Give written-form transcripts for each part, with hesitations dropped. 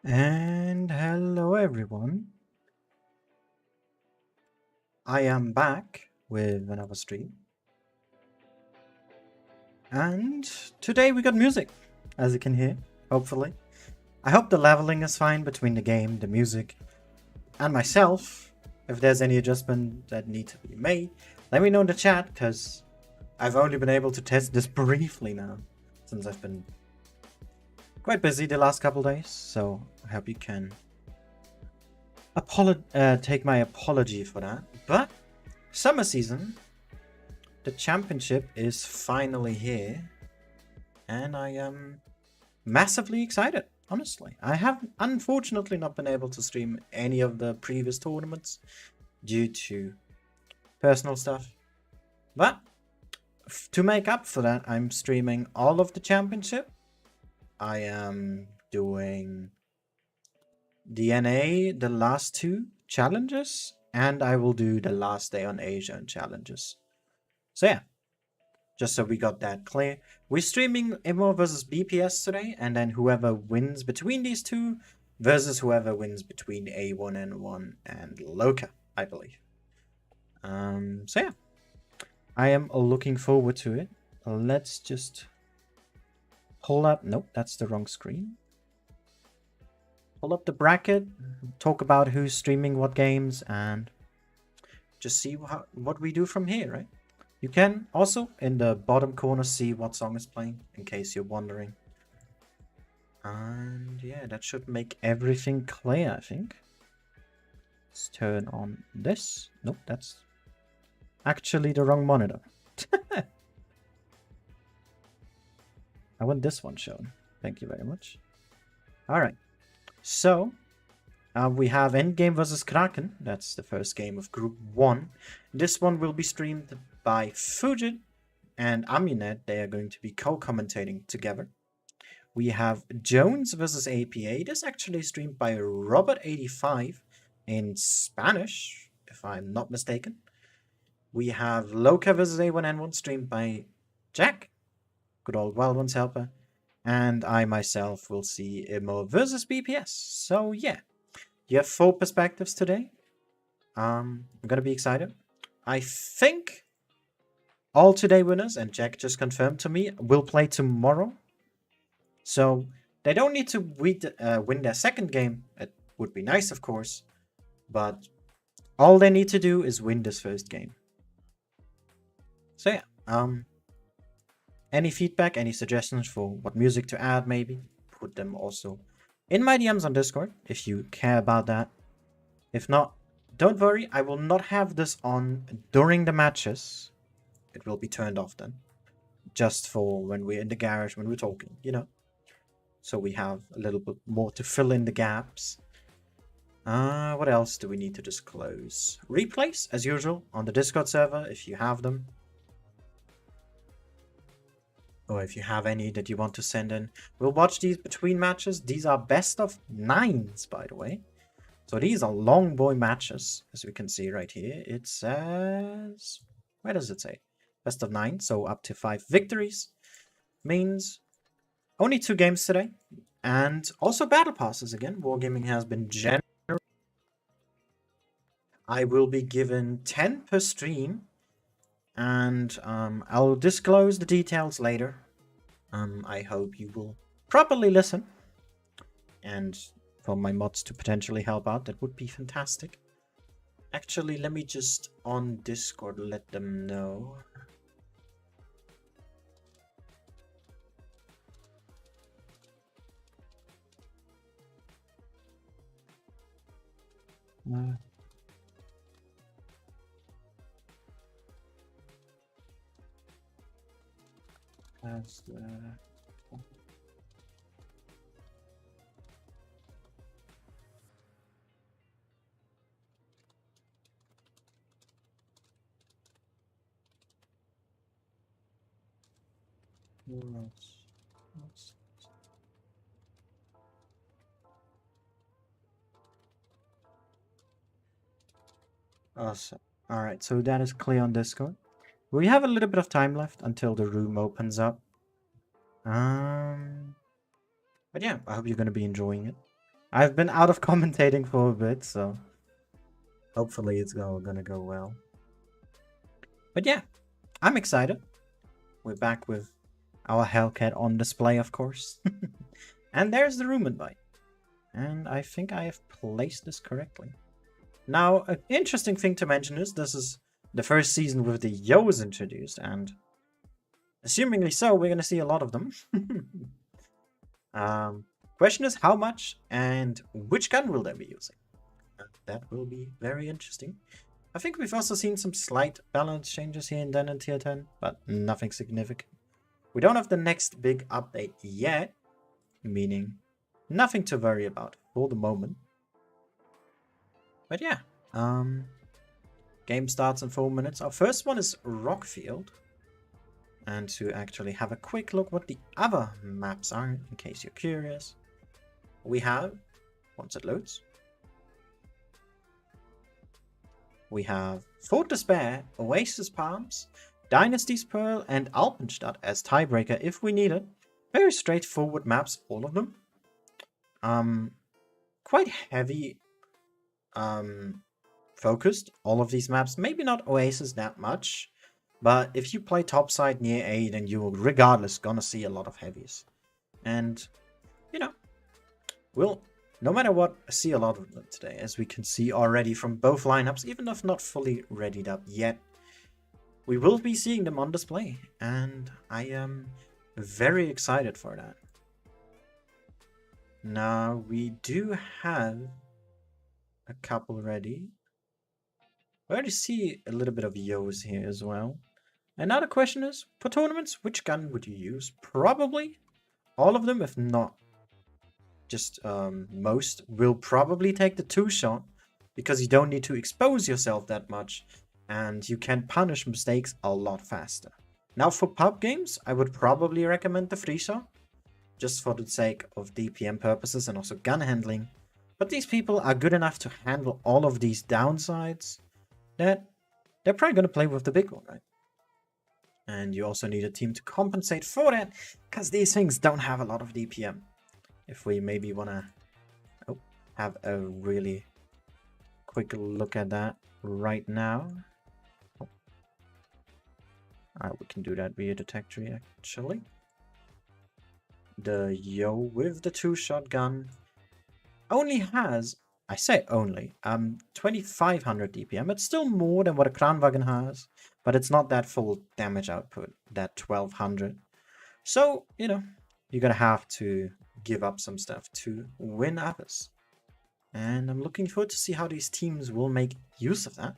And hello everyone. I am back with another stream. And today we got music, as you can hear, hopefully. I hope the leveling is fine between the game, the music, and myself. If there's any adjustment that need to be made, let me know in the chat, because I've only been able to test this briefly now, since I've been quite busy the last couple days, so I hope you can take my apology for that. But summer season, the championship is finally here, and I am massively excited, honestly. I have unfortunately not been able to stream any of the previous tournaments due to personal stuff, but to make up for that, I'm streaming all of the championship. I am doing DNA, the last two challenges, and I will do the last day on Asia and challenges. So yeah, just so we got that clear. We're streaming MMO versus BPS today, and then whoever wins between these two versus whoever wins between A1N1 and Loka, I believe. So yeah, I am looking forward to it. Let's just pull up. Nope, that's the wrong screen. Pull up the bracket, talk about who's streaming what games, and just see what we do from here, right? You can also, in the bottom corner, see what song is playing, in case you're wondering. And yeah, that should make everything clear, I think. Let's turn on this. Nope, that's actually the wrong monitor. I want this one shown. Thank you very much. Alright, so we have Endgame versus Kraken. That's the first game of Group 1. This one will be streamed by Fujit and Amunet. They are going to be co-commentating together. We have Jones versus APA. This actually streamed by Robert85 in Spanish, if I'm not mistaken. We have Loka versus A1N1 streamed by Jack, good old Wild Ones helper. And I myself will see Imo versus BPS. So yeah, you have 4 perspectives today. I'm gonna be excited. I think all today winners, and Jack just confirmed to me, will play tomorrow. So they don't need to win their second game. It would be nice, of course, but all they need to do is win this first game. So yeah, any feedback, any suggestions for what music to add, maybe put them also in my DMs on Discord if you care about that. If not, don't worry, I will not have this on during the matches. It will be turned off then, just for when we're in the garage, when we're talking, you know. So we have a little bit more to fill in the gaps. What else do we need to disclose? Replays, as usual, on the Discord server, if you have them. Or if you have any that you want to send in. We'll watch these between matches. These are best of 9s, by the way. So these are long boy matches, as we can see right here. It says... where does it say? Best of 9, so up to 5 victories. Means only 2 games today. And also battle passes again. Wargaming has been generous. I will be given 10 per stream. And I'll disclose the details later. I hope you will properly listen. And for my mods to potentially help out, that would be fantastic. Actually, let me just on Discord let them know. As awesome. Alright, so that is clear on Discord. We have a little bit of time left until the room opens up. But yeah, I hope you're going to be enjoying it. I've been out of commentating for a bit, so hopefully it's gonna go well. But yeah, I'm excited. We're back with our Hellcat on display, of course. And there's the room invite. And I think I have placed this correctly. Now, an interesting thing to mention is this is the first season with the Yos introduced, and assumingly so, we're going to see a lot of them. Question is how much and which gun will they be using? That will be very interesting. I think we've also seen some slight balance changes here and then in tier 10, but nothing significant. We don't have the next big update yet, meaning nothing to worry about for the moment. But yeah, game starts in 4 minutes. Our first one is Rockfield. And to actually have a quick look what the other maps are, in case you're curious, we have, once it loads, we have Fort Despair, Oasis Palms, Dynasty's Pearl, and Alpenstadt as tiebreaker if we need it. Very straightforward maps, all of them. Quite heavy focused, all of these maps. Maybe not Oasis that much, but if you play topside near A, then you're regardless gonna see a lot of heavies. And, you know, we'll, no matter what, see a lot of them today, as we can see already from both lineups, even if not fully readied up yet. We will be seeing them on display, and I am very excited for that. Now, we do have a couple ready. We already see a little bit of Yos here as well. And now the question is, for tournaments, which gun would you use? Probably all of them, if not just most, will probably take the 2-shot, because you don't need to expose yourself that much, and you can punish mistakes a lot faster. Now for pub games, I would probably recommend the 3-shot, just for the sake of DPM purposes and also gun handling. But these people are good enough to handle all of these downsides that they're probably going to play with the big one, right? And you also need a team to compensate for that, because these things don't have a lot of DPM. If we maybe want to have a really quick look at that right now. We can do that via detectory, actually. The Yo with the 2-shot gun only has, I say only, 2500 DPM. It's still more than what a Kranwagen has, but it's not that full damage output, that 1200. So, you know, you're gonna have to give up some stuff to win others. And I'm looking forward to see how these teams will make use of that.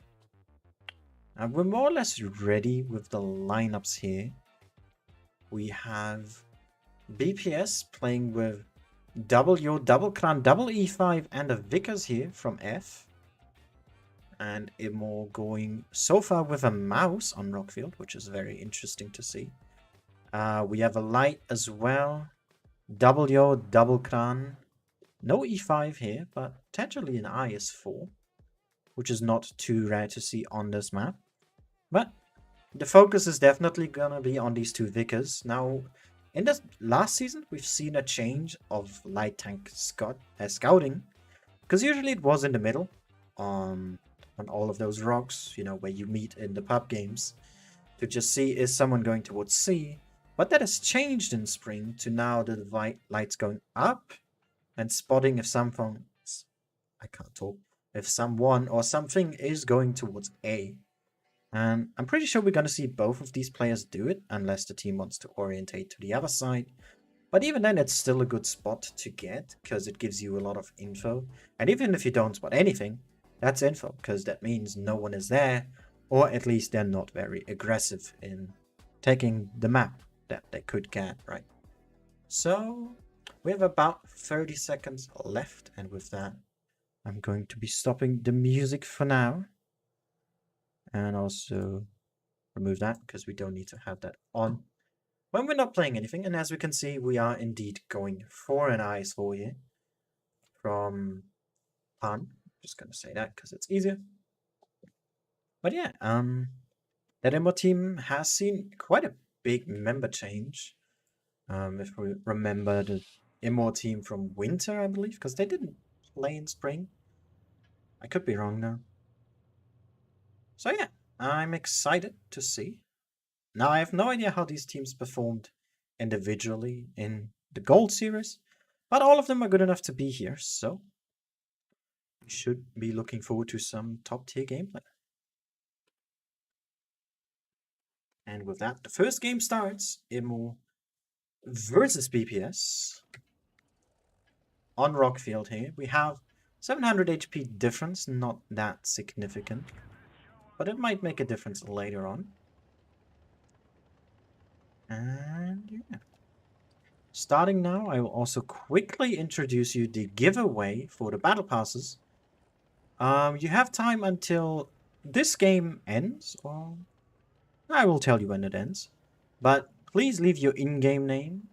We're more or less ready with the lineups here. We have BPS playing with W, double Kran, double E5, and a Vickers here from F. And Immo going so far with a mouse on Rockfield, which is very interesting to see. We have a light as well. W, double Kran. No E5 here, but potentially an IS4, which is not too rare to see on this map. But the focus is definitely gonna be on these two Vickers. Now, in this last season, we've seen a change of light tank scouting, because usually it was in the middle, on all of those rocks, you know, where you meet in the pub games, to just see is someone going towards C. But that has changed in spring to now the lights going up and spotting if someone, I can't talk, if someone or something is going towards A. And I'm pretty sure we're going to see both of these players do it, unless the team wants to orientate to the other side. But even then, it's still a good spot to get, because it gives you a lot of info. And even if you don't spot anything, that's info, because that means no one is there, or at least they're not very aggressive in taking the map that they could get, right? So, we have about 30 seconds left, and with that, I'm going to be stopping the music for now. And also remove that, because we don't need to have that on when we're not playing anything. And as we can see, we are indeed going for an IS4 here from Pan. Just gonna say that because it's easier. But yeah, that Immo team has seen quite a big member change. If we remember the Immo team from winter, I believe, because they didn't play in spring. I could be wrong now. So yeah, I'm excited to see. Now I have no idea how these teams performed individually in the Gold Series, but all of them are good enough to be here, so we should be looking forward to some top tier gameplay. And with that, the first game starts. Immo versus BPS. On Rockfield here, we have 700 HP difference, not that significant, but it might make a difference later on. And yeah. Starting now, I will also quickly introduce you the giveaway for the battle passes. You have time until this game ends, or I will tell you when it ends. But please leave your in-game name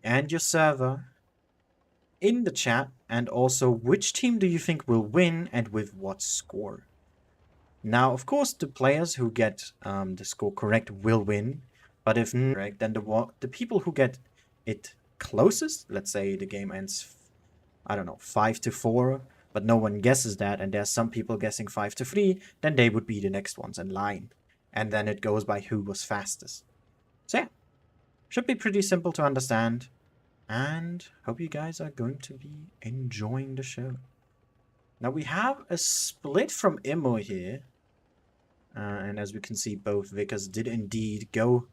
and your server in the chat, and also which team do you think will win and with what score. Now, of course, the players who get the score correct will win, but if not correct, then the people who get it closest, let's say the game ends, I don't know, 5-4, but no one guesses that, and there's some people guessing 5-3, then they would be the next ones in line. And then it goes by who was fastest. So yeah, should be pretty simple to understand. And hope you guys are going to be enjoying the show. Now we have a split from Immo here. And as we can see, both Vickers did indeed go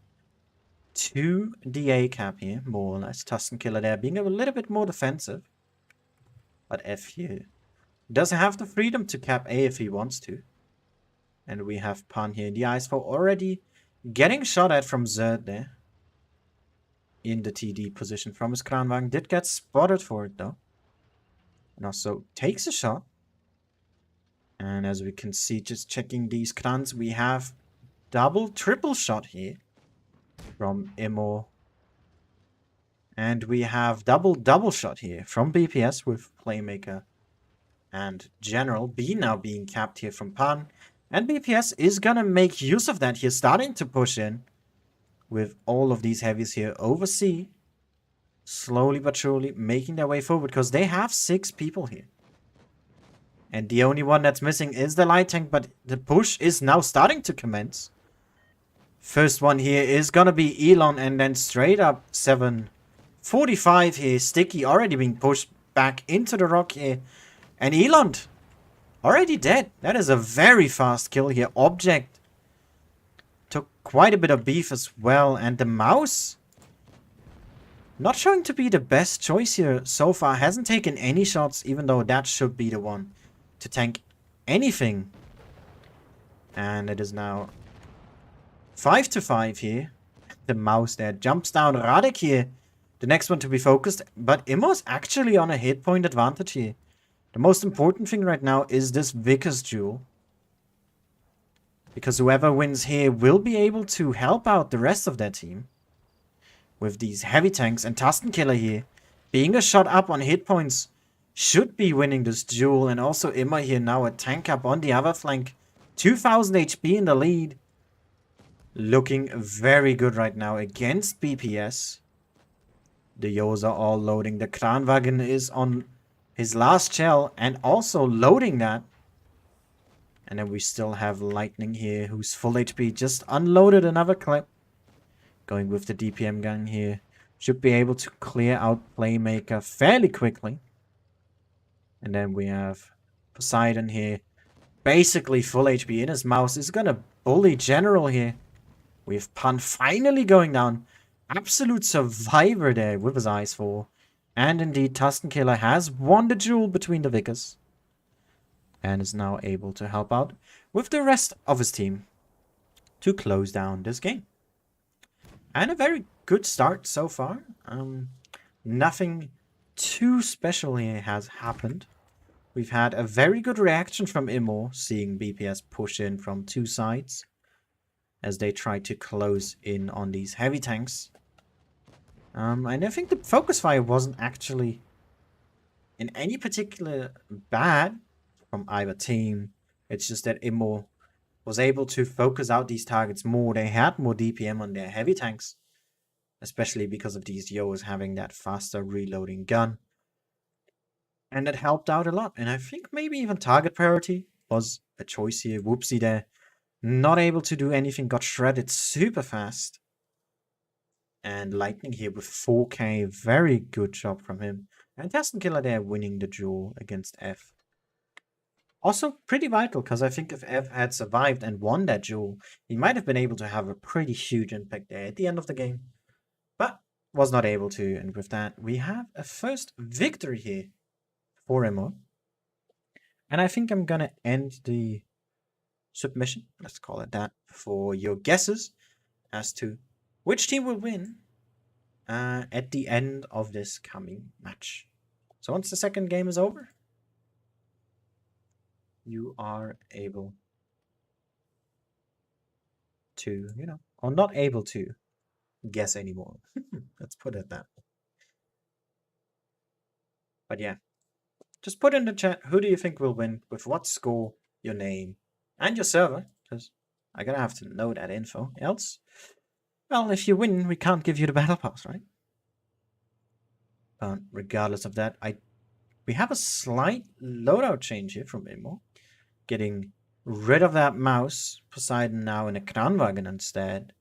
to the A cap here, more or less. Tusken Killer there being a little bit more defensive. But F here does have the freedom to cap A if he wants to. And we have Pan here in the ice for already getting shot at from Zerd there. In the TD position from his Kranwagen. Did get spotted for it though. And also takes a shot. And as we can see, just checking these Krans, we have triple shot here from Immo. And we have double shot here from BPS with Playmaker and General. B now being capped here from Pan. And BPS is gonna make use of that here, starting to push in with all of these heavies here over C. Slowly but surely making their way forward because they have 6 people here. And the only one that's missing is the light tank, but the push is now starting to commence. First one here is gonna be Elon, and then straight up 745 here. Sticky already being pushed back into the rock here. And Elon already dead. That is a very fast kill here. Object took quite a bit of beef as well. And the mouse, not showing to be the best choice here so far. Hasn't taken any shots, even though that should be the one to tank anything. And it is now 5-5 here. The mouse there jumps down. Radek here, the next one to be focused. But Immo's actually on a hit point advantage here. The most important thing right now is this Vickers duel. Because whoever wins here will be able to help out the rest of their team. With these heavy tanks, and Tusken Killer here being a shot up on hit points should be winning this duel. And also Immo here now a tank up on the other flank. 2000 HP in the lead. Looking very good right now against BPS. The Yos are all loading. The Kranwagen is on his last shell and also loading that. And then we still have Lightning here who's full HP. Just unloaded another clip. Going with the DPM gun here. Should be able to clear out Playmaker fairly quickly. And then we have Poseidon here. Basically full HP in his mouse. Is gonna bully General here. We have Pan finally going down. Absolute survivor there with his eyes full. And indeed, Tusken Killer has won the duel between the Vickers. And is now able to help out with the rest of his team to close down this game. And a very good start so far. Nothing too special here has happened. We've had a very good reaction from Immo, seeing BPS push in from 2 sides as they try to close in on these heavy tanks. And I think the focus fire wasn't actually in any particular bad from either team. It's just that Immo was able to focus out these targets more. They had more DPM on their heavy tanks. especially because of these Yos having that faster reloading gun. And it helped out a lot. And I think maybe even target priority was a choice here. Whoopsie there. Not able to do anything, got shredded super fast. And Lightning here with 4k, very good job from him. And Killer there winning the duel against F. Also pretty vital, because I think if F had survived and won that duel, he might have been able to have a pretty huge impact there at the end of the game. But was not able to, and with that, we have a first victory here for Emo. And I think I'm gonna end the submission, let's call it that, for your guesses as to which team will win at the end of this coming match. So once the second game is over, you are able to, or not able to guess anymore. Let's put it that way. But yeah, just put in the chat, who do you think will win, with what score, your name, and your server, because I'm gonna have to know that info, else, well, if you win, we can't give you the battle pass, right? But regardless of that, we have a slight loadout change here from Immo, getting rid of that mouse, Poseidon now in a Kranwagen instead.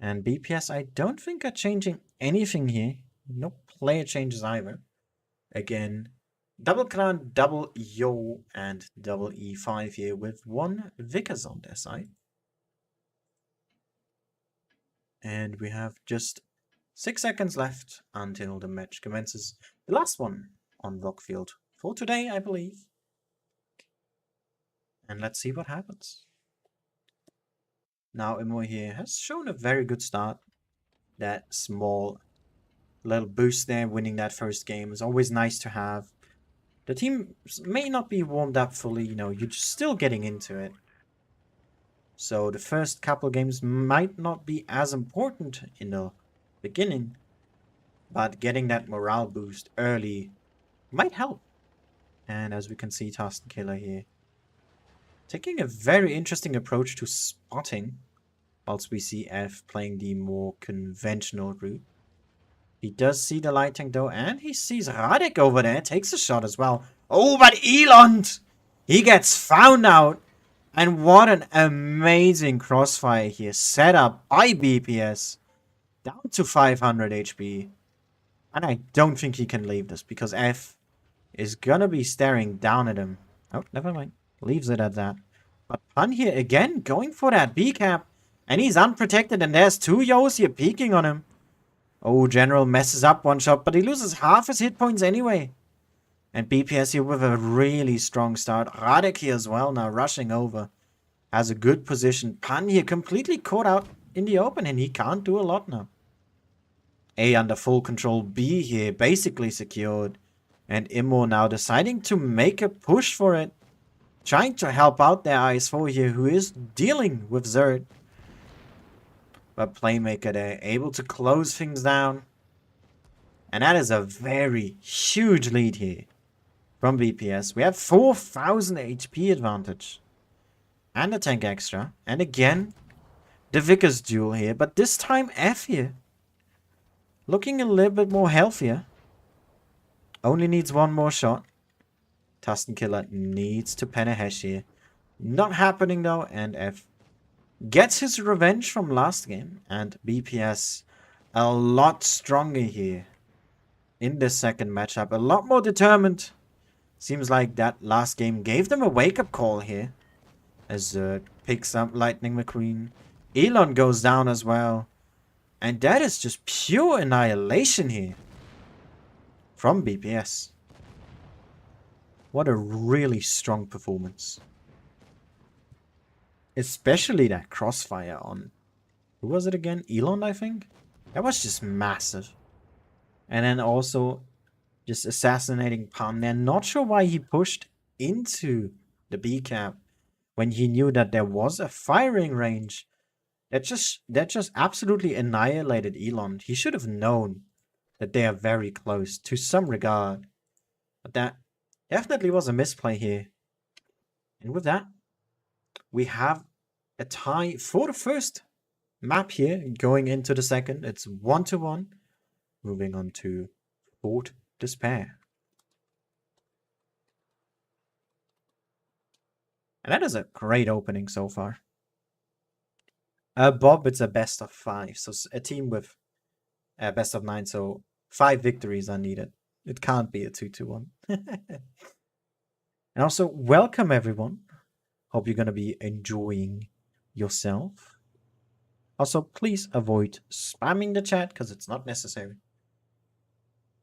And BPS, I don't think are changing anything here. No player changes either. Again, double Kran, double Yo, and double E5 here with one Vickers on their side. And we have just 6 seconds left until the match commences. The last one on Rockfield for today, I believe. And let's see what happens. Now, Imo here has shown a very good start. That small little boost there, winning that first game, is always nice to have. The team may not be warmed up fully, you're still getting into it. So the first couple games might not be as important in the beginning, but getting that morale boost early might help. And as we can see, Killer here taking a very interesting approach to spotting, whilst we see F playing the more conventional route. He does see the light tank though, and he sees Radek over there, takes a shot as well. Oh, but Elond! He gets found out! And what an amazing crossfire here, set up by BPS, down to 500 HP. And I don't think he can leave this, because F is gonna be staring down at him. Oh, never mind. Leaves it at that. But Pun here again, going for that B cap. And he's unprotected, and there's 2 Yos here peeking on him. Oh, General messes up one shot, but he loses half his hit points anyway. And BPS here with a really strong start. Radek here as well now, rushing over. Has a good position. Pun here completely caught out in the open, and he can't do a lot now. A under full control, B here basically secured. And Immo now deciding to make a push for it. Trying to help out their IS4 here, who is dealing with Zerd. But Playmaker there, able to close things down. And that is a very huge lead here from BPS. We have 4,000 HP advantage. And a tank extra. And again, the Vickers duel here. But this time F here. Looking a little bit more healthier. Only needs one more shot. Killer needs to pen a hash here. Not happening though, and F gets his revenge from last game. And BPS a lot stronger here in this second matchup. A lot more determined. Seems like that last game gave them a wake-up call here. As Zerd picks up Lightning McQueen. Elon goes down as well. And that is just pure annihilation here from BPS. What a really strong performance. Especially that crossfire on... Who was it again? Elon, I think? That was just massive. And then also just assassinating Pun there. Not sure why he pushed into the B cap when he knew that there was a firing range. That just absolutely annihilated Elon. He should have known that they are very close to some regard. But that definitely was a misplay here. And with that, we have a tie for the first map here, going into the second. It's 1-1. Moving on to Fort Despair. And that is a great opening so far. Bob, it's a best of 5. So a team with a best of 9. So 5 victories are needed. It can't be a 2-1. And also, welcome everyone. Hope you're going to be enjoying yourself. Also, please avoid spamming the chat because it's not necessary.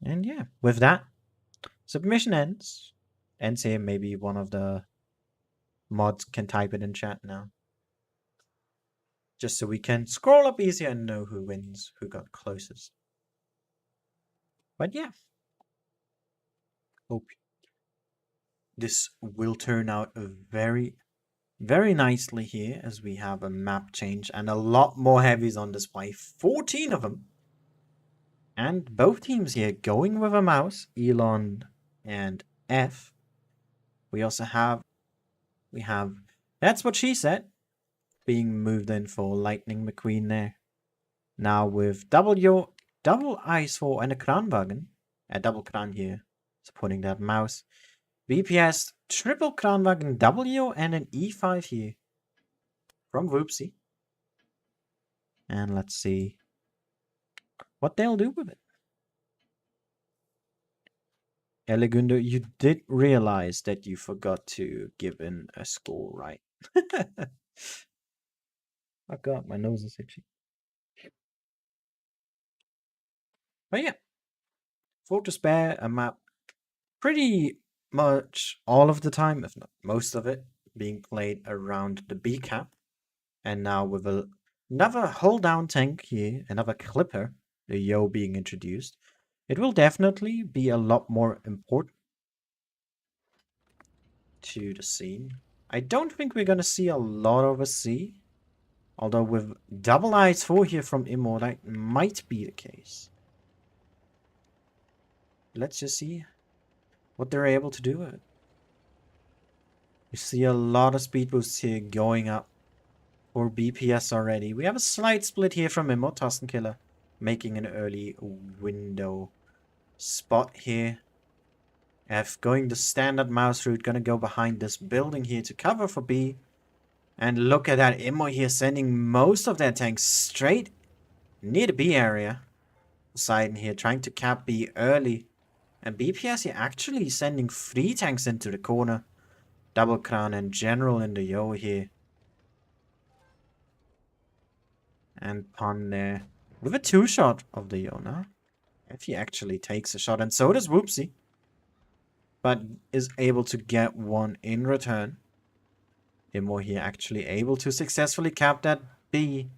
And yeah, with that, submission ends. Ends here. Maybe one of the mods can type it in chat now. Just so we can scroll up easier and know who wins, who got closest. But yeah. Hope this will turn out very, very nicely here as we have a map change and a lot more heavies on display. 14 of them. And both teams here going with a mouse, Elon and F. We also have, that's what she said, being moved in for Lightning McQueen there. Now with W, double ice 4 and a Kranwagen, a double Kran here, supporting that mouse. BPS, triple Kranwagen W and an E5 here from WoTB. And let's see what they'll do with it. Elegundo, you did realize that you forgot to give in a score, right? Oh god, my nose is itchy. But yeah, Fort Despair, a map pretty much all of the time, if not most of it, being played around the B cap. And now with another hold down tank here, another clipper, the Yo being introduced, it will definitely be a lot more important to the scene. I don't think we're gonna see a lot of a C, although with double eyes 4 here from Immo, that might be the case. Let's just see what they're able to do with it. We see a lot of speed boosts here going up for BPS already. We have a slight split here from Immo, Tastenkiller, making an early window spot here. F going the standard mouse route, gonna go behind this building here to cover for B. And look at that, Immo here sending most of their tanks straight near the B area. Poseidon here trying to cap B early. And BPS here actually sending 3 tanks into the corner. Double Crown and General in the Yo here. And Pun there with a 2-shot of the Yo now. If he actually takes a shot, and so does WoTB. But is able to get one in return. Immo here actually able to successfully cap that B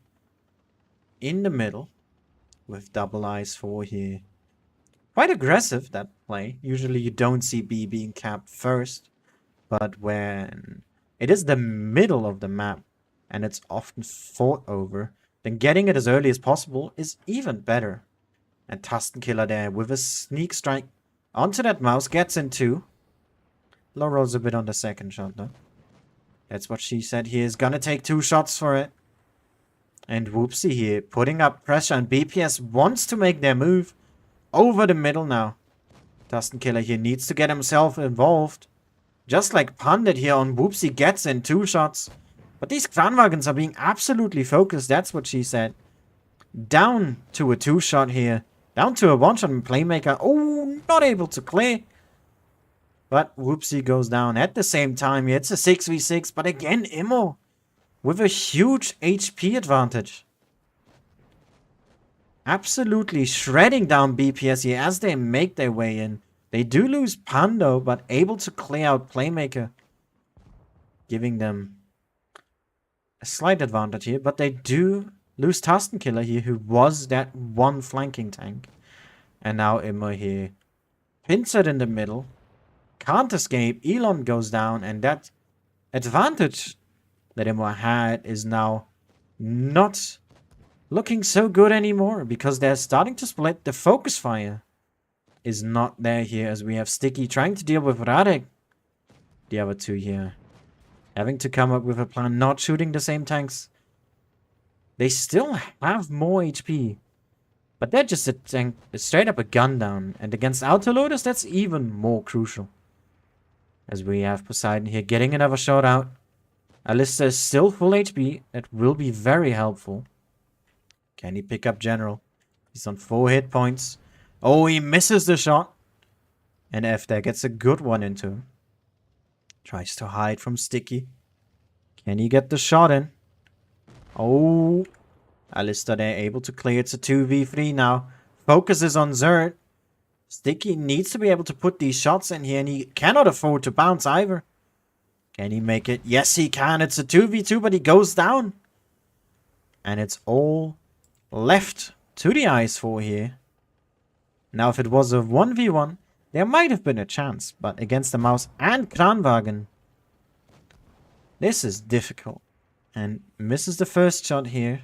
in the middle. With double eyes 4 here. Quite aggressive, that play. Usually you don't see B being capped first. But when it is the middle of the map and it's often fought over, then getting it as early as possible is even better. And Tastenkiller there with a sneak strike onto that mouse, gets in 2. Low rolls a bit on the second shot though. That's what she said. He is gonna take 2 shots for it. And WoTB here putting up pressure, and BPS wants to make their move over the middle now. Tastenkiller here needs to get himself involved. Just like Pundit here on WoTB gets in 2 shots. But these Kranwagens are being absolutely focused. That's what she said. Down to a 2-shot here. Down to a 1-shot and Playmaker. Oh, not able to clear. But WoTB goes down at the same time. It's a 6v6. But again, Immo with a huge HP advantage. Absolutely shredding down BPS here as they make their way in. They do lose Pando, but able to clear out Playmaker. Giving them a slight advantage here. But they do lose Tastenkiller here, who was that one flanking tank. And now Immo here. Pincered in the middle. Can't escape. Elon goes down. And that advantage that Immo had is now not looking so good anymore. Because they're starting to split. The focus fire is not there here, as we have Sticky trying to deal with Radek. The other 2 here having to come up with a plan, not shooting the same tanks They still have more HP. But they're just straight up a gun down. And against autoloaders, that's even more crucial. As we have Poseidon here getting another shot out. Alista is still full HP. That will be very helpful. Can he pick up General? He's on 4 hit points. Oh, he misses the shot. And F there gets a good one into him. Tries to hide from Sticky. Can he get the shot in? Oh. Alista there able to clear. It's a 2v3 now. Focuses on Zerd. Sticky needs to be able to put these shots in here, and he cannot afford to bounce either. Can he make it? Yes, he can. It's a 2v2, but he goes down. And it's all left to the ice for here. Now, if it was a 1v1, there might have been a chance, but against the Mouse and Kranwagen, this is difficult. And misses the first shot here.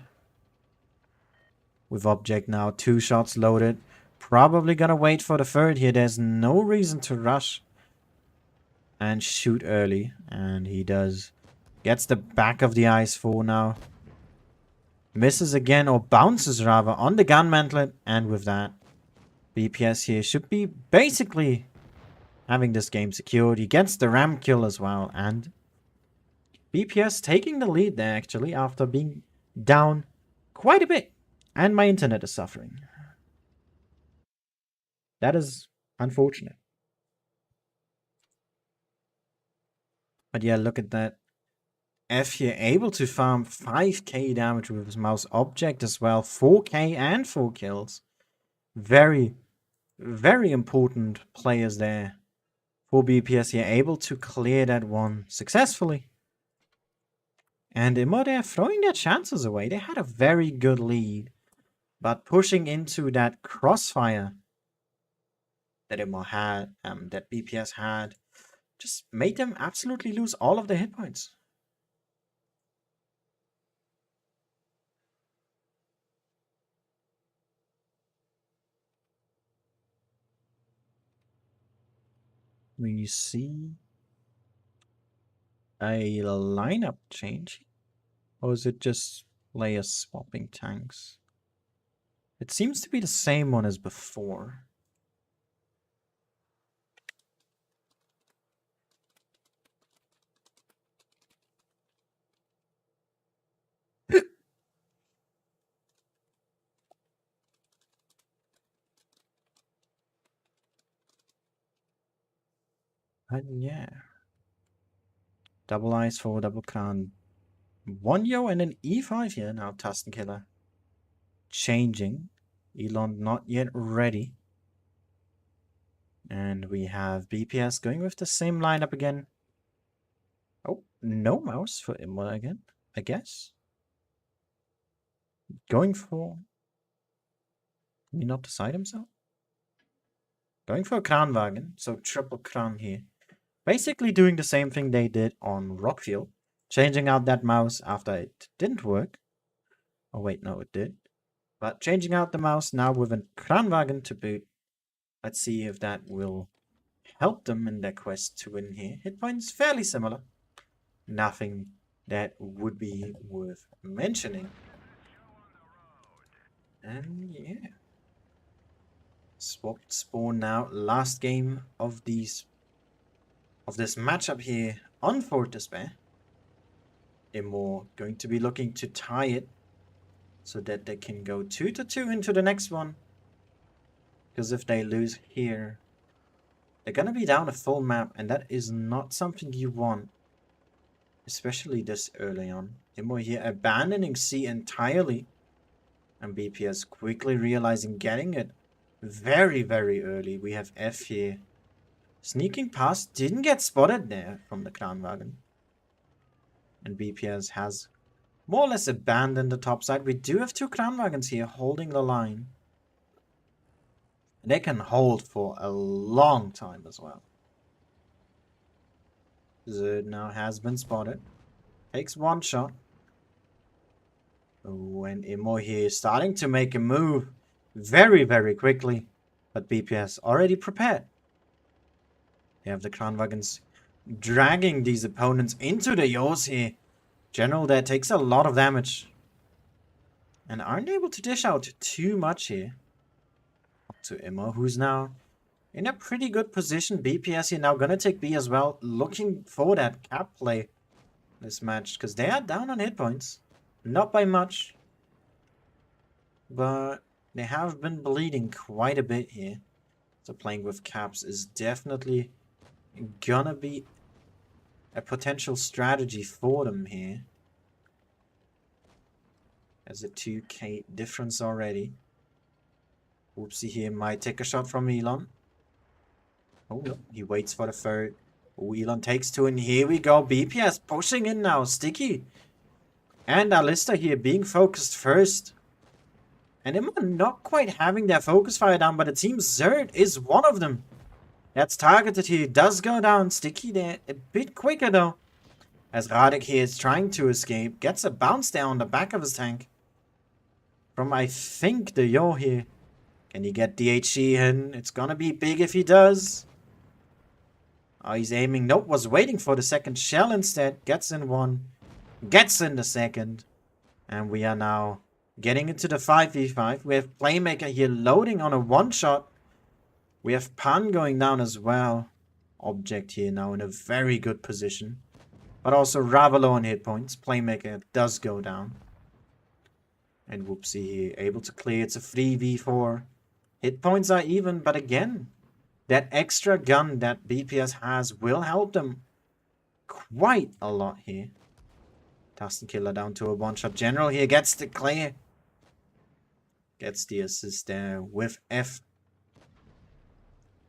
With Object now, 2 shots loaded. Probably gonna wait for the third here. There's no reason to rush and shoot early. And he does. Gets the back of the ice for now. Misses again, or bounces rather, on the gun mantlet. And with that, BPS here should be basically having this game secured. He gets the ram kill as well. And BPS taking the lead there actually after being down quite a bit. And my internet is suffering. That is unfortunate. But yeah, look at that. F here able to farm 5k damage with his Mouse Object as well. 4k and 4 kills. Very, very important players there. For BPS here able to clear that one successfully. And Immo there throwing their chances away. They had a very good lead. But pushing into that crossfire that Immo had, that BPS had, just made them absolutely lose all of their hit points. We see a lineup change, or is it just players swapping tanks? It seems to be the same one as before. And yeah. Double ice for double Kran. 1 yo and an E5 here now, Tusken Killer. Changing. Elon not yet ready. And we have BPS going with the same lineup again. Oh, no Mouse for Immo again, I guess. Going for... Can he not decide himself? Going for a Kranwagen, so triple Kran here. Basically doing the same thing they did on Rockfield. Changing out that Mouse after it didn't work. Oh wait, no it did. But changing out the Mouse now with a Kranwagen to boot. Let's see if that will help them in their quest to win here. Hit points fairly similar. Nothing that would be worth mentioning. And yeah. Swapped spawn now. Last game of this matchup here on Fort Despair. Immo going to be looking to tie it so that they can go 2-2 into the next one. Because if they lose here, they're gonna be down a full map, and that is not something you want, especially this early on. Immo here abandoning C entirely, and BPS quickly realizing getting it very, very early. We have F here sneaking past, didn't get spotted there from the Kranwagen. And BPS has more or less abandoned the top side. We do have 2 Kranwagens here holding the line. And they can hold for a long time as well. Zerd now has been spotted. Takes 1 shot. Oh, and Immo here is starting to make a move very, very quickly. But BPS already prepared. They have the Kranwagens dragging these opponents into the Yos here. General there takes a lot of damage. and aren't able to dish out too much here. Up to Immo, who's now in a pretty good position. BPS here now gonna take B as well, looking for that cap play this match, because they are down on hit points. Not by much, but they have been bleeding quite a bit here. So playing with caps is definitely gonna be a potential strategy for them here. There's a 2k difference already. Whoopsie here might take a shot from Elon. Oh no, he waits for the third. Oh, Elon takes two, and here we go. BPS pushing in now. Sticky. And Alista here being focused first. And Emma not quite having their focus fire down, but it seems Zerd is one of them. That's targeted here. Does go down. Sticky there. A bit quicker though. As Radek here is trying to escape. Gets a bounce there on the back of his tank. From, I think, the Yo here. Can he get DHC in? It's gonna be big if he does. Oh, he's aiming. Nope, was waiting for the second shell instead. Gets in one. Gets in the second. And we are now getting into the 5v5. We have Playmaker here loading on a one-shot. We have Pan going down as well. Object here now in a very good position. But also rather low on hit points. Playmaker does go down. And Whoopsie here able to clear. It's a 3v4. Hit points are even, but again, that extra gun that BPS has will help them quite a lot here. Tustin Killer down to a one-shot. General here gets the clear. Gets the assist there with F.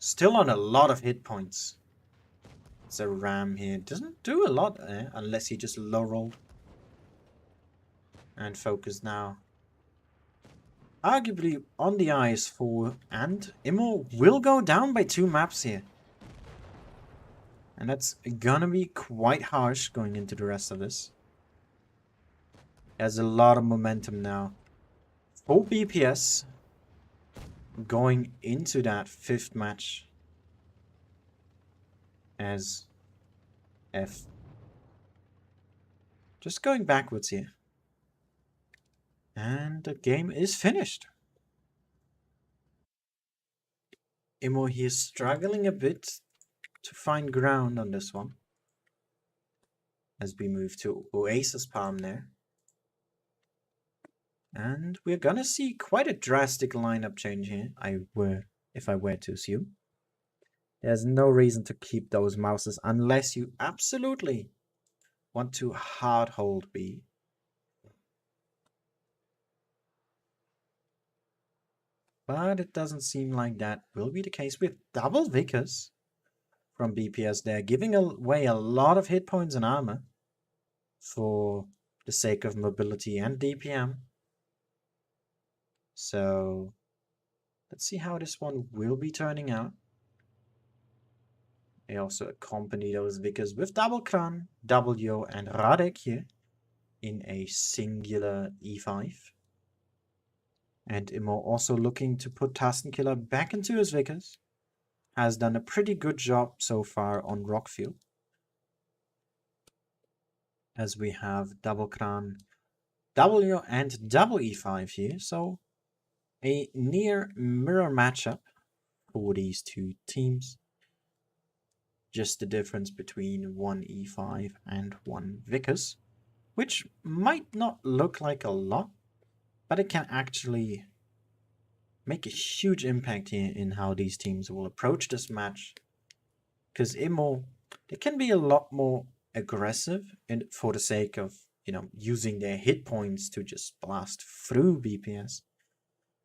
Still on a lot of hit points. It's a Ram here. Doesn't do a lot unless he just low rolled. And focus now. Arguably on the eyes for, and Immo will go down by 2 maps here. And that's gonna be quite harsh going into the rest of this. There's a lot of momentum now for BPS going into that 5th match as F. Just going backwards here. And the game is finished. Immo here struggling a bit to find ground on this one. As we move to Oasis Palm there. And we're gonna see quite a drastic lineup change here, if I were to assume. There's no reason to keep those mouses unless you absolutely want to hard hold B. But it doesn't seem like that will be the case with double Vickers from BPS there, giving away a lot of hit points and armor for the sake of mobility and DPM. So let's see how this one will be turning out. They also accompany those Vickers with double Kran, W, and Radek here in a singular E5. And Immo also looking to put Tustin Killer back into his Vickers. Has done a pretty good job so far on Rockfield. As we have double Kran, W, and double E5 here. So a near mirror matchup for these two teams. Just the difference between one E5 and one Vickers, which might not look like a lot, but it can actually make a huge impact here in how these teams will approach this match. Because Immo, they can be a lot more aggressive for the sake of, using their hit points to just blast through BPS.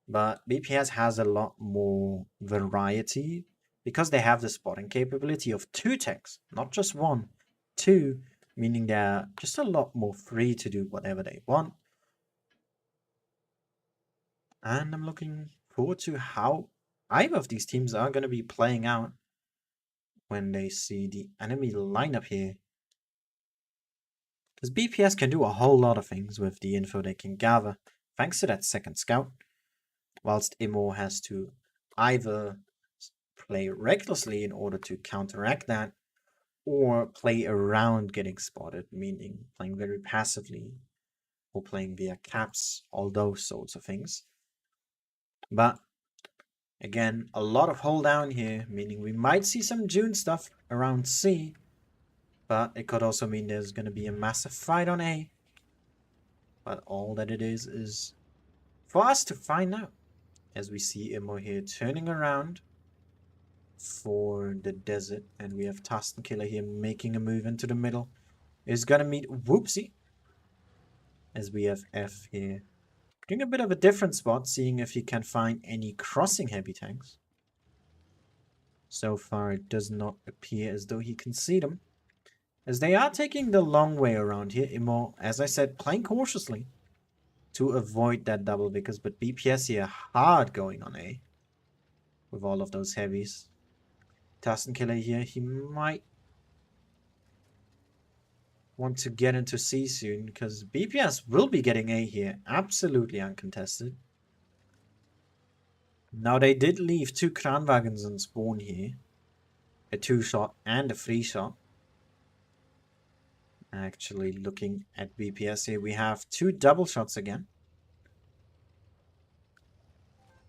But BPS has a lot more variety because they have the spotting capability of 2 techs, not just 1. 2, meaning they're just a lot more free to do whatever they want. And I'm looking forward to how either of these teams are going to be playing out when they see the enemy lineup here. Because BPS can do a whole lot of things with the info they can gather, thanks to that second scout. Whilst Immo has to either play recklessly in order to counteract that, or play around getting spotted, meaning playing very passively or playing via caps, all those sorts of things. But again, a lot of hold down here, meaning we might see some June stuff around C, but it could also mean there's going to be a massive fight on A. But all that it is for us to find out, as we see Immo here turning around for the desert, and we have Tusken Killer here making a move into the middle. Is going to meet Whoopsie, as we have F here doing a bit of a different spot, seeing if he can find any crossing heavy tanks. So far, it does not appear as though he can see them, as they are taking the long way around here. Immo, as I said, playing cautiously to avoid that double Vickers, but BPS here hard going on A with all of those heavies. Tusken Killer here, he might want to get into C soon, because BPS will be getting A here, absolutely uncontested. Now they did leave 2 Kranwagens in spawn here, a 2-shot and a 3-shot. Actually, looking at BPS here, we have 2 double shots again,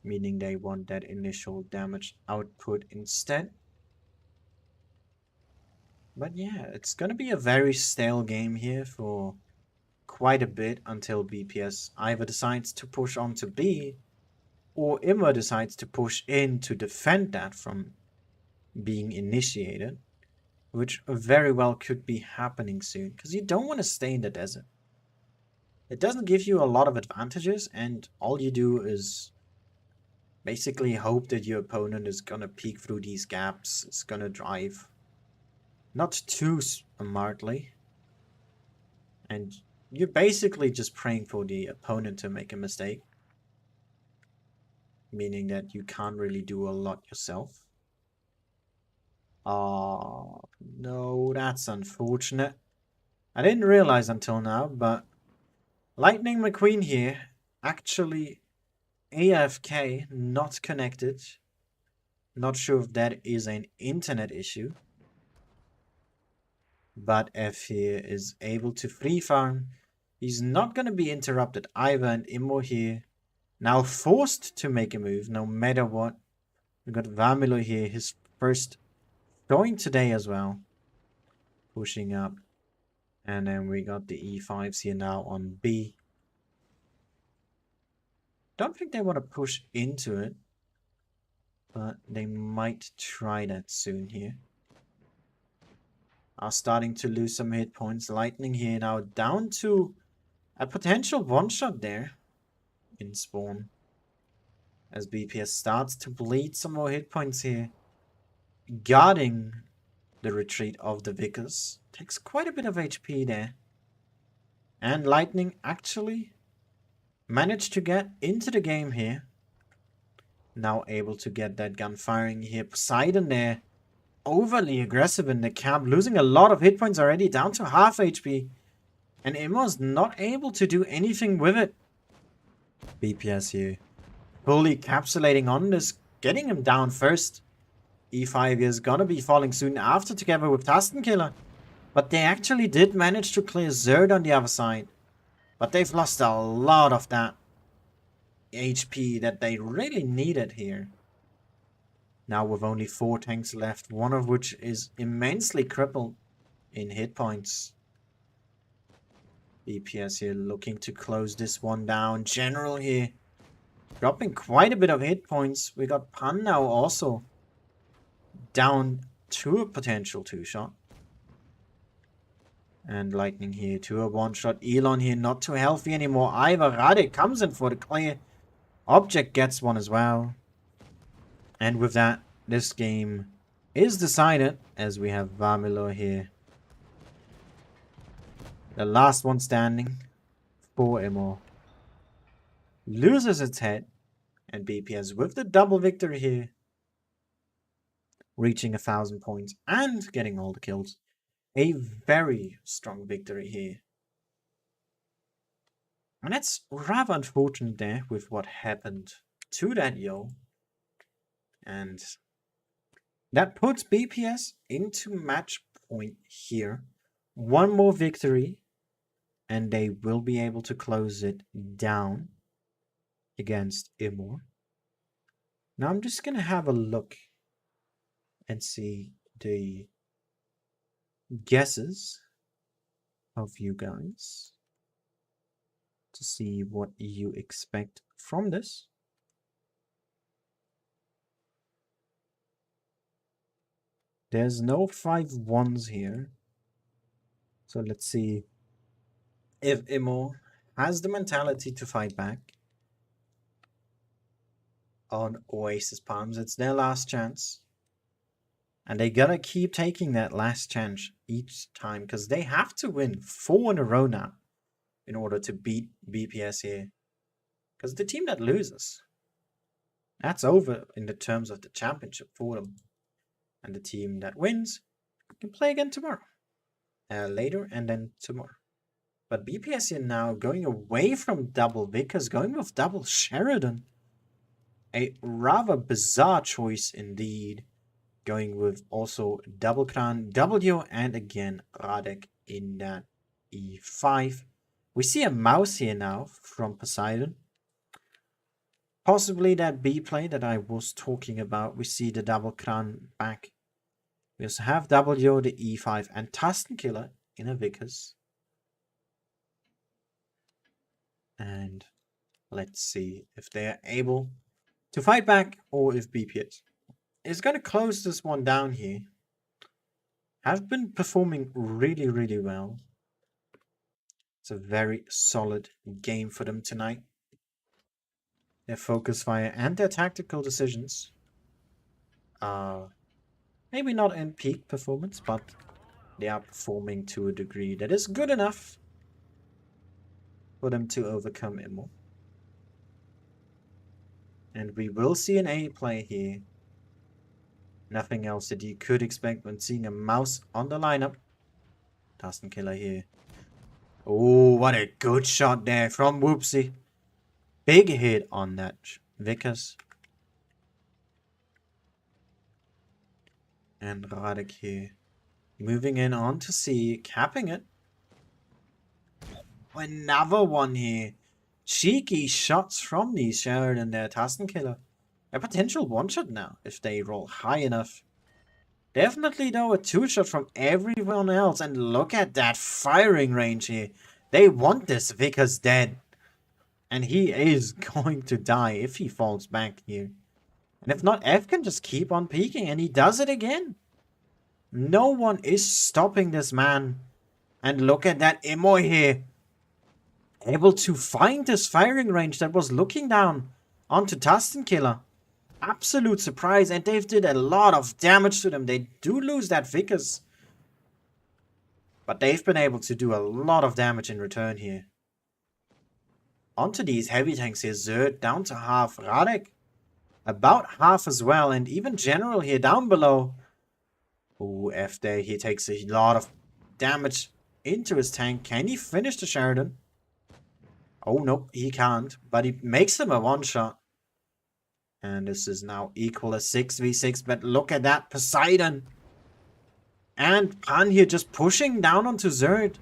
meaning they want that initial damage output instead. But yeah, it's going to be a very stale game here for quite a bit until BPS either decides to push on to B, or Immo decides to push in to defend that from being initiated, which very well could be happening soon, because you don't want to stay in the desert. It doesn't give you a lot of advantages, and all you do is basically hope that your opponent is going to peek through these gaps, it's going to drive not too smartly, and you're basically just praying for the opponent to make a mistake, meaning that you can't really do a lot yourself. Oh, no, that's unfortunate. I didn't realize until now, but Lightning McQueen here, actually AFK, not connected. Not sure if that is an internet issue. But F here is able to free farm. He's not going to be interrupted either, and Immo here now forced to make a move no matter what. We got Vamilo here, his first going today as well. Pushing up. And then we got the E5s here now on B. Don't think they want to push into it, but they might try that soon here. Are starting to lose some hit points. Lightning here now down to a potential one-shot there in spawn, as BPS starts to bleed some more hit points here. Guarding the retreat of the Vickers. Takes quite a bit of HP there. And Lightning actually managed to get into the game here. Now able to get that gun firing here. Poseidon there, overly aggressive in the camp, losing a lot of hit points already, down to half HP. And Immo's not able to do anything with it. BPS here, fully capsulating on this, getting him down first. E5 is gonna be falling soon after together with Tusken Killer. But they actually did manage to clear Zerd on the other side. But they've lost a lot of that HP that they really needed here. Now with only 4 tanks left, one of which is immensely crippled in hit points. BPS here looking to close this one down. General here dropping quite a bit of hit points. We got Pan now also down to a potential 2-shot. And Lightning here to a 1-shot. Elon here not too healthy anymore either. Radek comes in for the clear. Object gets one as well. And with that, this game is decided, as we have Vamilo here, the last one standing for Immo, loses its head, and BPS with the double victory here, reaching 1,000 points and getting all the kills. A very strong victory here. And it's rather unfortunate there with what happened to that yo. And that puts BPS into match point here. One more victory and they will be able to close it down against Imor. Now I'm just gonna have a look and see the guesses of you guys to see what you expect from this. There's no 5-1s here. So let's see if Immo has the mentality to fight back on Oasis Palms. It's their last chance. And they gotta keep taking that last chance each time because they have to win 4 in a row now in order to beat BPS here. Because the team that loses, that's over in the terms of the championship for them. And the team that wins can play again tomorrow. Later and then tomorrow. But BPS here now going away from double Vickers, going with double Sheridan. A rather bizarre choice indeed. Going with also double Kran W and again Radek in that E5. We see a mouse here now from Poseidon. Possibly that B play that I was talking about. We see the double Kran back. We also have W, the E5, and Tasten Killer in a Vickers. And let's see if they are able to fight back or if BPS is going to close this one down here. Have been performing really, really well. It's a very solid game for them tonight. Their focus fire and their tactical decisions are maybe not in peak performance, but they are performing to a degree that is good enough for them to overcome Immo. And we will see an A play here. Nothing else that you could expect when seeing a mouse on the lineup. Tasten Killer here. Oh, what a good shot there from Whoopsie. Big hit on that Vickers. And Radek here. Moving in on to C, capping it. Another one here. Cheeky shots from these Sheridan and their Tasten Killer. A potential one-shot now, if they roll high enough. Definitely, though, a 2-shot from everyone else. And look at that firing range here. They want this Vickers dead. And he is going to die if he falls back here. And if not, F can just keep on peeking. And he does it again. No one is stopping this man. And look at that Immo here. Able to find this firing range that was looking down onto Tasten Killer. Absolute surprise, and they've did a lot of damage to them. They do lose that Vickers. But they've been able to do a lot of damage in return here. Onto these heavy tanks here. Zerd down to half. Radek about half as well. And even General here down below. Ooh, F there. He takes a lot of damage into his tank. Can he finish the Sheridan? Oh, no, he can't. But he makes him a one-shot. And this is now equal a 6v6. But look at that. Poseidon. And Pan here just pushing down onto Zerd.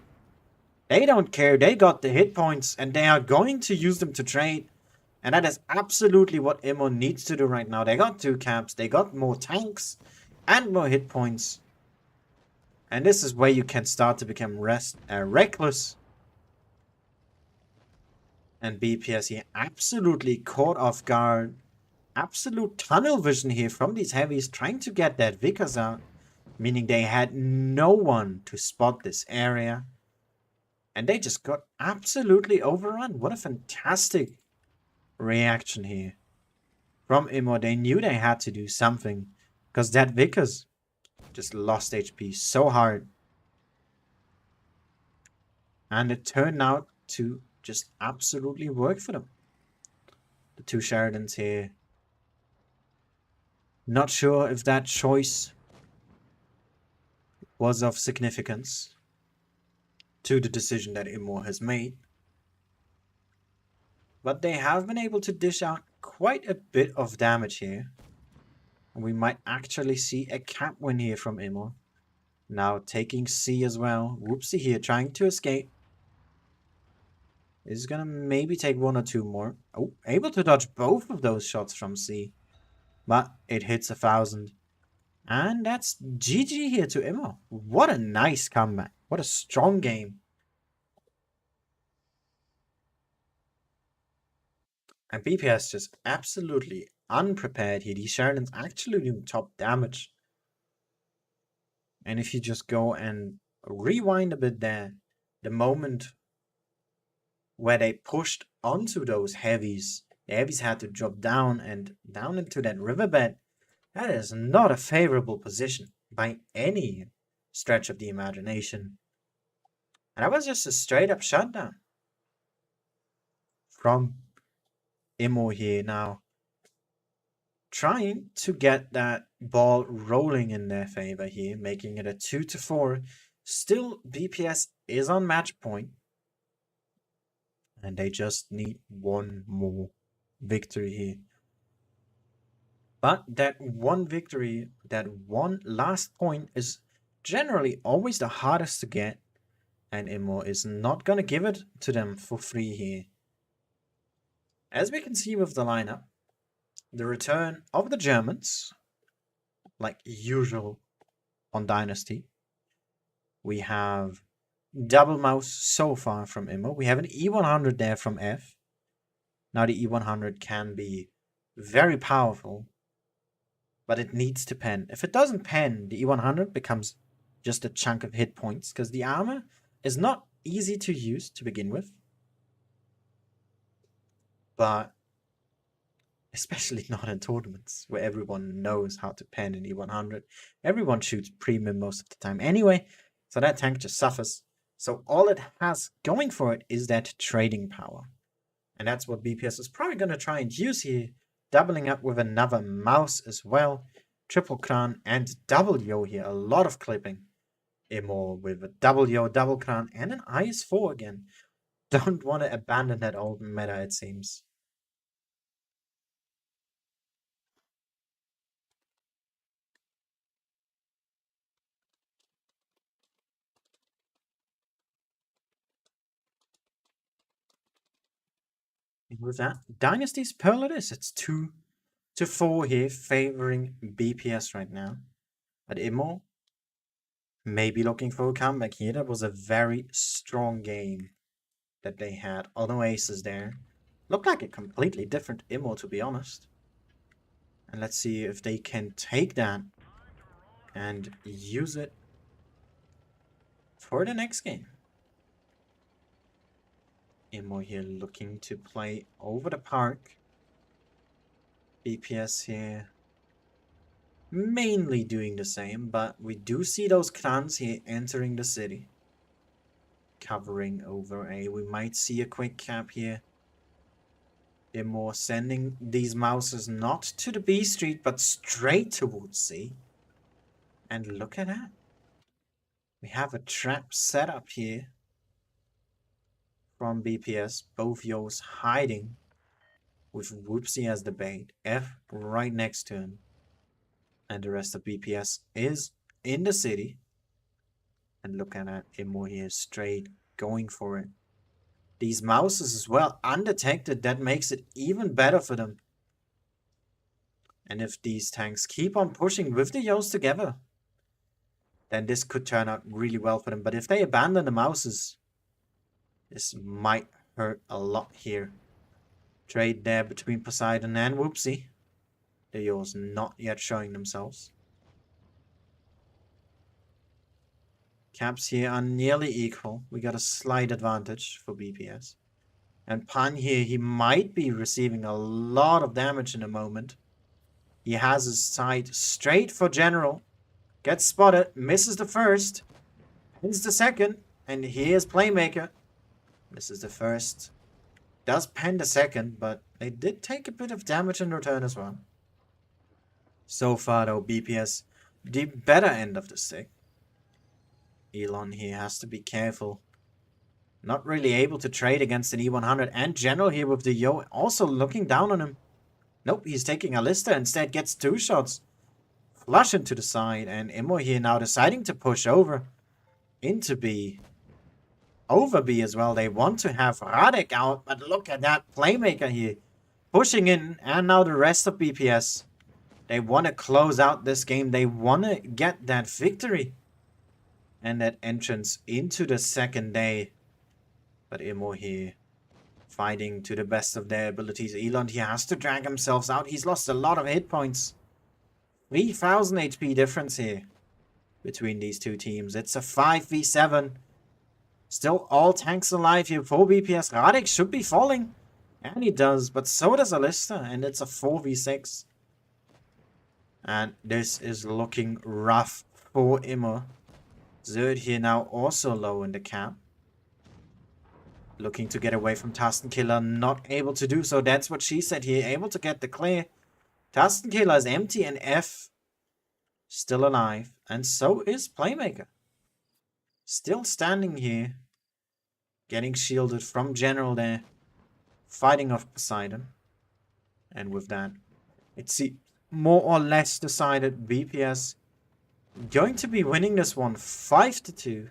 They don't care. They got the hit points. And they are going to use them to trade. And that is absolutely what Immo needs to do right now. They got 2 caps. They got more tanks. And more hit points. And this is where you can start to become reckless. And BPS here absolutely caught off guard. Absolute tunnel vision here from these heavies trying to get that Vickers out. Meaning they had no one to spot this area. And they just got absolutely overrun. What a fantastic reaction here from Immo. They knew they had to do something. Because that Vickers just lost HP so hard. And it turned out to just absolutely work for them. The 2 Sheridans here. Not sure if that choice was of significance to the decision that Immo has made. But they have been able to dish out quite a bit of damage here. And we might actually see a cap win here from Immo. Now taking C as well. Whoopsie here trying to escape. Is gonna maybe take one or two more. Oh, able to dodge both of those shots from C. But it hits 1,000. And that's GG here to Immo. What a nice comeback. What a strong game. And BPS just absolutely unprepared here. These Sheridans actually doing top damage. And if you just go and rewind a bit there, the moment where they pushed onto those heavies, the heavies had to drop down and down into that riverbed. That is not a favorable position by any stretch of the imagination. And that was just a straight up shutdown from Immo here now. Trying to get that ball rolling in their favor here, making it a 2-4. Still, BPS is on match point. And they just need one more victory here. But that one victory, that one last point is generally always the hardest to get. And Immo is not going to give it to them for free here. As we can see with the lineup, the return of the Germans, like usual on Dynasty. We have double mouse so far from Immo. We have an E100 there from F. Now the E100 can be very powerful, but it needs to pen. If it doesn't pen, the E100 becomes just a chunk of hit points, because the armor is not easy to use to begin with. But especially not in tournaments where everyone knows how to pen an E100. Everyone shoots premium most of the time anyway, so that tank just suffers. So all it has going for it is that trading power. And that's what BPS is probably going to try and use here, doubling up with another mouse as well. Triple Kran and double Yo here, a lot of clipping. Immo with a double Yo, double Kran, and an IS-4 again. Don't want to abandon that old meta, it seems. And with that, Dynasty's Pearl it is. It's 2-4 here, favoring BPS right now. But Immo may be looking for a comeback here. That was a very strong game that they had. All no aces there. Looked like a completely different Immo, to be honest. And let's see if they can take that and use it for the next game. Immo here looking to play over the park. BPS here mainly doing the same, but we do see those clans here entering the city. Covering over A. We might see a quick cap here. Immo sending these mouses not to the B street, but straight towards C. And look at that. We have a trap set up here from BPS. Both Yos hiding with Whoopsie as the bait. F right next to him. And the rest of BPS is in the city. And look at that. Immo here straight going for it. These mouses as well undetected. That makes it even better for them. And if these tanks keep on pushing with the Yos together, then this could turn out really well for them. But if they abandon the mouses, this might hurt a lot here. Trade there between Poseidon and Whoopsie. The Yos not yet showing themselves. Caps here are nearly equal. We got a slight advantage for BPS. And Pan here, he might be receiving a lot of damage in a moment. He has his sight straight for General. Gets spotted, misses the first. Hits the second. And here's Playmaker. Misses the first. Does pen the second, but they did take a bit of damage in return as well. So far though, BPS, the better end of the stick. Elon here has to be careful. Not really able to trade against an E100. And General here with the Yo also looking down on him. Nope, he's taking a Lister. Instead gets 2 shots. Flush into the side. And Immo here now deciding to push over into B. over B as well. They want to have Radek out, but look at that playmaker here. Pushing in, and now the rest of BPS. They want to close out this game. They want to get that victory. And that entrance into the second day. But Imo here, fighting to the best of their abilities. Elon, he has to drag himself out. He's lost a lot of hit points. 3000 HP difference here between these two teams. It's a 5v7. Still all tanks alive here for BPS. Radek should be falling. And he does, but so does Alista. And it's a 4v6. And this is looking rough for Immer. Zerd here now also low in the camp. Looking to get away from Tastenkiller. Not able to do so. That's what she said here. Able to get the clear. Tastenkiller is empty and F still alive. And so is Playmaker. Still standing here. Getting shielded from General there. Fighting off Poseidon. And with that, it's more or less decided. BPS going to be winning this one 5-2.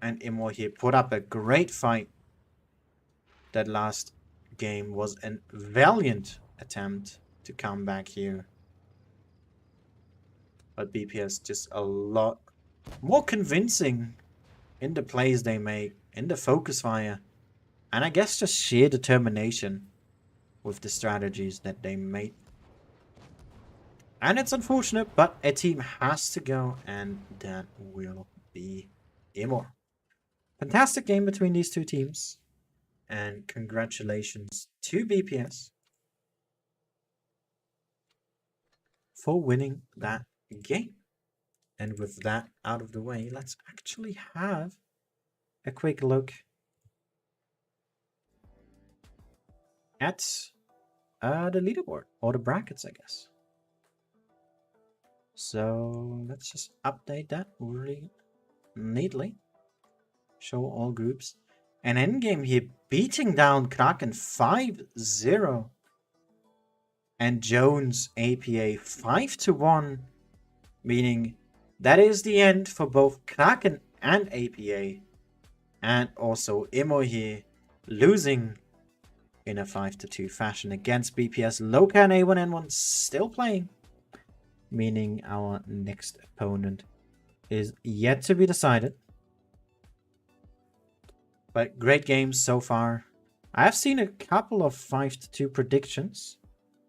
And Imor here put up a great fight. That last game was a valiant attempt to come back here. But BPS just a lot more convincing in the plays they make, in the focus fire. And I guess just sheer determination with the strategies that they made. And it's unfortunate, but a team has to go, and that will be Imor. Fantastic game between these two teams. And congratulations to BPS for winning that game. And with that out of the way, let's actually have a quick look at the leaderboard, or the brackets, I guess. So let's just update that really neatly. Show all groups. And endgame here beating down Kraken 5-0. And Jones APA 5-1. Meaning that is the end for both Kraken and APA. And also Imo here losing in a 5-2 fashion against BPS. Loka and A1N1 still playing. Meaning our next opponent is yet to be decided. But great games so far. I have seen a couple of 5-2 predictions.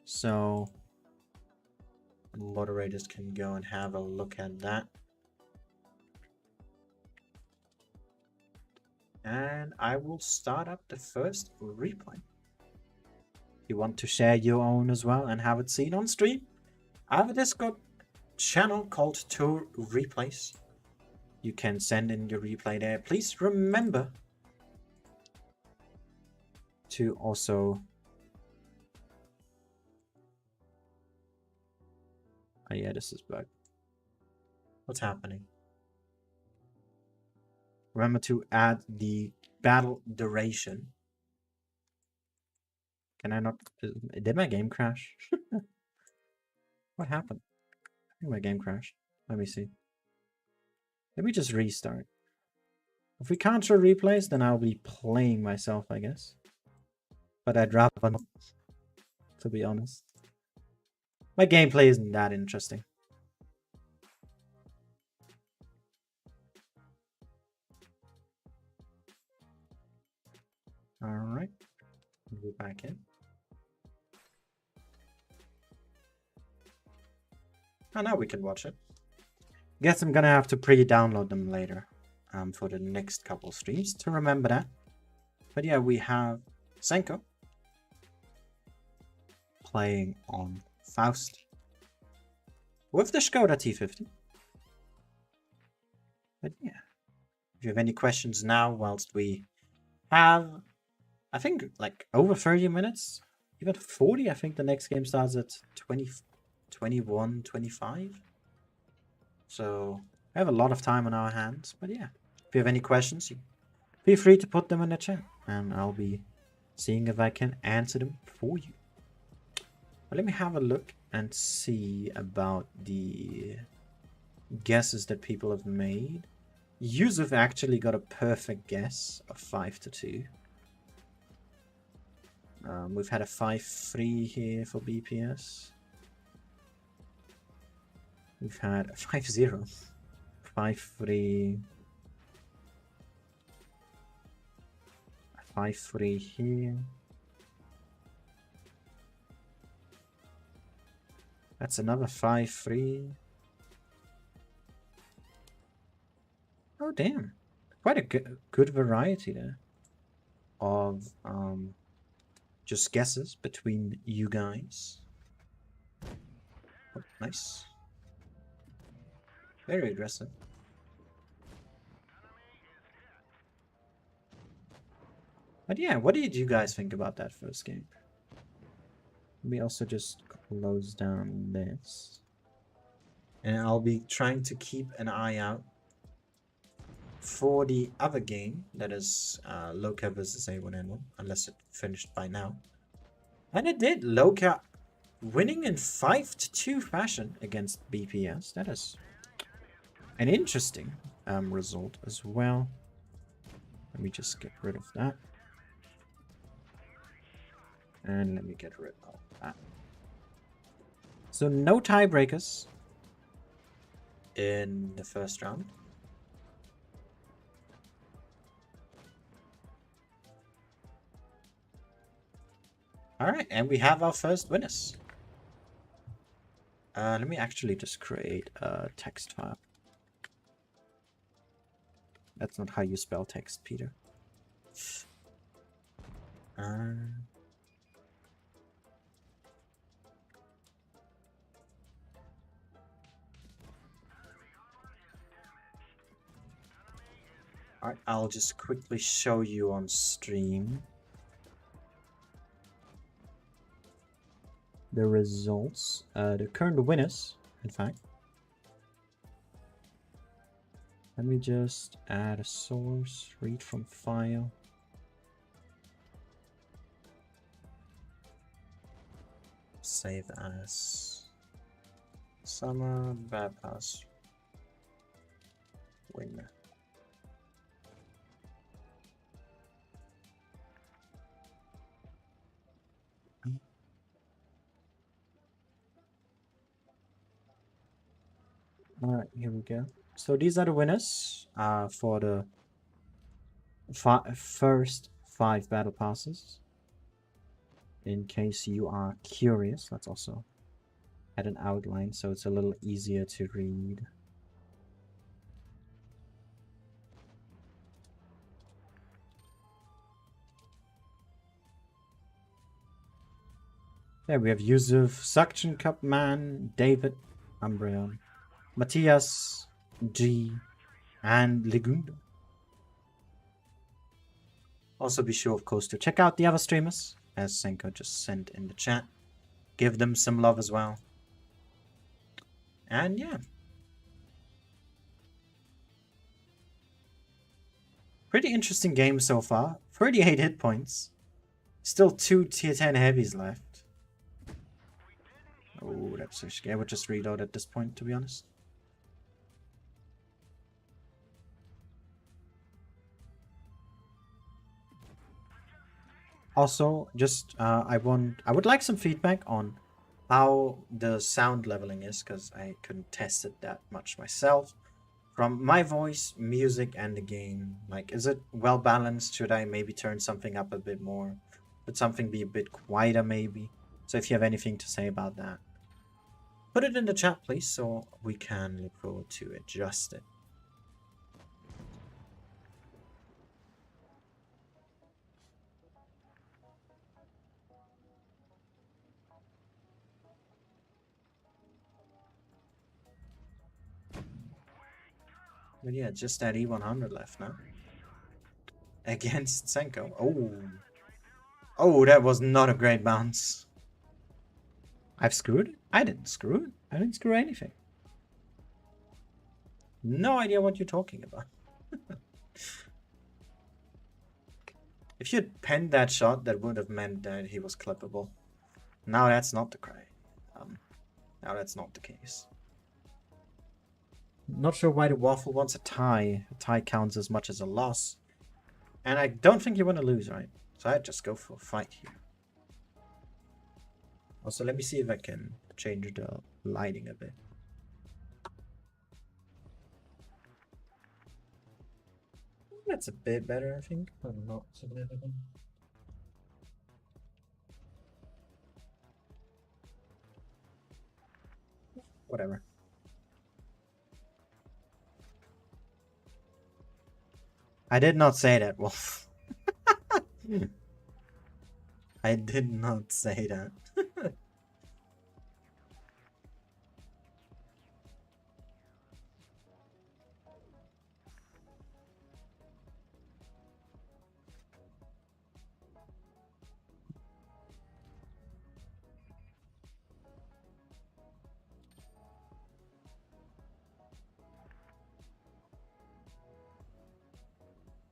So moderators can go and have a look at that. And I will start up the first replay. If you want to share your own as well and have it seen on stream, I have a Discord channel called Tour Replays. You can send in your replay there. Please remember to also oh yeah, this is bug. What's happening? Remember to add the battle duration. Can I not? Did my game crash? What happened? I think my game crashed. Let me see. Let me just restart. If we can't show replays, then I'll be playing myself, I guess. But I'd rather not, to be honest. My gameplay isn't that interesting. Alright. Go back in. Oh, now we can watch it. Guess I'm gonna have to pre-download them later. For the next couple streams to remember that. But yeah, we have Senko playing on Faust with the Skoda T50. But yeah, if you have any questions now, whilst we have, I think, like over 30 minutes, even 40. I think the next game starts at 20, 21, 25. So we have a lot of time on our hands. But yeah, if you have any questions, feel free to put them in the chat, and I'll be seeing if I can answer them for you. But let me have a look and see about the guesses that people have made. Yusuf actually got a perfect guess of 5-2. We've had a 5-3 here for BPS. We've had a 5-0. 5-3. 5-3 here. That's another 5-3. Oh, damn. Quite a good variety there of just guesses between you guys. Oh, nice. Very aggressive. But yeah, what did you guys think about that first game? Let me also just close down this. And I'll be trying to keep an eye out for the other game, that is Loka versus A1N1, unless it finished by now. And it did. Loka winning in 5-2 fashion against BPS. That is an interesting result as well. Let me just get rid of that. And let me get rid of that. So no tiebreakers in the first round. Alright, and we have our first winners. Let me actually just create a text file. That's not how you spell text, Peter. Alright, I'll just quickly show you on stream the results, the current winners, in fact. Let me just add a source, read from file. Save as summer bypass winner. Alright, here we go. So these are the winners for the first 5 battle passes. In case you are curious, let's also add an outline so it's a little easier to read. There we have Yusuf, Suction Cup Man, David, Umbreon, Matthias, G, and Legunda. Also be sure, of course, to check out the other streamers, as Senko just sent in the chat. Give them some love as well. And yeah. Pretty interesting game so far. 38 hit points. Still 2 tier 10 heavies left. Oh, that's so scary. I would just reload at this point, to be honest. Also, just I would like some feedback on how the sound leveling is, because I couldn't test it that much myself. From my voice, music, and the game, like, is it well balanced? Should I maybe turn something up a bit more? Should something be a bit quieter, maybe? So if you have anything to say about that, put it in the chat, please, so we can look forward to adjust it. But yeah, just that E100 left now. Against Senko. Oh. Oh, that was not a great bounce. I've screwed it? I didn't screw it. I didn't screw anything. No idea what you're talking about. If you'd penned that shot, that would have meant that he was clippable. Now that's not the cry. Now that's not the case. Not sure why the waffle wants a tie. A tie counts as much as a loss. And I don't think you want to lose, right? So I'd just go for a fight here. Also, let me see if I can change the lighting a bit. That's a bit better, I think, but not significant. Whatever. I did not say that, Wolf. I did not say that.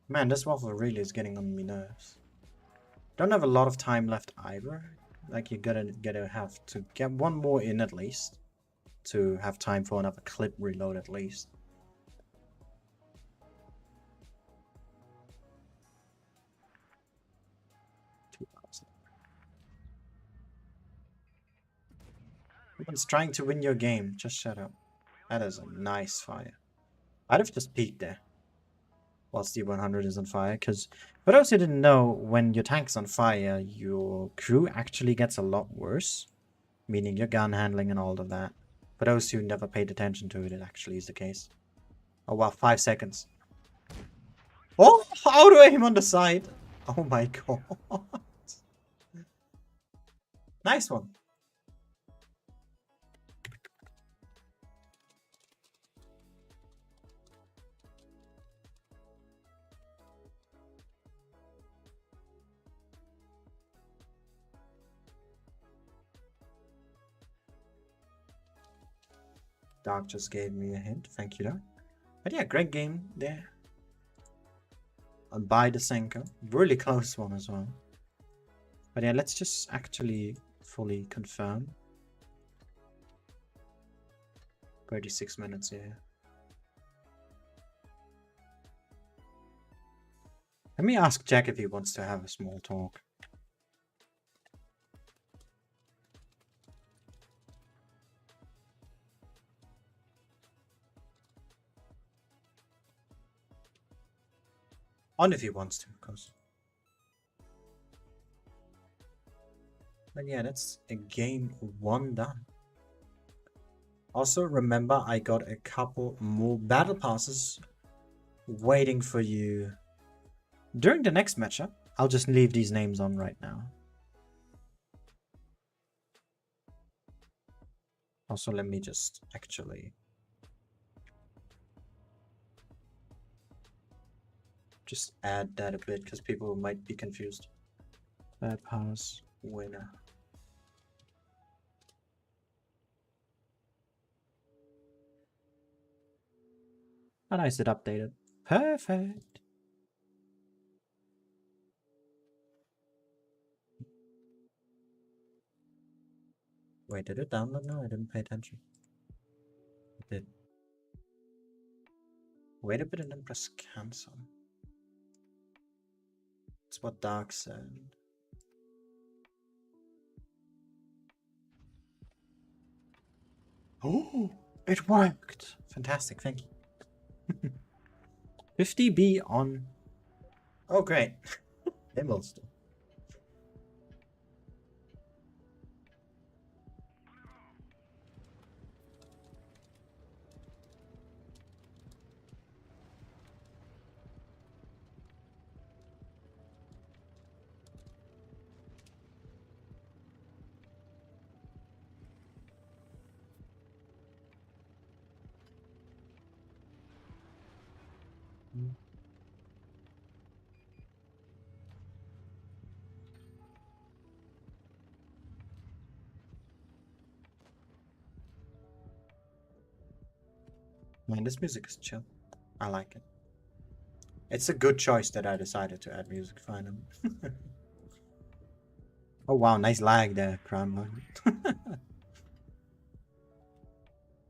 Man, this waffle really is getting on my nerves. Don't have a lot of time left either. Like, you gotta have to get one more in at least to have time for another clip reload at least. Everyone's trying to win your game. Just shut up. That is a nice fire. I'd have just peeked there whilst the 100 is on fire, because for those who didn't know, when your tank's on fire, your crew actually gets a lot worse, meaning your gun handling and all of that. For those who never paid attention to it, it actually is the case. Oh wow, 5 seconds. Oh, how do I aim on the side? Oh my god. Nice one. Dark just gave me a hint. Thank you, Dark. But yeah, great game there. By the Senko. Really close one as well. But yeah, let's just actually fully confirm. 36 minutes here. Let me ask Jack if he wants to have a small talk. On if he wants to, of course. But yeah, that's a game 1 done. Also, remember, I got a couple more battle passes waiting for you during the next matchup. I'll just leave these names on right now. Also, let me just actually just add that a bit because people might be confused. Bad pass winner. And I said updated. Perfect. Wait, did it download now? I didn't pay attention. It did. Wait a bit and then press cancel. That's what Dark said. Oh, it worked. Fantastic, thank you. 50B on. Oh, great. Almost. Man, this music is chill. I like it. It's a good choice that I decided to add music finally. Oh wow, nice lag there, Crown.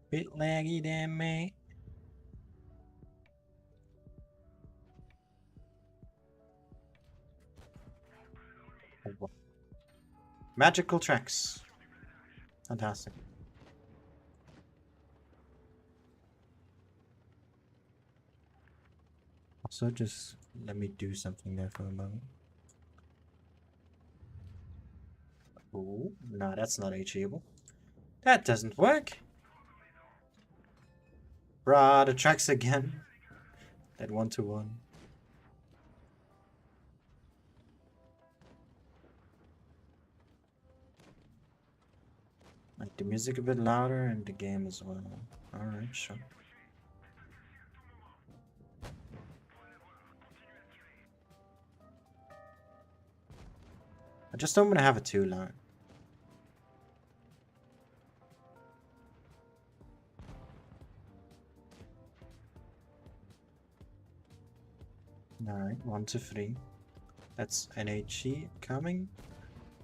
Bit laggy there, mate. Magical tracks. Fantastic. Also, just let me do something there for a moment. Oh, no, that's not achievable. That doesn't work. Bruh, the tracks again. That 1-to-1. Make the music a bit louder and the game as well. Alright, sure. I just don't want to have it too loud. Alright, 1 to 3. That's NHE coming.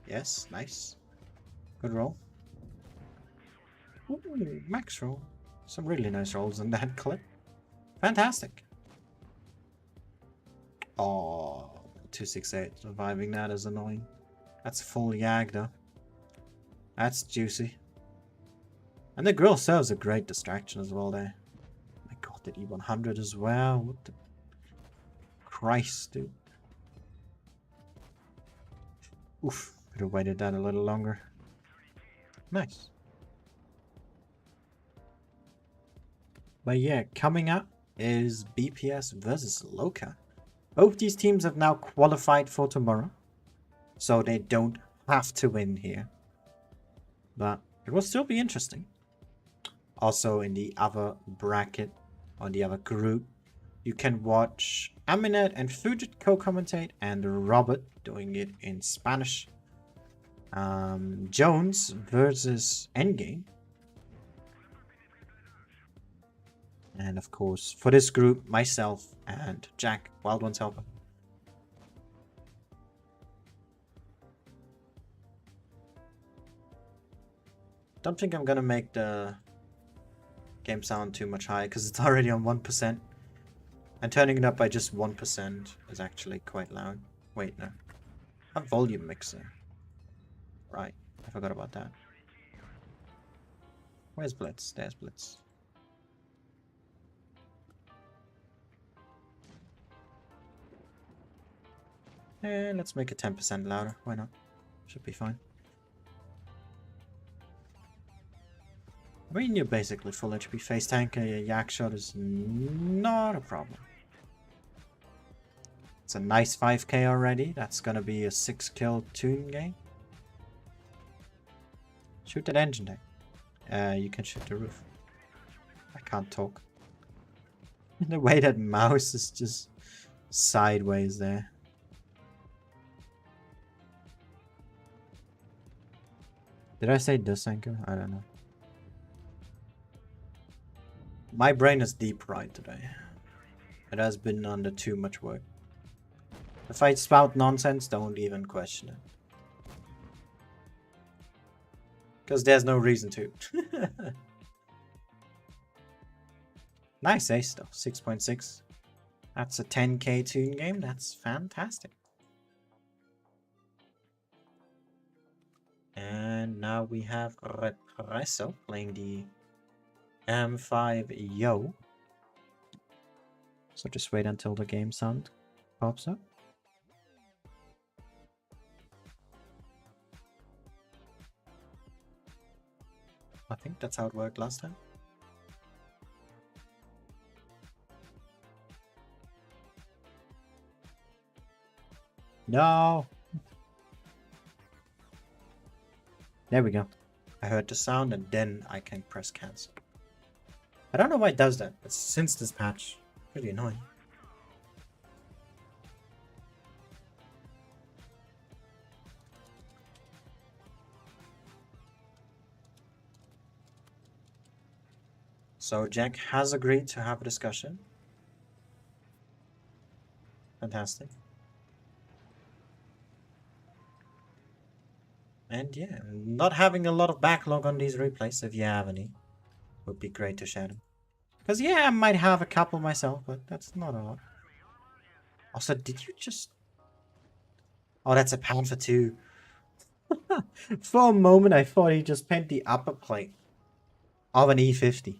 Yes, nice. Good roll. Ooh, max roll. Some really nice rolls in that clip. Fantastic. Oh, 268. Surviving that is annoying. That's full Yag though. That's juicy. And the grill serves a great distraction as well there. My god, the E100 as well. What the Christ, dude. Oof, could have waited that a little longer. Nice. But yeah, coming up is BPS versus Loka. Both these teams have now qualified for tomorrow, so they don't have to win here. But it will still be interesting. Also in the other bracket, or the other group, you can watch Aminet and Fujit co-commentate and Robert doing it in Spanish. Jones versus Endgame. And of course, for this group, myself and Jack, Wild One's helper. Don't think I'm gonna make the game sound too much higher because it's already on 1%. And turning it up by just 1% is actually quite loud. Wait, no. A volume mixer. Right, I forgot about that. Where's Blitz? There's Blitz. Let's make it 10% louder. Why not? Should be fine. I mean, you're basically full HP face tank. A yak shot is not a problem. It's a nice 5k already. That's gonna be a 6-kill toon game. Shoot that engine deck. You can shoot the roof. I can't talk. The way that mouse is just sideways there. Did I say Dusenko? I don't know. My brain is deep fried today. It has been under too much work. If I spout nonsense, don't even question it. Because there's no reason to. Nice ace though, 6.6. That's a 10k toon game, that's fantastic. And now we have Represso playing the M5 Yo. So just wait until the game sound pops up. I think that's how it worked last time. No! There we go. I heard the sound and then I can press cancel. I don't know why it does that. It's since this patch. Pretty annoying. So Jack has agreed to have a discussion. Fantastic. And yeah, not having a lot of backlog on these replays, if you have any, would be great to share them. Because yeah, I might have a couple myself, but that's not a lot. Also, did you just... Oh, that's a pound for 2. For a moment, I thought he just pinned the upper plate of an E50.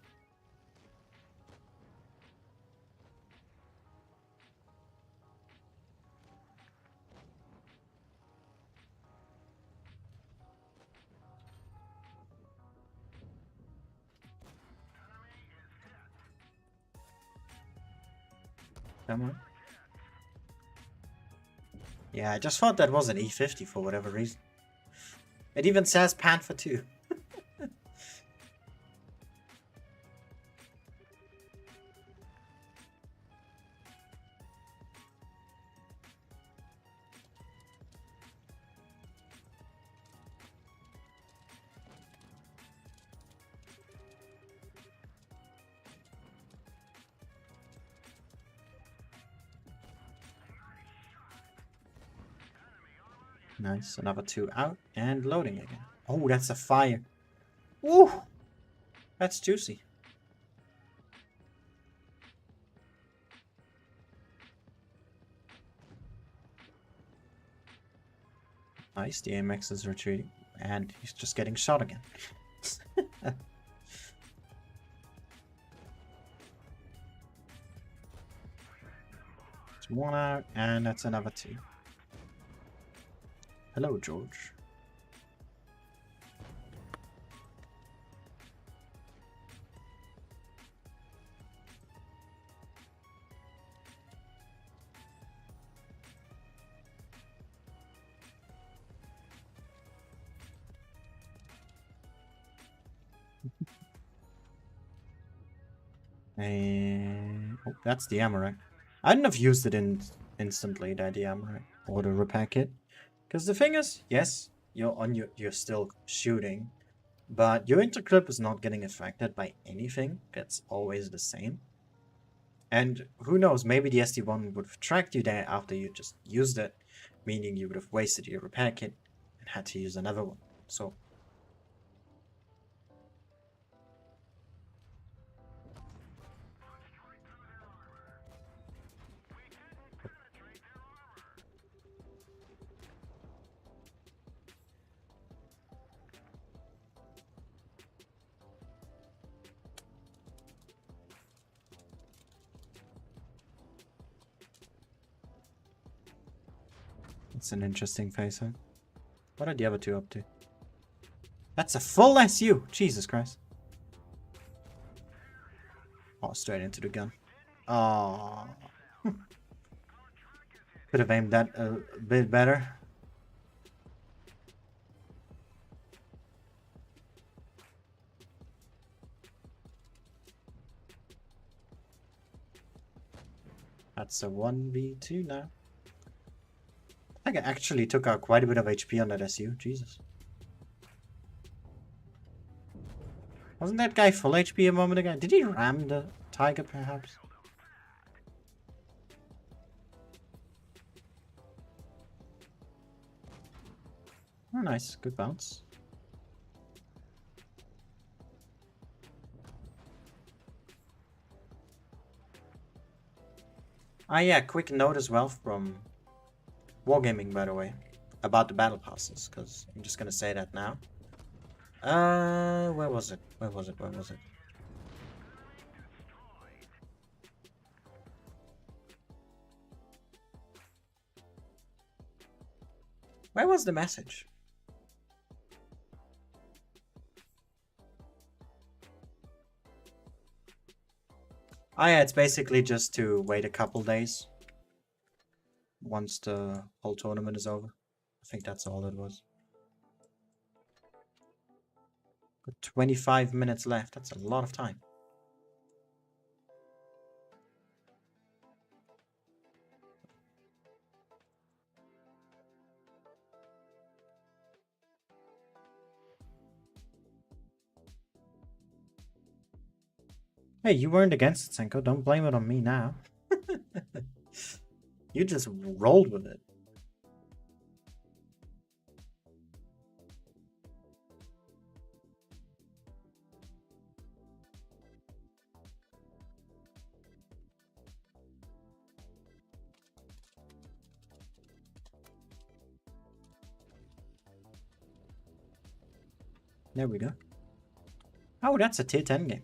Come on. Yeah, I just thought that was an E50 for whatever reason. It even says Panther 2. Nice, another 2 out and loading again. Oh, that's a fire. Woo! That's juicy. Nice, the AMX is retreating. And he's just getting shot again. It's 1 out, and that's another 2. Hello, George. And oh, that's the Amaranth. I wouldn't have used it instantly, that the Amaranth or the repair kit. Because the thing is, yes, you're still shooting, but your interclip is not getting affected by anything. It's always the same. And who knows, maybe the SD1 would have tracked you there after you just used it, meaning you would have wasted your repair kit and had to use another one. So it's an interesting face, huh? What are the other 2 up to? That's a full SU! Jesus Christ. Oh, straight into the gun. Oh. Could have aimed that a bit better. That's a 1v2 now. I think I actually took out quite a bit of HP on that SU. Jesus. Wasn't that guy full HP a moment ago? Did he ram the tiger, perhaps? Oh, nice. Good bounce. Ah, yeah. Quick note as well from Wargaming, by the way, about the battle passes, because I'm just gonna say that now. Where was it? Where was it? Where was it? Where was the message? Oh yeah, it's basically just to wait a couple days once the whole tournament is over. I think that's all it was. Got 25 minutes left. That's a lot of time. Hey, you weren't against it, Senko. Don't blame it on me now. You just rolled with it. There we go. Oh, that's a tier 10 game.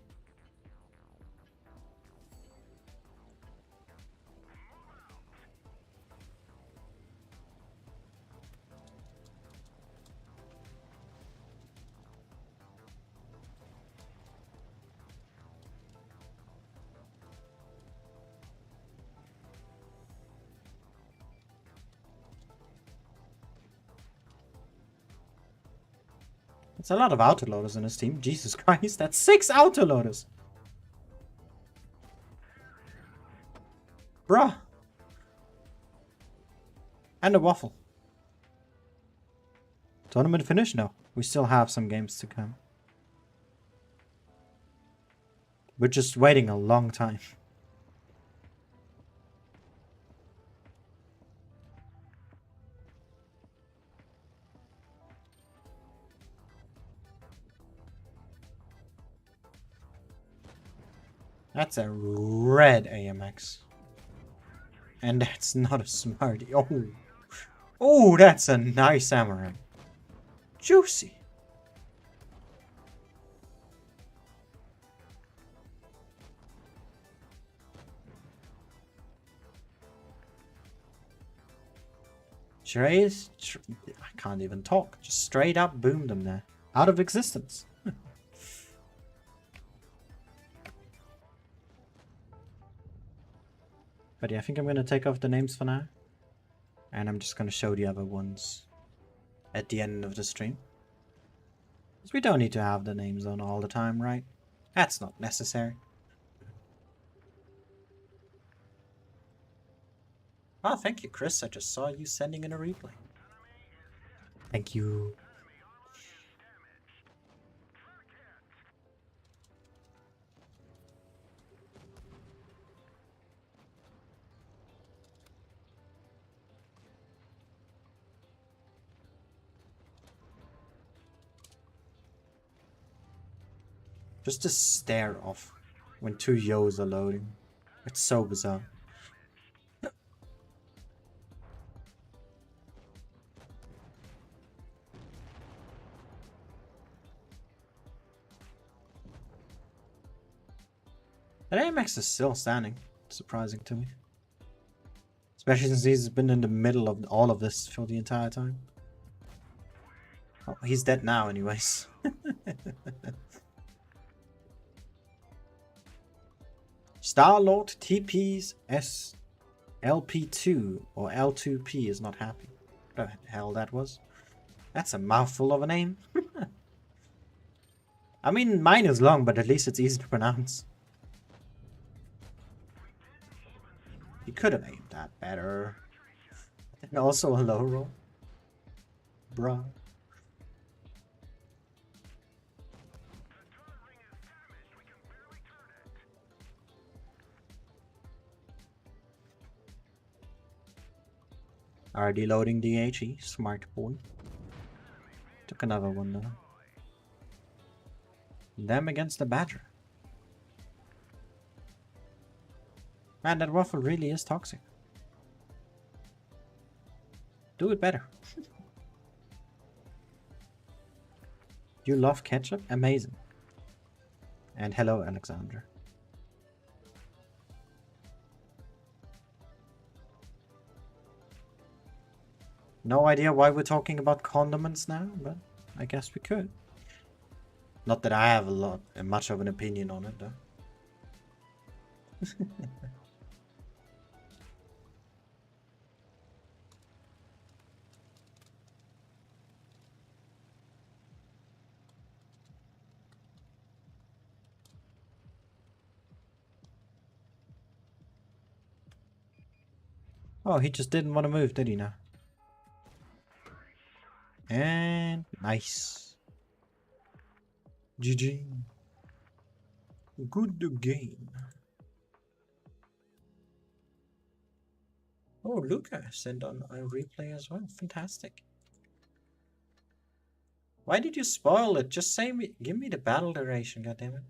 It's a lot of autoloaders in this team. Jesus Christ, that's 6 autoloaders. Bruh. And a waffle. Tournament finish? No. We still have some games to come. We're just waiting a long time. That's a red AMX. And that's not a smarty. Oh. Oh, that's a nice samurai. Juicy. I can't even talk. Just straight up boomed them there. Out of existence. But yeah, I think I'm going to take off the names for now. And I'm just going to show the other ones at the end of the stream. Because we don't need to have the names on all the time, right? That's not necessary. Oh, thank you, Chris. I just saw you sending in a replay. Thank you. Just a stare off when 2 Yos are loading. It's so bizarre. That AMX is still standing. Surprising to me. Especially since he's been in the middle of all of this for the entire time. Oh, he's dead now anyways. Star-Lord TP's SLP2 or L2P is not happy. What the hell that was? That's a mouthful of a name. I mean, mine is long, but at least it's easy to pronounce. You could have aimed that better. And also a low roll. Bruh. Already loading the HE, smart boy. Took another one though. Them against the Badger. Man, that waffle really is toxic. Do it better. You love ketchup? Amazing. And hello, Alexandra. No idea why we're talking about condiments now, but I guess we could. Not that I have much of an opinion on it, though. Oh, he just didn't want to move, did he now? And nice. GG. Good game. Oh, Loka sent on a replay as well. Fantastic. Why did you spoil it? Just say me, give me the battle duration, goddammit.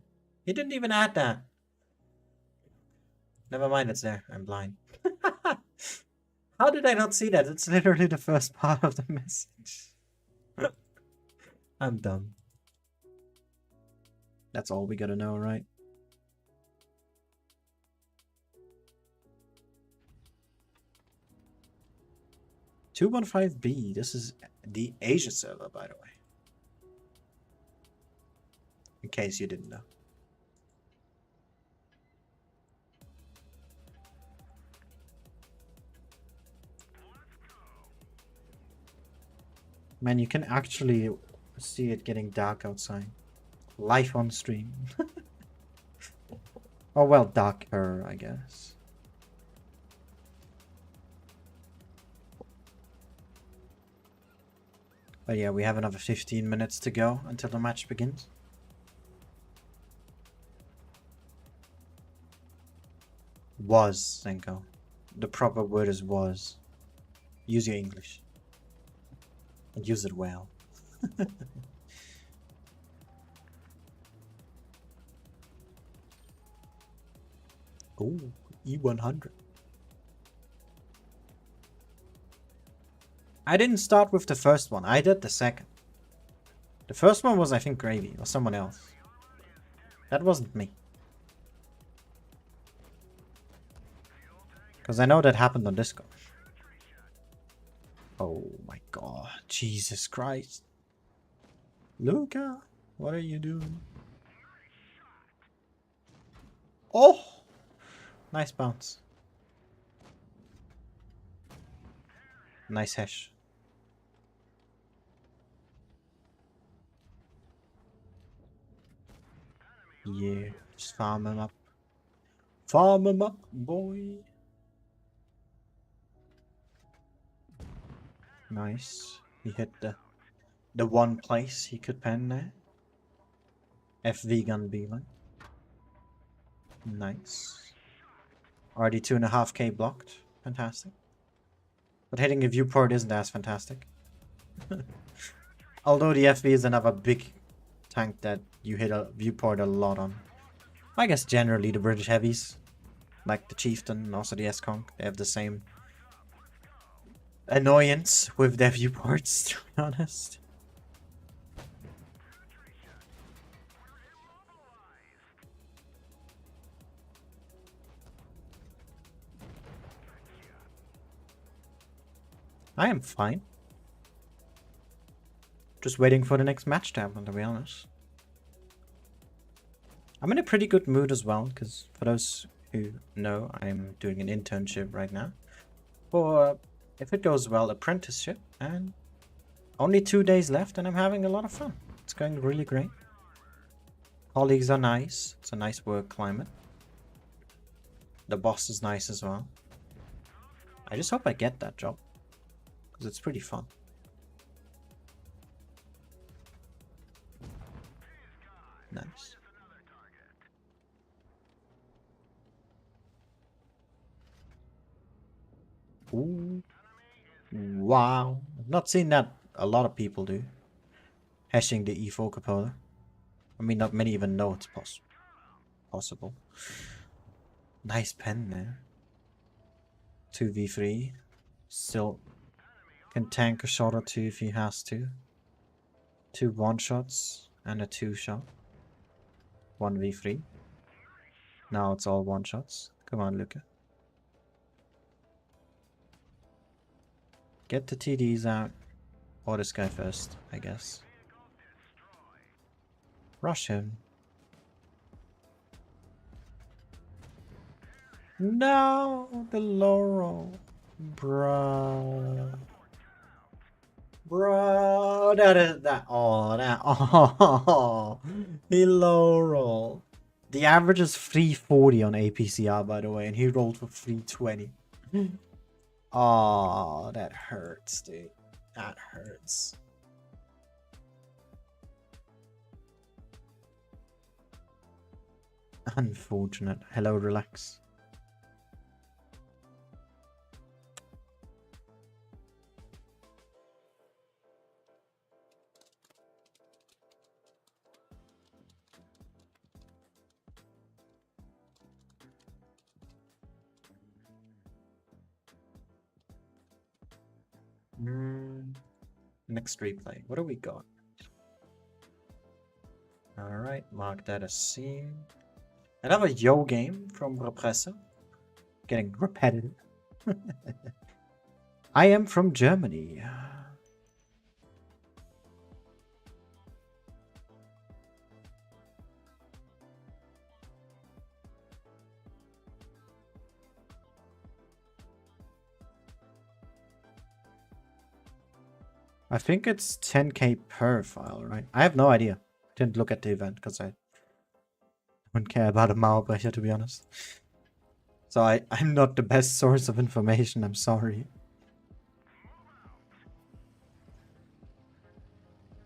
He didn't even add that. Never mind, it's there. I'm blind. How did I not see that? It's literally the first part of the message. I'm dumb. That's all we gotta know, right? (215B). This is the Asia server, by the way. In case you didn't know. Man, you can actually see it getting dark outside. Live on stream. Oh well, darker, I guess. But yeah, we have another 15 minutes to go until the match begins. Was, Senko. The proper word is was. Use your English. And use it well. Ooh, E100. I didn't start with the first one. I did the second. The first one was, I think, Gravy or someone else. That wasn't me. Because I know that happened on Discord. Oh my god. Jesus Christ. Loka, what are you doing? Oh! Nice bounce. Nice hash. Yeah, just farm him up. Farm him up, boy. Nice. He hit the one place he could pen there. FV gun beeline. Nice. Already 2.5k blocked. Fantastic. But hitting a viewport isn't as fantastic. Although the FV is another big tank that you hit a viewport a lot on. I guess generally the British heavies, like the Chieftain and also the S-Conk, they have the same annoyance with their viewports, to be honest. I am fine. Just waiting for the next match to happen, to be honest. I'm in a pretty good mood as well, because for those who know, I'm doing an internship right now. For, if it goes well, apprenticeship, and only 2 days left, and I'm having a lot of fun. It's going really great. Colleagues are nice. It's a nice work climate. The boss is nice as well. I just hope I get that job, because it's pretty fun. Nice. Ooh. Wow. I've not seen that a lot of people do. Hashing the E4 capola. I mean, not many even know it's possible. Nice pen there. 2v3. Still can tank a shot or two if he has to. 2 one-shots and a 2-shot. 1v3. Now it's all one-shots. Come on, Loka. Get the TDs out. Or this guy first, I guess. Rush him. No, the Laurel. Bruh. Bro, that is that. Oh, that. Oh, he low roll. The average is 340 on APCR, by the way, and he rolled for 320. Oh, that hurts, dude. That hurts. Unfortunate. Hello, relax. Next replay. What do we got? Alright, mark that as seen. Another yo game from Repressor. Getting repetitive. I am from Germany. I think it's 10k per file, right? I have no idea. Didn't look at the event because I don't care about a Mauerbrecher, to be honest. So I'm not the best source of information, I'm sorry.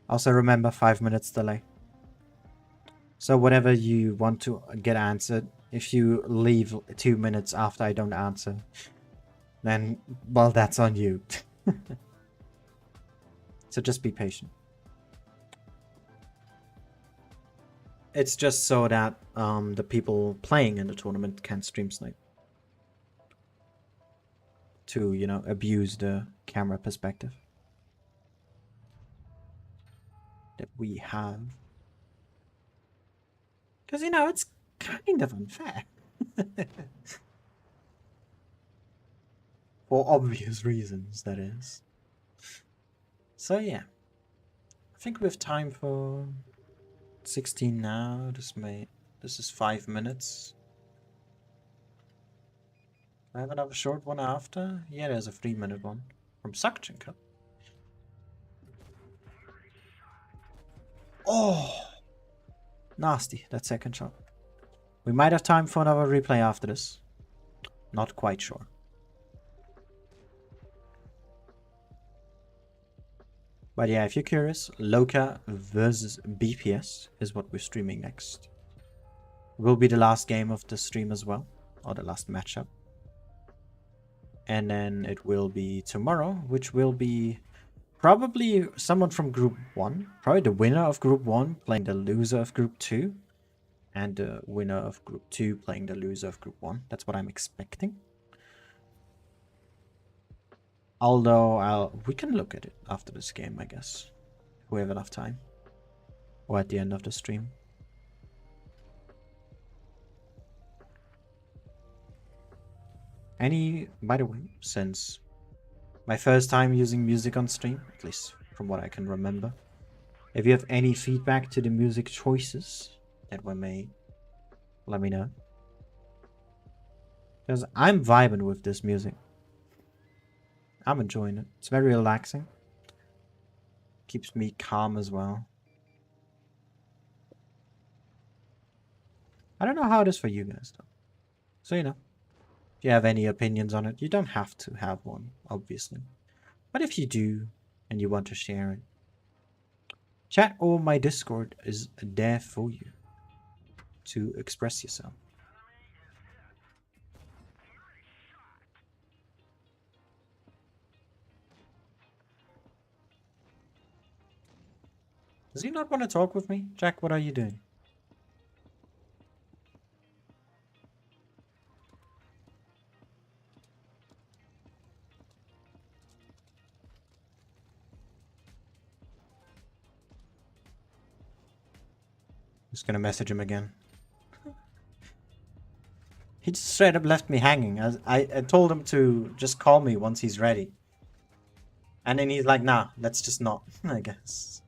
Also remember 5 minutes delay. So whatever you want to get answered, if you leave 2 minutes after I don't answer, then, well, that's on you. So just be patient. It's just so that the people playing in the tournament can stream snipe. To, you know, abuse the camera perspective that we have. Because, you know, it's kind of unfair. For obvious reasons, that is. So, yeah. I think we have time for 16 now. This is 5 minutes. I have another short one after. Yeah, there's a 3-minute one from Suction Cup. Oh, nasty, that second shot. We might have time for another replay after this. Not quite sure. But yeah, if you're curious, Loka versus BPS is what we're streaming next. It will be the last game of the stream as well, or the last matchup. And then it will be tomorrow, which will be probably someone from Group 1. Probably the winner of Group 1 playing the loser of Group 2. And the winner of Group 2 playing the loser of Group 1. That's what I'm expecting. Although, we can look at it after this game, I guess. If we have enough time. Or at the end of the stream. By the way, since my first time using music on stream, at least from what I can remember, if you have any feedback to the music choices that were made, let me know. Because I'm vibing with this music. I'm enjoying it. It's very relaxing. Keeps me calm as well. I don't know how it is for you guys though. So, you know. If you have any opinions on it, you don't have to have one, obviously. But if you do, and you want to share it, chat or my Discord is there for you to express yourself. Does he not want to talk with me? Jack, what are you doing? Just gonna message him again. He just straight up left me hanging. I told him to just call me once he's ready. And then he's like, nah, let's just not, I guess.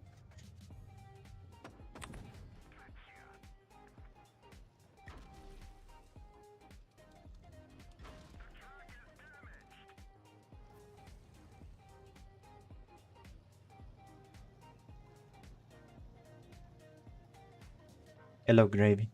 Hello, Gravy.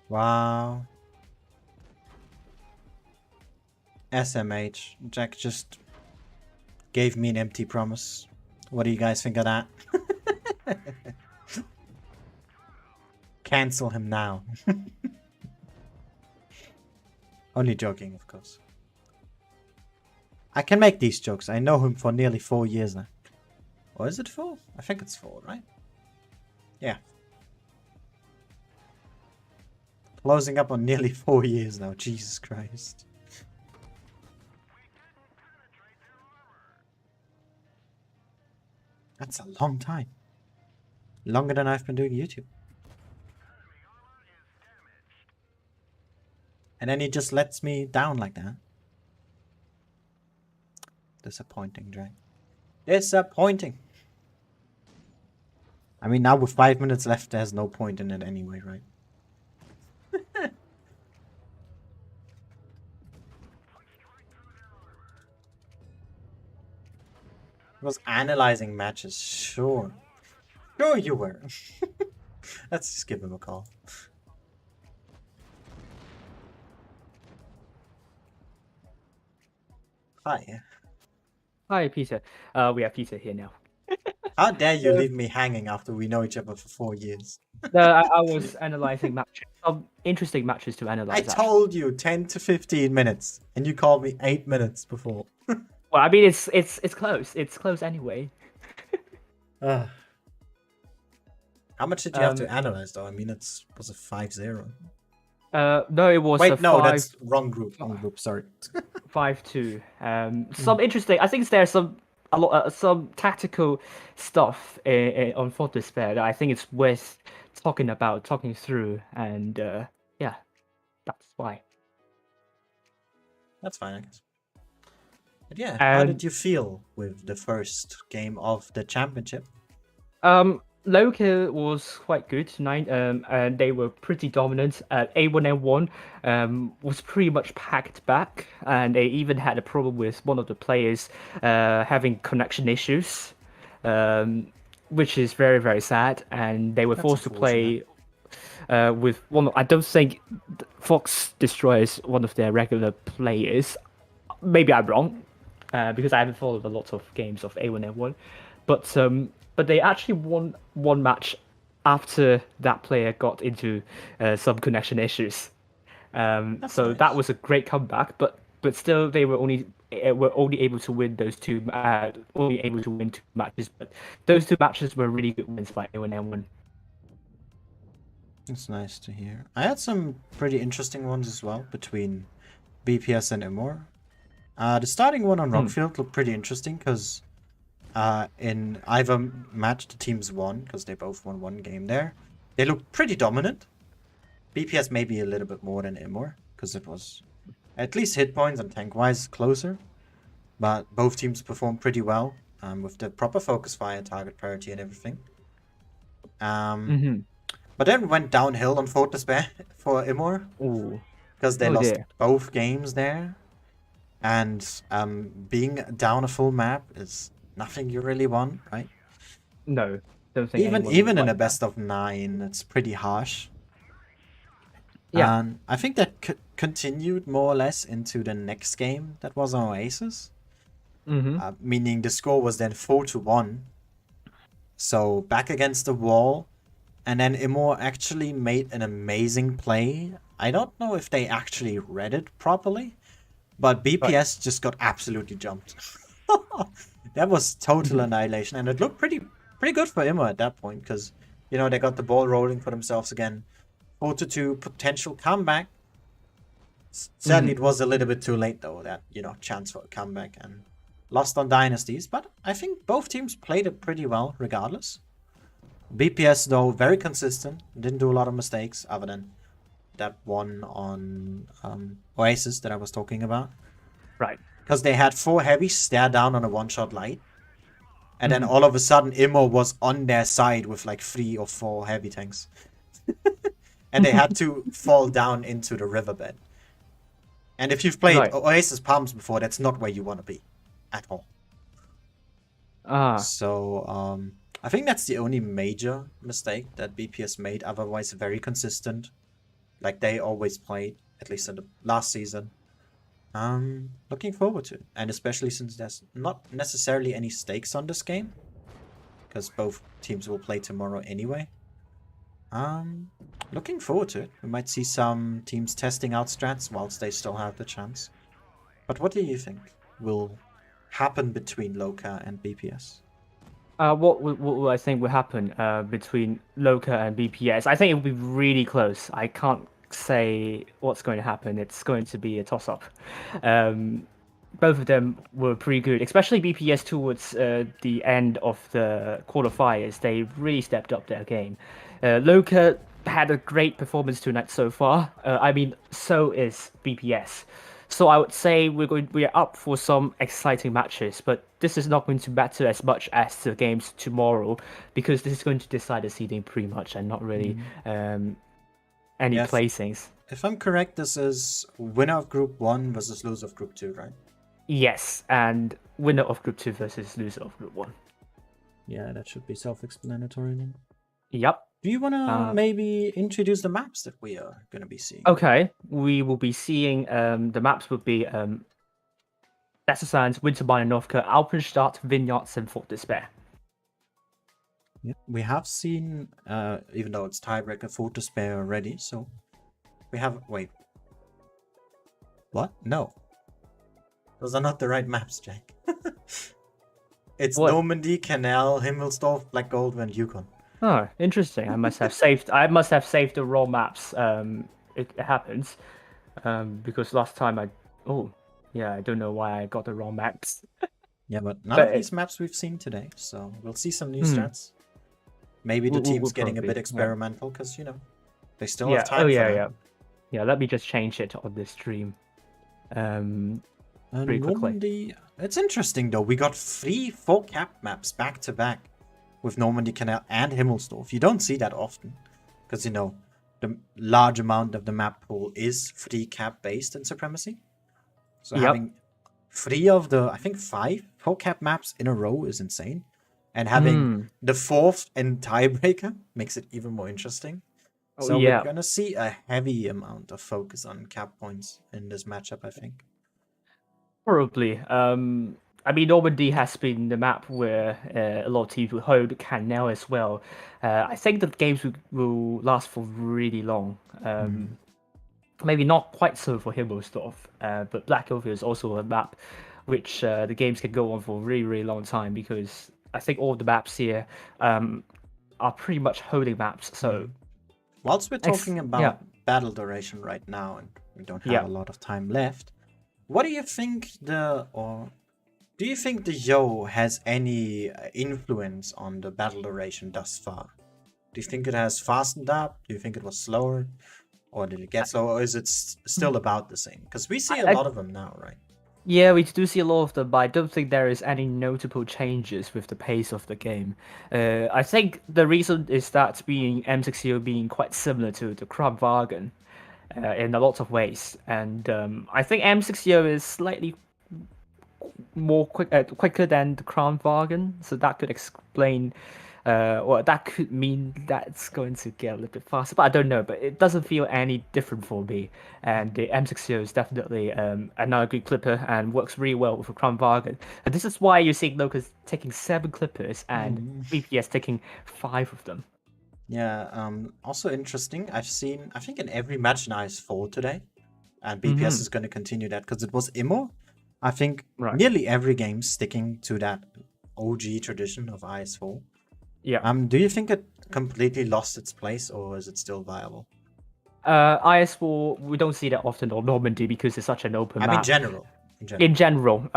Wow. SMH. Jack just gave me an empty promise. What do you guys think of that? Cancel him now. Only joking, of course. I can make these jokes. I know him for nearly 4 years now. Or is it 4? I think it's 4, right? Yeah. Closing up on nearly 4 years now. Jesus Christ. That's a long time. Longer than I've been doing YouTube. And then he just lets me down like that. Disappointing, Drake. Disappointing. I mean, now with 5 minutes left, there's no point in it anyway, right? I was analyzing matches, sure. Sure you were. Let's just give him a call. Hi. Hi, Peter. We have Peter here now. How dare you leave me hanging after we know each other for 4 years? No, I was analyzing matches. Some interesting matches to I analyze. told you 10 to 15 minutes, and you called me 8 minutes before. Well, I mean, it's close. It's close anyway. How much did you have to analyze, though? I mean, was a 5-0. No, it was. Wait, no, that's wrong group. Wrong group. Sorry. 5-2. Some interesting. I think there's some tactical stuff on Fort Despair that I think it's worth talking through, and yeah, that's why. That's fine, I guess. But yeah, how did you feel with the first game of the championship? Loka was quite good tonight, and they were pretty dominant. A1N1 was pretty much packed back, and they even had a problem with one of the players having connection issues, which is very, very sad. And they were forced to play with one. I don't think Fox destroys one of their regular players. Maybe I'm wrong, because I haven't followed a lot of games of A1N1, but they actually won one match after that player got into some connection issues. So nice. That was a great comeback. But still, they were only able to win those two. Only able to win 2 matches. But those 2 matches were really good wins by A1N1. That's nice to hear. I had some pretty interesting ones as well between BPS and Imor. The starting one on Rockfield looked pretty interesting because in either match the teams won, because they both won 1 game there. They looked pretty dominant. BPS maybe a little bit more than Imor, because it was at least hit points and tank wise closer. But both teams performed pretty well with the proper focus fire, target parity and everything. But then went downhill on Fort Despair for Imor, because they lost both games there. And being down a full map is nothing you really want, right? No, don't think even in a best of 9, it's pretty harsh. Yeah, and I think that continued more or less into the next game that was on Oasis. Meaning the score was then 4-1. So back against the wall, and then Imor actually made an amazing play. I don't know if they actually read it properly, but BPS just got absolutely jumped. That was total annihilation, and it looked pretty good for Immo at that point, because, you know, they got the ball rolling for themselves again. 4-2 potential comeback. Sadly, it was a little bit too late, though, that, you know, chance for a comeback, and lost on Dynasties. But I think both teams played it pretty well, regardless. BPS, though, very consistent. Didn't do a lot of mistakes, other than that one on Oasis that I was talking about. Right. Because they had 4 heavies stare down on a one-shot light. And then all of a sudden, Immo was on their side with like 3 or 4 heavy tanks. And they had to fall down into the riverbed. And if you've played Oasis Palms before, that's not where you want to be. At all. So, I think that's the only major mistake that BPS made. Otherwise, very consistent. Like they always played, at least in the last season. Looking forward to it. And especially since there's not necessarily any stakes on this game. Because both teams will play tomorrow anyway. Looking forward to it. We might see some teams testing out strats whilst they still have the chance. But what do you think will happen between Loka and BPS? What would I think will happen between Loka and BPS? I think it will be really close. I can't say what's going to happen. It's going to be a toss-up. Um, both of them were pretty good, especially BPS towards the end of the quarterfinals. They really stepped up their game. Loka had a great performance tonight so far. I mean, so is BPS. So I would say we are up for some exciting matches, but this is not going to matter as much as the games tomorrow because this is going to decide the seeding pretty much and not really any Yes. placings. If I'm correct, this is winner of Group 1 versus loser of Group 2, right? Yes, and winner of Group 2 versus loser of Group 1. Yeah, that should be self-explanatory then. Yep. Do you want to maybe introduce the maps that we are going to be seeing? Okay, we will be seeing the maps will be Desert Sands, Wintermine and Northcote, Alpenstadt, Vineyards, and Fort Despair. Yeah, we have seen, even though it's tiebreaker, Fort Despair already, so we have... Wait. What? No. Those are not the right maps, Jack. It's What? Normandy, Canal, Himmelsdorf, Black Gold, and Yukon. Oh, interesting. I must have saved. I must have saved the raw maps. It happens, because last time I. Oh, yeah. I don't know why I got the wrong maps. Yeah, but none of these maps we've seen today, so we'll see some new stats. Maybe the team's getting a bit experimental because they still have time. Yeah. Let me just change it on this stream. Pretty quickly. Normandy. It's interesting though. We got 3 4 cap maps back to back with Normandy Canal and Himmelsdorf. You don't see that often because the large amount of the map pool is 3 cap based in Supremacy. So having 3 of the, I think 5 4 cap maps in a row is insane, and having the 4th and tiebreaker makes it even more interesting. So we're gonna see a heavy amount of focus on cap points in this matchup, I think. Probably. I mean, Normandy has been the map where a lot of teams will hold Canal as well. I think the games will last for really long. Maybe not quite so for Himmelsdorf, but Black Ophir is also a map which the games can go on for a really, really long time because I think all the maps here are pretty much holding maps. So, whilst we're talking about battle duration right now, and we don't have a lot of time left, what do you think do you think the Yo has any influence on the battle duration thus far? Do you think it has fastened up? Do you think it was slower? Or did it get slower? Or is it still about the same? Because we see a lot of them now, right? Yeah, we do see a lot of them, but I don't think there is any notable changes with the pace of the game. I think the reason is that being M60 being quite similar to the Kramwagen in a lot of ways. And I think M60 is slightly more quicker than the Kramwagen, so that could explain, or that could mean that it's going to get a little bit faster. But I don't know. But it doesn't feel any different for me. And the M60 is definitely another good clipper and works really well with a Kramwagen. And this is why you're seeing Loka's taking 7 clippers and BPS taking 5 of them. Yeah. Also interesting. I think in every match in IS4 today, and BPS is going to continue that because it was Immo. I think nearly every game sticking to that OG tradition of IS4. Yeah. Do you think it completely lost its place, or is it still viable? IS4, we don't see that often on Normandy because it's such an open map. In general.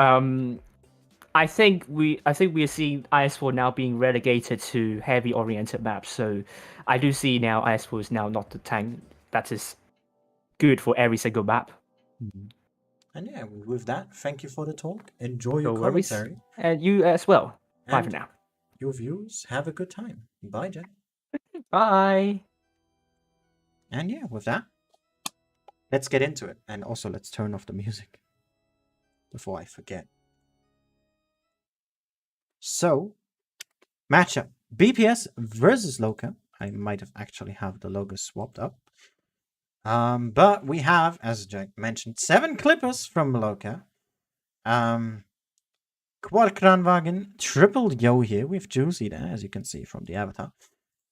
I think we are seeing IS4 now being relegated to heavy oriented maps. So I do see now IS4 is now not the tank that is good for every single map. And yeah, with that, thank you for the talk. Enjoy your commentary. And you as well. Bye for now. Your viewers, have a good time. Bye, Jack. Bye. And yeah, with that, let's get into it. And also, let's turn off the music before I forget. So, matchup. BPS versus Loka. I might have actually have the logos swapped up. But we have, as Jack mentioned, 7 clippers from Loka. Quad Kranwagen, triple Yo here with Juicy there, as you can see from the avatar.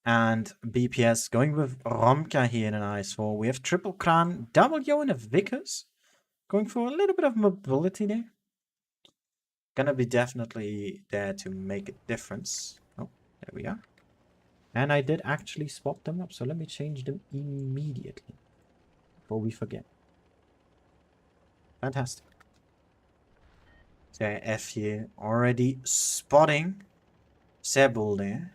And BPS going with Romka here in an IS4. We have triple Kran, double Yo and a Vickers. Going for a little bit of mobility there. Gonna be definitely there to make a difference. There we are. And I did actually swap them up, so let me change them immediately before we forget. Fantastic. So F here already spotting Sebul there.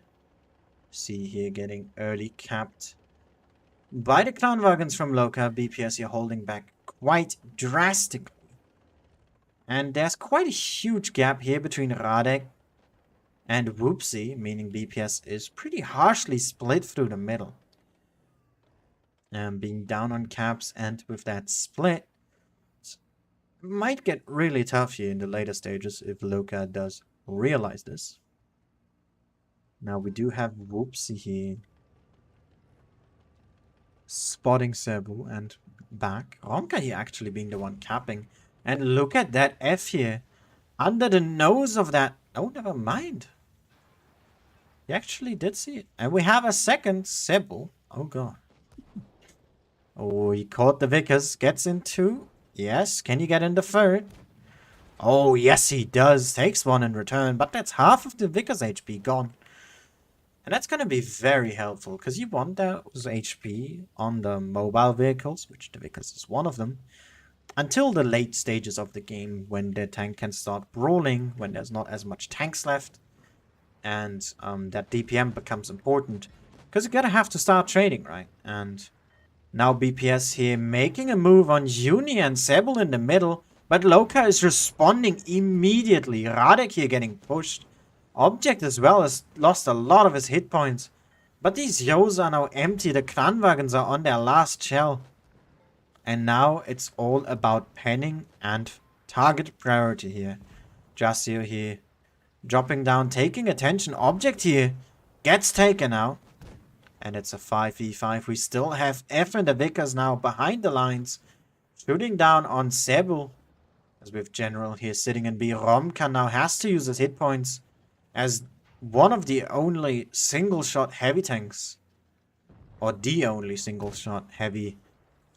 See here getting early capped by the clown wagons from Loka. BPS here holding back quite drastically. And there's quite a huge gap here between Radek and Whoopsie, meaning BPS is pretty harshly split through the middle. Being down on caps, and with that split, might get really tough here in the later stages if Loka does realize this. Now we do have Whoopsie here spotting Cebu and back. Ronka here actually being the one capping. And look at that F here. Under the nose of that. Oh, never mind. He actually did see it. And we have a second Cebu. Oh, God. Oh, he caught the Vickers. Gets into. Yes. Can you get in the third? Oh, yes, he does. Takes one in return. But that's half of the Vickers HP gone. And that's going to be very helpful. Because you want those HP on the mobile vehicles. Which the Vickers is one of them. Until the late stages of the game. When the tank can start brawling. When there's not as much tanks left. And that DPM becomes important. Because you're going to have to start trading, right? And now BPS here making a move on Uni and Sebel in the middle. But Loka is responding immediately. Radek here getting pushed. Object as well has lost a lot of his hit points. But these Yos are now empty. The Kranwagens are on their last shell. And now it's all about penning and target priority here. Jasio here dropping down, taking attention. Object here gets taken out. And it's a 5v5. We still have F and the Vickers now behind the lines. Shooting down on Cebu. As with General here sitting in B. Romka now has to use his hit points. As one of the only single-shot heavy tanks. Or the only single-shot heavy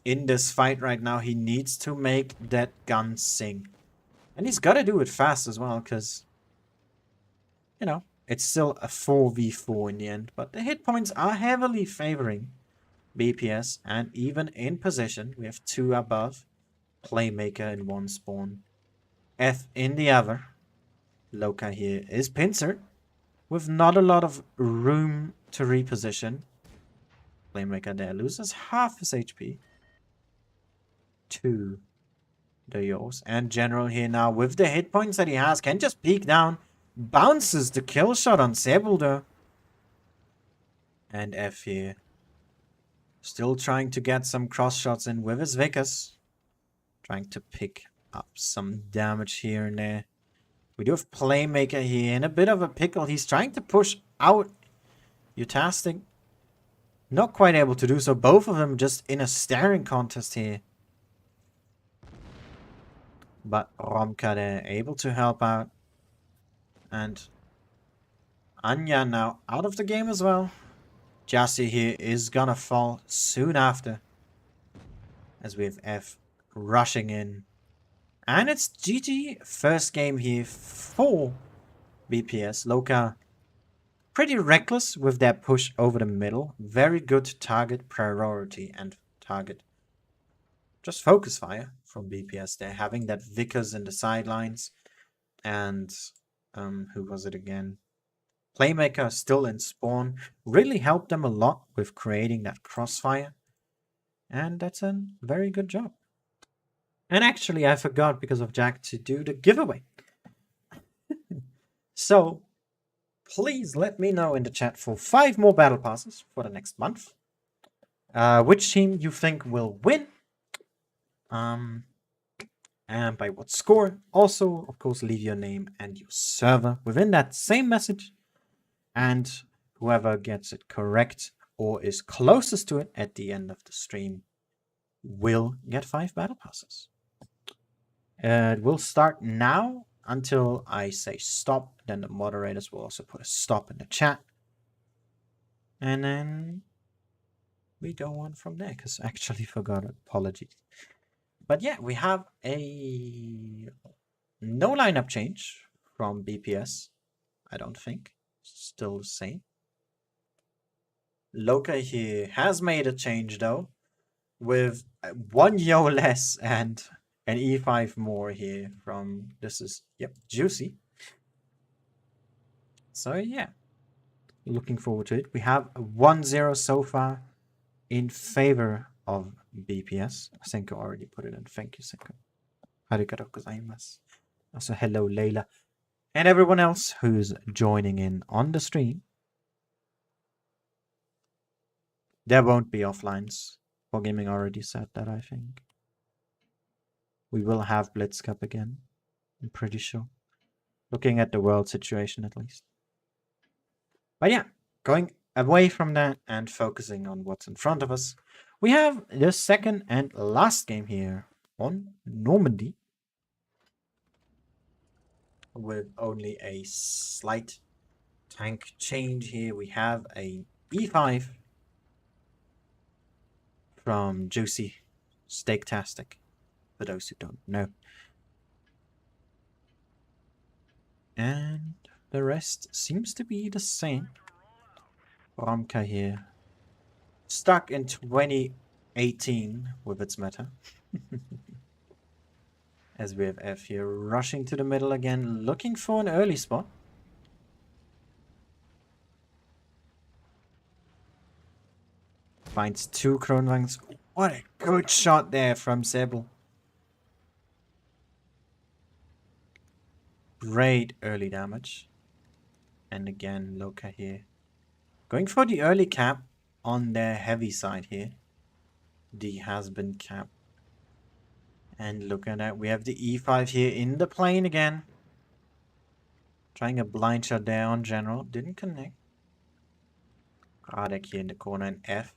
in this fight right now. He needs to make that gun sing. And he's got to do it fast as well. Because, you know, it's still a 4v4 in the end. But the hit points are heavily favoring BPS. And even in position, we have two above. Playmaker in one spawn. F in the other. Loka here is pincered. With not a lot of room to reposition. Playmaker there loses half his HP. To the Yos. And General here now with the hit points that he has. Can just peek down. Bounces the kill shot on Sebulder. And F here. Still trying to get some cross shots in with his Vickers. Trying to pick up some damage here and there. We do have Playmaker here in a bit of a pickle. He's trying to push out Utastic. Not quite able to do so. Both of them just in a staring contest here. But Romka there able to help out. And Anya now out of the game as well. Jassy here is gonna fall soon after. As we have F rushing in. And it's GG. First game here for BPS. Loka pretty reckless with their push over the middle. Very good target priority and target just focus fire from BPS. They're having that Vickers in the sidelines. And who was it again? Playmaker still in spawn. Really helped them a lot with creating that crossfire. And that's a very good job. And actually, I forgot because of Jack to do the giveaway. So, please let me know in the chat for 5 more battle passes for the next month. Which team you think will win. And by what score. Also, of course, leave your name and your server within that same message. And whoever gets it correct or is closest to it at the end of the stream will get 5 battle passes. It will start now until I say stop. Then the moderators will also put a stop in the chat. And then we go on from there, because I actually forgot. Apologies. But yeah, we have a no lineup change from BPS. I don't think. Still the same. Loka here has made a change though, with 1 yo less and an e5 more here from, this is, yep, Juicy. So yeah, looking forward to it. We have a 1-0 so far in favor of BPS. Senko already put it in. Thank you, Senko. Arigatou gozaimasu. Also, hello, Layla. And everyone else who's joining in on the stream. There won't be offlines. For Gaming already said that, I think. We will have Blitz Cup again. I'm pretty sure. Looking at the world situation, at least. But yeah, going away from that and focusing on what's in front of us, we have the second and last game here on Normandy, with only a slight tank change here. We have a E5 from Juicy Steaktastic, for those who don't know. And the rest seems to be the same. Ramka here, stuck in 2018 with its meta. As we have F here rushing to the middle again, looking for an early spot. Finds 2 Kronwangs. What a good shot there from Sebel. Great early damage. And again, Loka here. Going for the early cap on their heavy side here. D has been capped. And look at that, we have the E5 here in the plane again. Trying a blind shot there on general. Didn't connect. Radek here in the corner and F.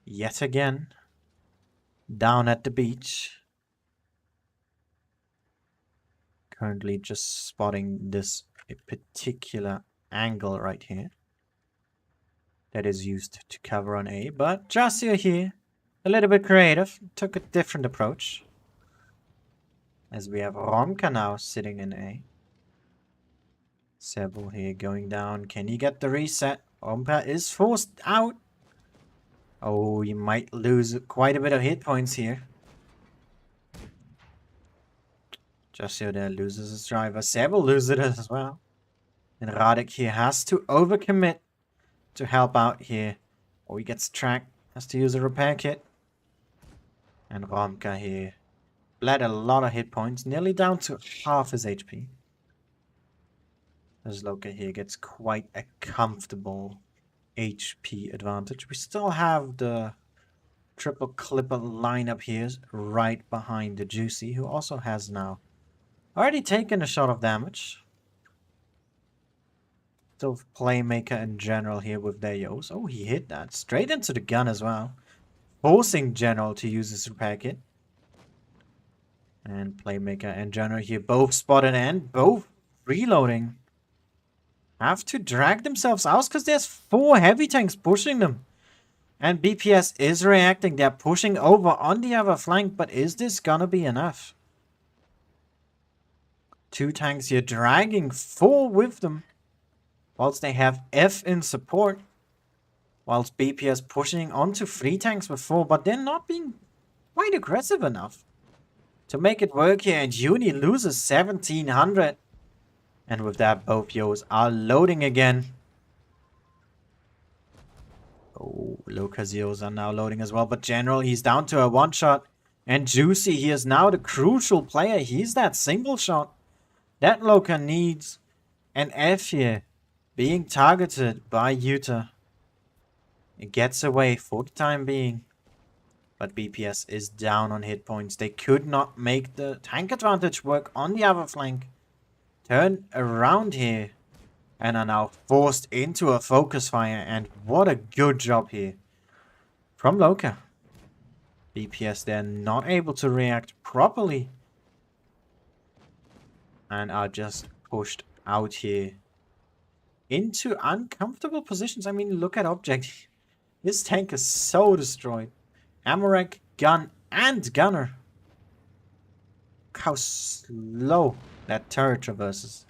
Yet again. Down at the beach. Currently just spotting this particular angle right here. That is used to cover on A. But Jasio here, a little bit creative. Took a different approach. As we have Romka now sitting in A. Sebel here going down. Can he get the reset? Romka is forced out. Oh, he might lose quite a bit of hit points here. Jasio there loses his driver. Sebel loses it as well. And Radek here has to overcommit to help out here. Oh, he gets tracked. Has to use a repair kit. And Romka here bled a lot of hit points, nearly down to half his HP. As Loka here gets quite a comfortable HP advantage. We still have the triple clipper lineup here right behind the Juicy, who also has now already taken a shot of damage. Still Playmaker in general here with their Yos. Oh, he hit that straight into the gun as well. Forcing General to use his repair kit. And Playmaker and General here both spotted and both reloading. Have to drag themselves out because there's 4 heavy tanks pushing them. And BPS is reacting. They're pushing over on the other flank, but is this gonna be enough? 2 tanks here dragging 4 with them. Whilst they have F in support. Whilst BPS pushing onto 3 tanks with 4, but they're not being quite aggressive enough to make it work here. And Uni loses 1700. And with that, both Yos are loading again. Oh, Loka's Yos are now loading as well. But General, he's down to a 1-shot. And Juicy, he is now the crucial player. He's that single shot that Loka needs. And F here, being targeted by Yuta. It gets away for the time being. But BPS is down on hit points. They could not make the tank advantage work on the other flank. Turn around here. And are now forced into a focus fire. And what a good job here from Loka. BPS, they're not able to react properly. And are just pushed out here. Into uncomfortable positions. I mean, look at Object. This tank is so destroyed. Amorek, gun, and gunner. Look how slow that turret traverses.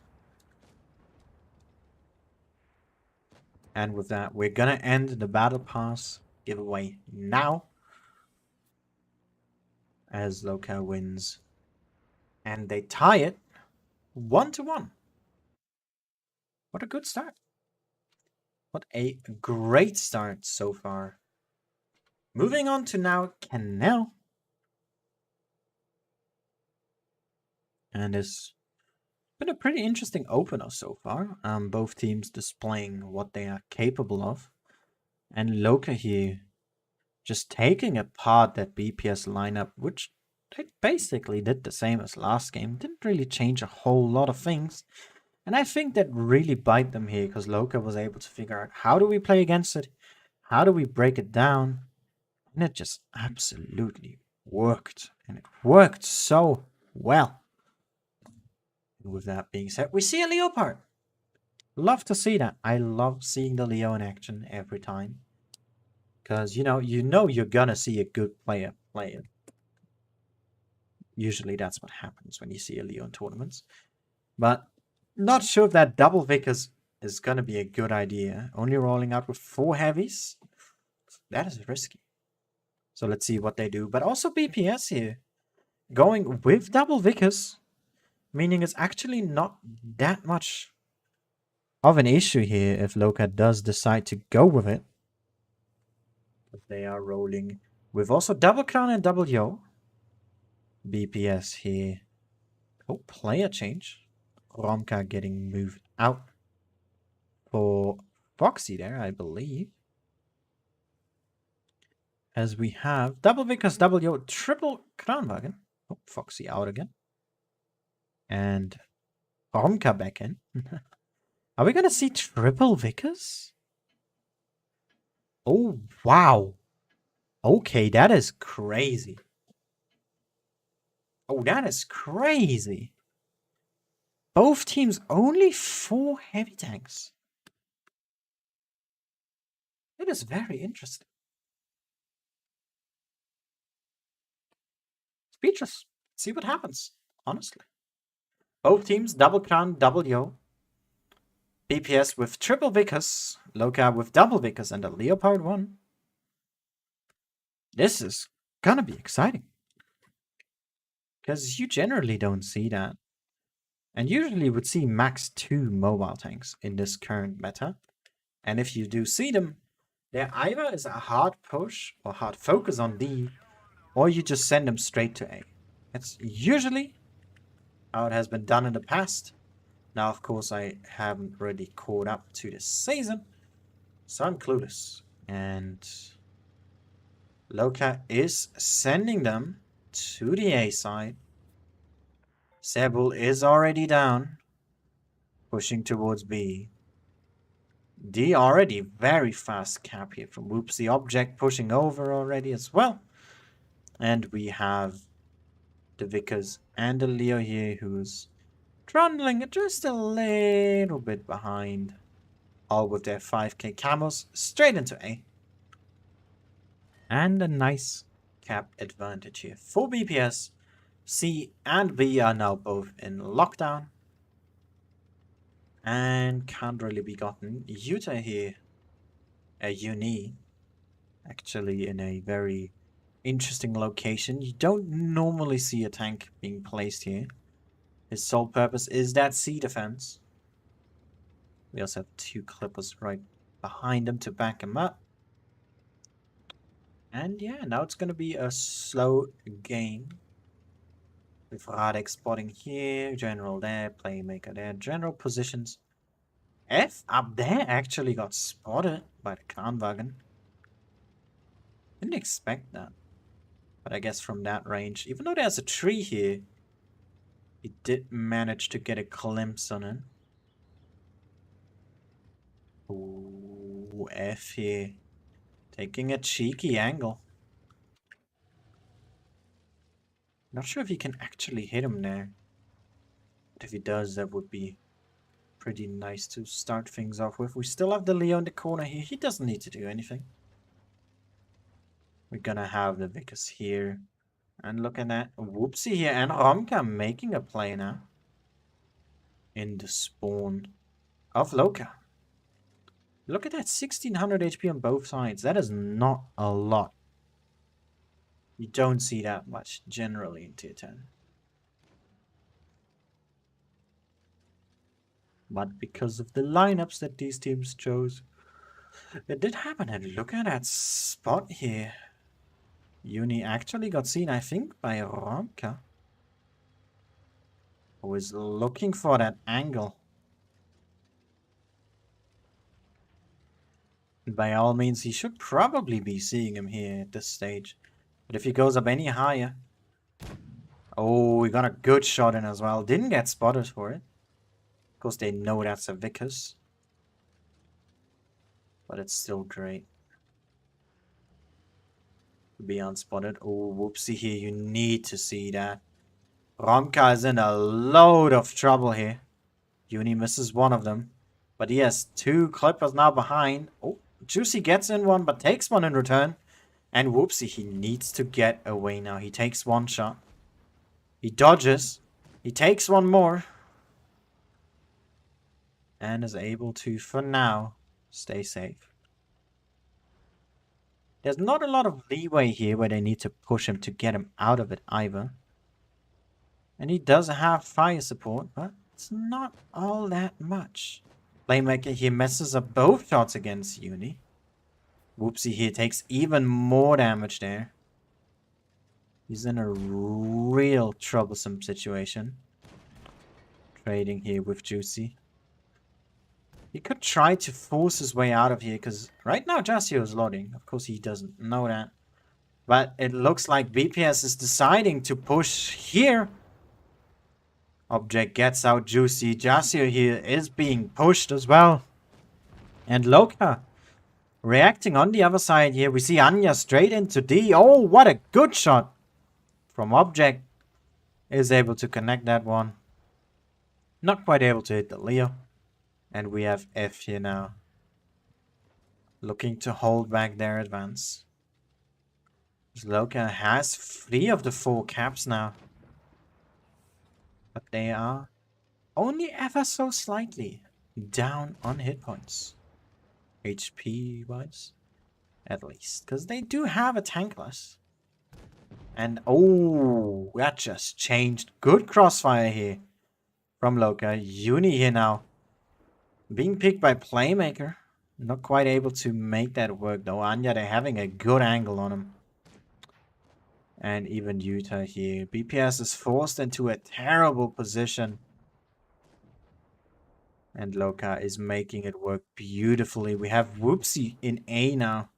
And with that, we're gonna end the Battle Pass giveaway now. As Loka wins. And they tie it 1-1. What a good start. What a great start so far. Moving on to now Canal. And it's been a pretty interesting opener so far. Both teams displaying what they are capable of. And Loka here just taking apart that BPS lineup, which they basically did the same as last game. Didn't really change a whole lot of things. And I think that really bite them here, because Loka was able to figure out how do we play against it? How do we break it down? And it just absolutely worked. And it worked so well. And with that being said, we see a Leopard. Love to see that. I love seeing the Leo in action every time. Because, you know you're gonna see a good player play it. Usually that's what happens when you see a Leo in tournaments. But not sure if that double Vickers is gonna be a good idea. Only rolling out with 4 heavies. That is risky. So let's see what they do. But also BPS here. Going with double Vickers. Meaning it's actually not that much of an issue here if Loka does decide to go with it. But they are rolling with also double crown and double yo. BPS here. Oh, player change. Romka getting moved out for Foxy there, I believe. As we have double Vickers, double yo, triple Kranwagen. Oh, Foxy out again. And Romka back in. Are we going to see triple Vickers? Oh, wow. Okay, that is crazy. Oh, that is crazy. Both teams only 4 heavy tanks. It is very interesting. Speechless. See what happens, honestly. Both teams, double crown, double yo. BPS with triple Vickers. Loka with double Vickers and a Leopard 1. This is gonna be exciting. Because you generally don't see that. And usually would see max 2 mobile tanks in this current meta. And if you do see them, there either is a hard push or hard focus on D, or you just send them straight to A. That's usually how it has been done in the past. Now, of course, I haven't really caught up to this season, so I'm clueless. And Loka is sending them to the A side. Sebul is already down, pushing towards B. D already very fast cap here from Whoops, the object pushing over already as well. And we have the Vickers and the Leo here who's trundling just a little bit behind. All with their 5k camos straight into A. And a nice cap advantage here for BPS. C and B are now both in lockdown. And can't really be gotten. Utah here, a uni, actually in a very interesting location. You don't normally see a tank being placed here. His sole purpose is that C defense. We also have 2 clippers right behind him to back him up. And yeah, now it's going to be a slow game. With Radek spotting here, General there, Playmaker there, General positions. F up there actually got spotted by the Kranwagen. Didn't expect that. But I guess from that range, even though there's a tree here, he did manage to get a glimpse on it. Ooh, F here. Taking a cheeky angle. Not sure if he can actually hit him there. But if he does, that would be pretty nice to start things off with. We still have the Leo in the corner here. He doesn't need to do anything. We're gonna have the Vickers here. And look at that. Whoopsie here. And Romka making a play now. In the spawn of Loka. Look at that, 1600 HP on both sides. That is not a lot. You don't see that much generally in tier 10. But because of the lineups that these teams chose, it did happen. And look at that spot here. Uni actually got seen, I think, by Ronka, who is looking for that angle. By all means, he should probably be seeing him here at this stage. But if he goes up any higher... Oh, we got a good shot in as well. Didn't get spotted for it. Of course, they know that's a Vickers. But it's still great. Be unspotted. Oh, whoopsie here. You need to see that. Romka is in a load of trouble here. Uni misses one of them. But he has two Clippers now behind. Oh, Juicy gets in one, but takes one in return. And whoopsie, he needs to get away now. He takes one shot. He dodges. He takes one more. And is able to, for now, stay safe. There's not a lot of leeway here where they need to push him to get him out of it either. And he does have fire support, but it's not all that much. Playmaker here messes up both shots against Uni. Whoopsie here takes even more damage there. He's in a real troublesome situation. Trading here with Juicy. He could try to force his way out of here, because right now Jasio is loading. Of course he doesn't know that. But it looks like BPS is deciding to push here. Object gets out Juicy. Jasio here is being pushed as well. And Loka reacting on the other side here. We see Anya straight into D. Oh, what a good shot from Object. Is able to connect that one. Not quite able to hit the Leo. And we have F here now. Looking to hold back their advance. Loka has 3 of the 4 caps now. But they are only ever so slightly down on hit points. HP wise. At least. Because they do have a tankless. And oh, that just changed. Good crossfire here from Loka. Uni here now. Being picked by Playmaker. Not quite able to make that work though. Anya, they're having a good angle on him. And even Utah here. BPS is forced into a terrible position. And Loka is making it work beautifully. We have Whoopsie in A now.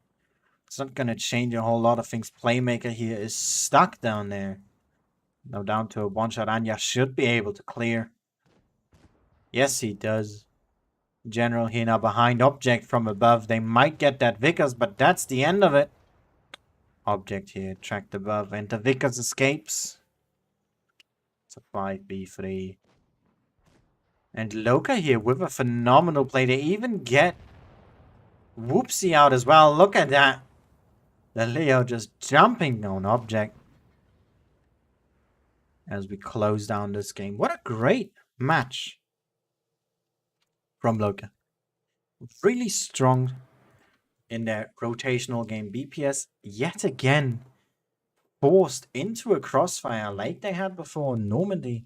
It's not going to change a whole lot of things. Playmaker here is stuck down there. Now down to a one-shot. Anya should be able to clear. Yes, he does. General here now behind Object from above. They might get that Vickers, but that's the end of it. Object here tracked above. And the Vickers escapes. It's a 5v3. And Loka here with a phenomenal play. They even get Whoopsie out as well. Look at that. The Leo just jumping on Object. As we close down this game. What a great match from Loka. Really strong in their rotational game. BPS yet again forced into a crossfire like they had before in Normandy.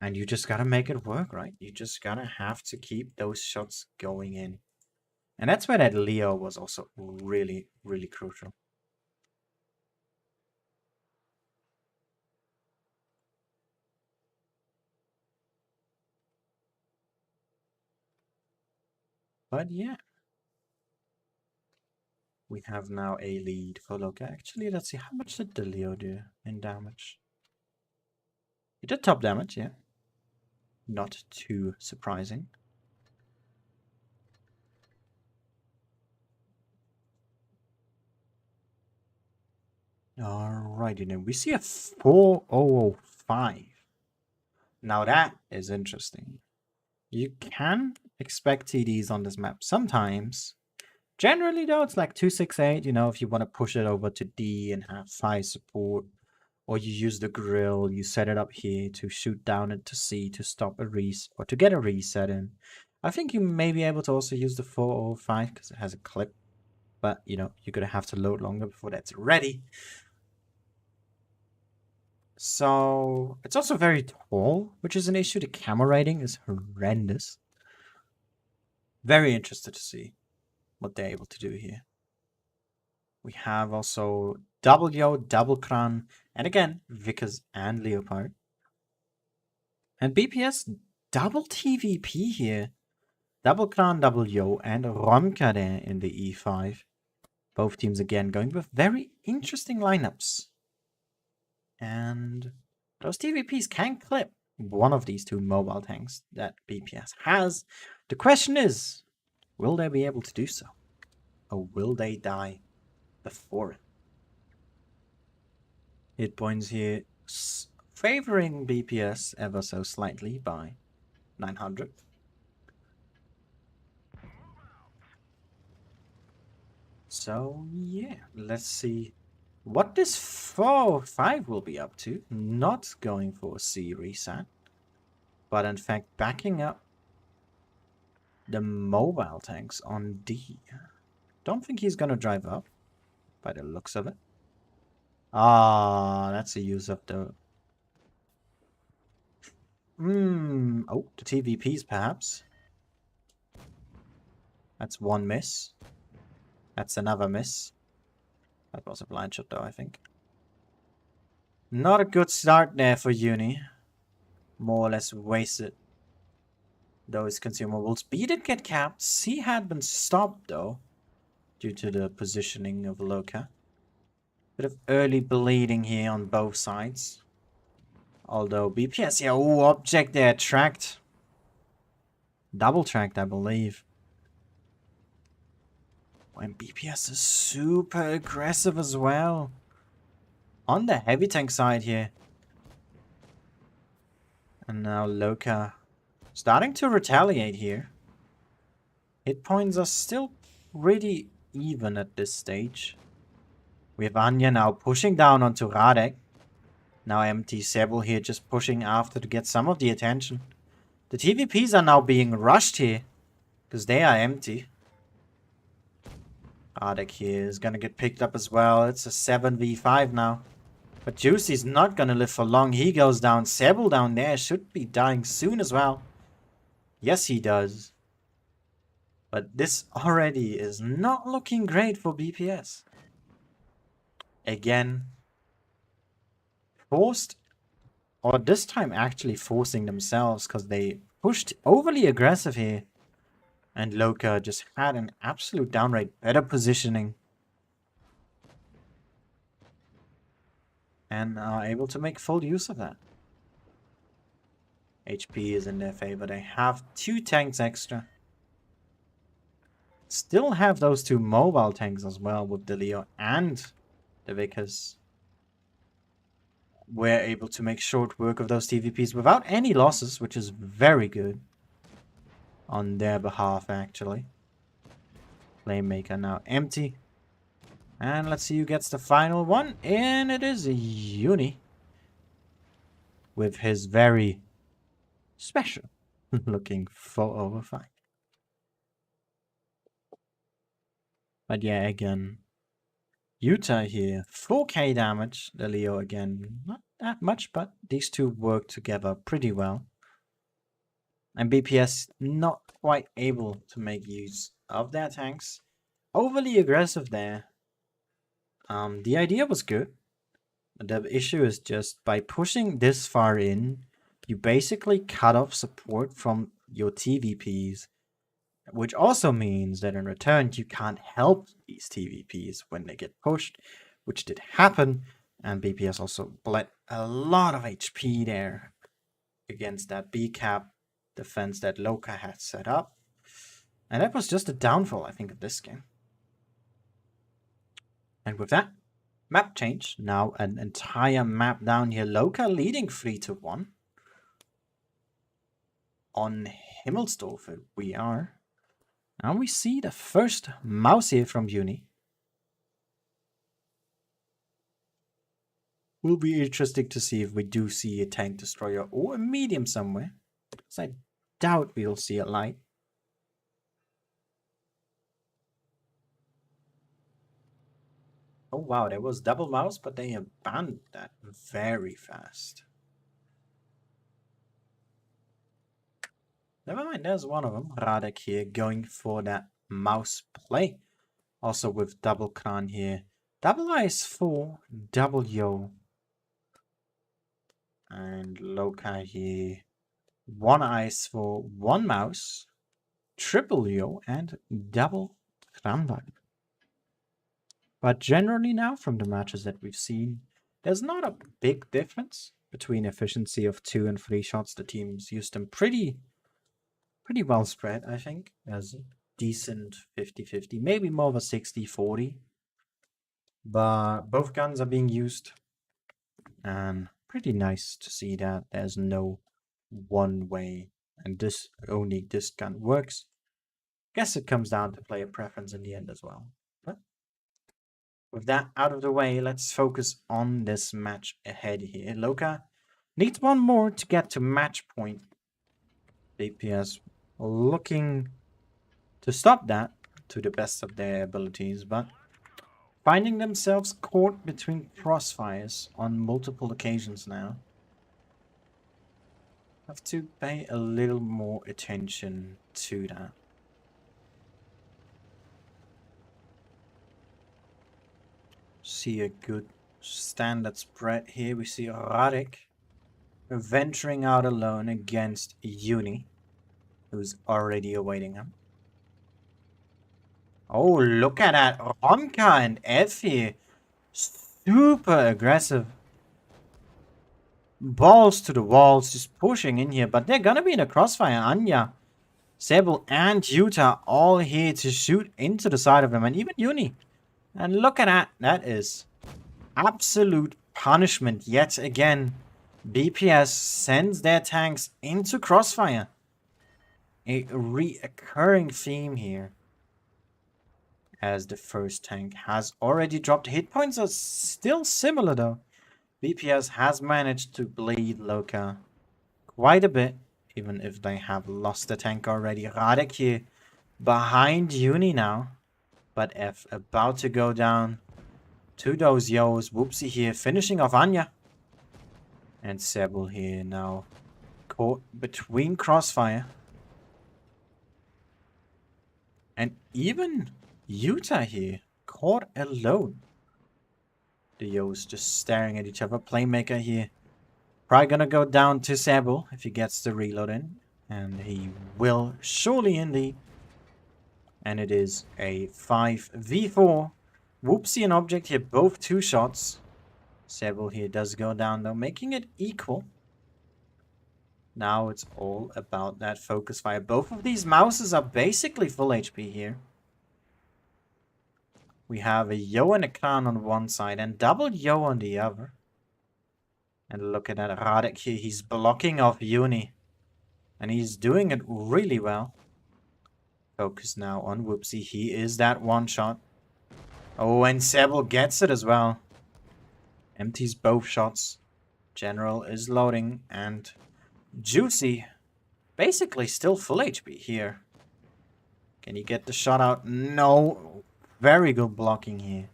And you just gotta make it work, right? You just gotta have to keep those shots going in. And that's where that Leo was also really, really crucial. But yeah. We have now a lead for Loka. Actually, let's see. How much did the Leo do in damage? He did top damage, yeah. Not too surprising. Alrighty then. We see a 405. Now that is interesting. You can expect TDs on this map sometimes. Generally though, it's like 268, you know, if you want to push it over to D and have fire support. Or you use the grill, you set it up here to shoot down into C to stop a reset, or to get a reset in. I think you may be able to also use the 405 because it has a clip. But, you know, you're going to have to load longer before that's ready. So, it's also very tall, which is an issue. The camera rating is horrendous. Very interested to see what they're able to do here. We have also double Yo, double Kran, and again, Vickers and Leopard. And BPS double TVP here. Double Kran, double Yo, and Romka there in the E5. Both teams again going with very interesting lineups. And those TVPs can clip one of these two mobile tanks that BPS has. The question is, will they be able to do so? Or will they die before it? Hit points here favoring BPS ever so slightly by 900. So yeah, let's see what this 4-5 will be up to. Not going for a C reset, but in fact backing up the mobile tanks on D. Don't think he's gonna drive up by the looks of it. Ah, that's a use of the... Oh, the TVPs perhaps. That's one miss. That's another miss. That was a blind shot though, I think. Not a good start there for Uni. More or less wasted those consumables. B did get capped. C had been stopped though, due to the positioning of Loka. Bit of early bleeding here on both sides. Although BPS, yeah, oh, object there, tracked. Double tracked, I believe. And BPS is super aggressive as well. On the heavy tank side here. And now Loka starting to retaliate here. Hit points are still pretty even at this stage. We have Anya now pushing down onto Radek. Now empty. Sebel here just pushing after to get some of the attention. The TVPs are now being rushed here. Because they are empty. Radek here is gonna get picked up as well. It's a 7v5 now. But Juicy's not gonna live for long. He goes down. Sebel down there should be dying soon as well. Yes, he does. But this already is not looking great for BPS. Again, forced, or this time actually forcing themselves because they pushed overly aggressive here. And Loka just had an absolute downright better positioning. And are able to make full use of that. HP is in their favor. They have 2 tanks extra. Still have those 2 mobile tanks as well with the Leo and the Vickers. We're able to make short work of those TVPs without any losses, which is very good. On their behalf, actually. Playmaker now empty. And let's see who gets the final one. And it is Uni. With his very special looking 4/5. But yeah, again, Utah here, 4k damage. The Leo again, not that much, but these two work together pretty well. And BPS not quite able to make use of their tanks. Overly aggressive there. The idea was good. The issue is just by pushing this far in, you basically cut off support from your TVPs. Which also means that in return, you can't help these TVPs when they get pushed, which did happen. And BPS also bled a lot of HP there against that B-cap defense that Loka had set up. And that was just a downfall, I think, of this game. And with that, map change. Now an entire map down here. Loka leading 3-1. On Himmelsdorf we are. And we see the first mouse here from Uni. Will be interesting to see if we do see a tank destroyer or a medium somewhere. So I doubt we'll see a light. Oh wow, there was double mouse, but they abandoned that very fast. Never mind, there's one of them. Radek here going for that mouse play. Also with double Kran here. Double ice for double Yo. And Loka here. One ice for one mouse. Triple Yo and double Kranbag. But generally now, from the matches that we've seen, there's not a big difference between efficiency of 2 and 3 shots. The teams used them pretty well spread, I think, as a decent 50-50, maybe more of a 60-40. But both guns are being used, and pretty nice to see that there's no one way, and only this gun works. Guess it comes down to player preference in the end as well. But with that out of the way, let's focus on this match ahead here. Loka needs one more to get to match point. DPS looking to stop that to the best of their abilities, but finding themselves caught between crossfires on multiple occasions now. Have to pay a little more attention to that. See a good standard spread here. We see Radek venturing out alone against Uni, who's already awaiting him. Oh, look at that. Romka and F here. Super aggressive. Balls to the walls, just pushing in here. But they're gonna be in a crossfire. Anya, Sebel, and Utah all here to shoot into the side of him. And even Uni. And look at that. That is absolute punishment yet again. BPS sends their tanks into crossfire. A reoccurring theme here. As the first tank has already dropped. Hit points are still similar though. BPS has managed to bleed Loka quite a bit, even if they have lost the tank already. Radek here behind Uni now. But F about to go down to those Yos. Whoopsie here finishing off Anya. And Sebel here now caught between crossfire. And even Utah here caught alone. The Yos just staring at each other. Playmaker here probably gonna go down to Sebel if he gets the reload in. And he will surely indeed. And it is a 5v4. Whoopsie and Object here, both 2 shots. Sebel here does go down though, making it equal. Now it's all about that focus fire. Both of these mouses are basically full HP here. We have a Yo and a Kran on one side and double Yo on the other. And look at that Radek here, he's blocking off Uni. And he's doing it really well. Focus now on Whoopsie. He is that one shot. Oh, and Sebel gets it as well. Empties both shots. General is loading. And Juicy basically still full HP here. Can he get the shot out? No. Very good blocking here.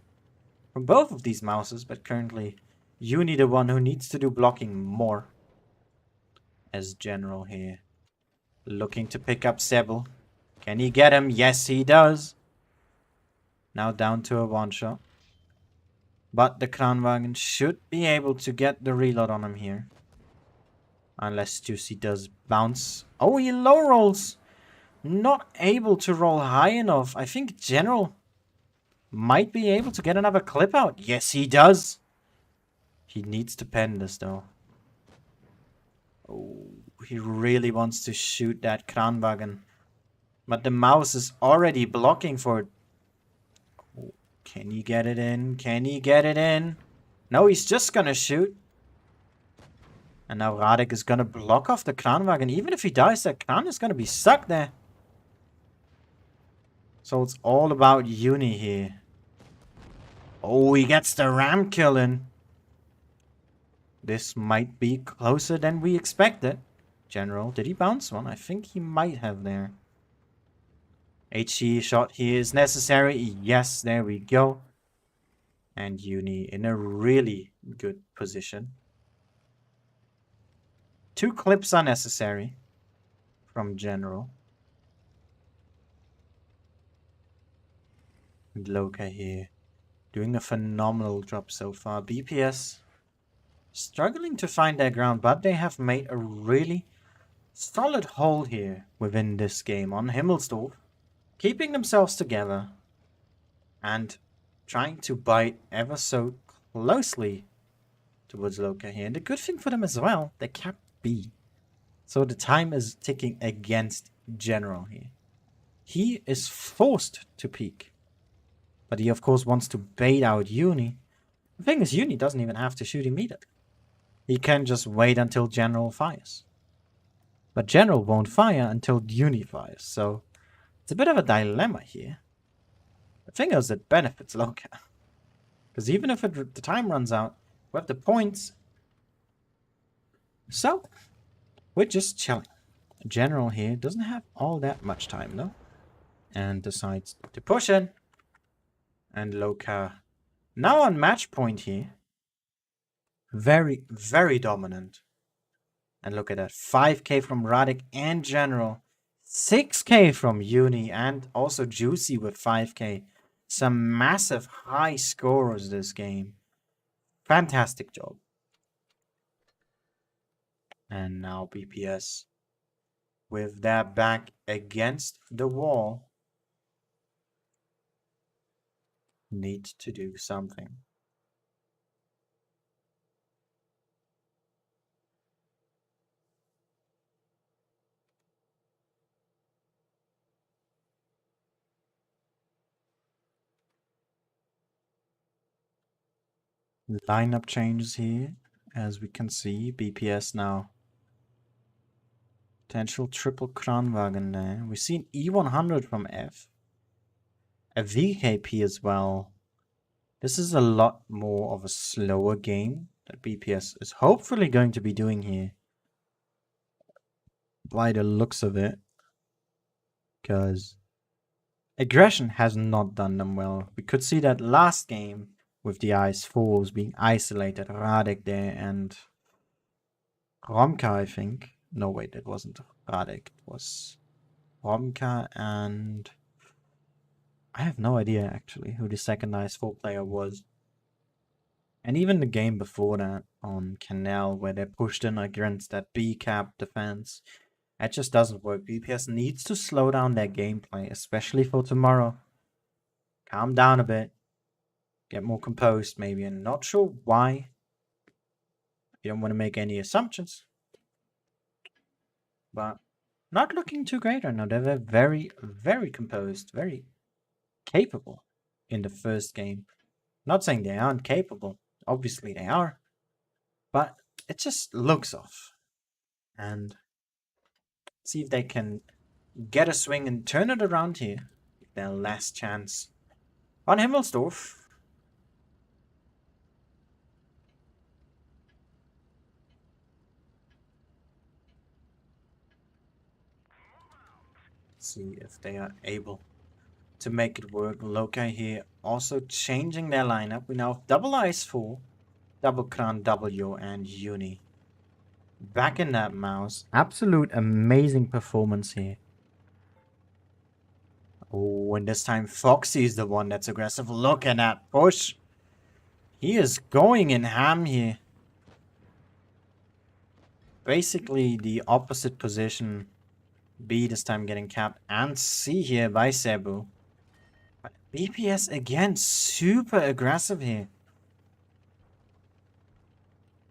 From both of these mouses. But currently Uni the one who needs to do blocking more. As General here. Looking to pick up Sebel. Can he get him? Yes, he does. Now down to a one-shot. But the Kranwagen should be able to get the reload on him here. Unless Juicy does bounce. Oh, he low rolls. Not able to roll high enough. I think General might be able to get another clip out. Yes, he does. He needs to pen this, though. Oh, he really wants to shoot that Kranwagen. But the mouse is already blocking for it. Oh, can he get it in? Can he get it in? No, he's just gonna shoot. And now Radek is gonna block off the Kranwagen. Even if he dies, that Kran is gonna be stuck there. So it's all about Uni here. Oh, he gets the ram kill in. This might be closer than we expected. General, did he bounce one? I think he might have there. HE shot here is necessary. Yes, there we go. And Uni in a really good position. 2 clips are necessary from General. And Loka here doing a phenomenal job so far. BPS struggling to find their ground, but they have made a really solid hold here within this game on Himmelsdorf, keeping themselves together and trying to bite ever so closely towards Loka here. And the good thing for them as well, they kept B. So the time is ticking against General here. He is forced to peek. But he of course wants to bait out Uni. The thing is, Uni doesn't even have to shoot immediately. He can just wait until General fires. But General won't fire until Uni fires, so it's a bit of a dilemma here. The thing is, it benefits Loka. Because even if the time runs out, we have the points. So, we're just chilling. General here doesn't have all that much time though. And decides to push in. And Loka now on match point here. Very, very dominant. And look at that. 5k from Radek and General. 6k from Uni and also Juicy with 5k. Some massive high scorers this game. Fantastic job. And now BPS with their back against the wall need to do something. Lineup changes here, as we can see. BPS now. Potential triple Kranwagen there. We've seen E100 from F. A VKP as well. This is a lot more of a slower game that BPS is hopefully going to be doing here. By the looks of it. Because aggression has not done them well. We could see that last game with the IS-4s being isolated. Radek there and Romka, I think. No, wait, it wasn't Radek. It was Romka and... I have no idea, actually, who the second IS-4 player was. And even the game before that on Canal, where they pushed in against that B-cap defense, it just doesn't work. BPS needs to slow down their gameplay, especially for tomorrow. Calm down a bit. Get more composed, maybe. And not sure why. You don't want to make any assumptions. But not looking too great right now. They were very, very composed. Very capable in the first game. Not saying they aren't capable. Obviously they are. But it just looks off. And see if they can get a swing and turn it around here. Their last chance on Himmelsdorf. See if they are able to make it work. Loka here also changing their lineup. We now have double IS-4, double Kran W, and Uni. Back in that mouse. Absolute amazing performance here. Oh, and this time Foxy is the one that's aggressive. Look at that push. He is going in ham here. Basically the opposite position. B this time getting capped. And C here by Cebu. But BPS again super aggressive here.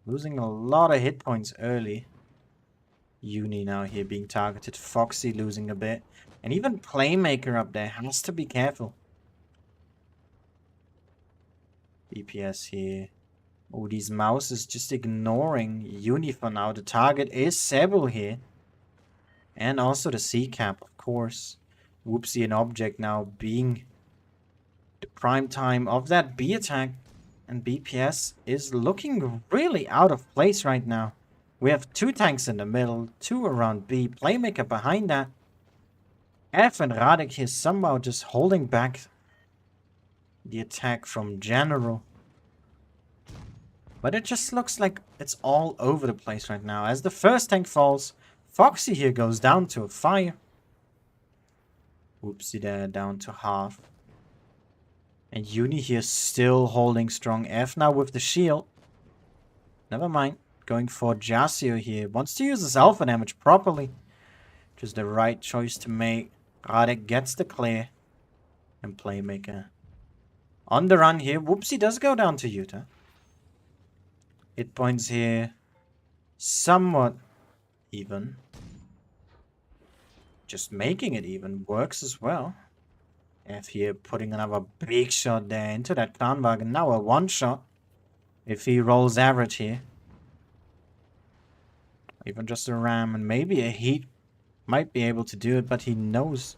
Losing a lot of hit points early. Uni now here being targeted. Foxy losing a bit. And even Playmaker up there has to be careful. BPS here. Oh, these mouses just ignoring Uni for now. The target is Cebu here. And also the C-cap, of course. Whoopsie, an object now being the prime time of that B attack. And BPS is looking really out of place right now. We have 2 tanks in the middle, 2 around B. Playmaker behind that. F and Radek here somehow just holding back the attack from General. But it just looks like it's all over the place right now. As the first tank falls, Foxy here goes down to a fire. Whoopsie there, down to half. And Uni here still holding strong. F now with the shield. Never mind. Going for Jasio here. Wants to use his alpha damage properly. Which is the right choice to make. Radek gets the clear. And Playmaker on the run here. Whoopsie does go down to Yuta. Hit points here somewhat even. Just making it even works as well. F here putting another big shot there into that Kranwagen. Now a one shot. If he rolls average here. Even just a ram and maybe a heat might be able to do it, but he knows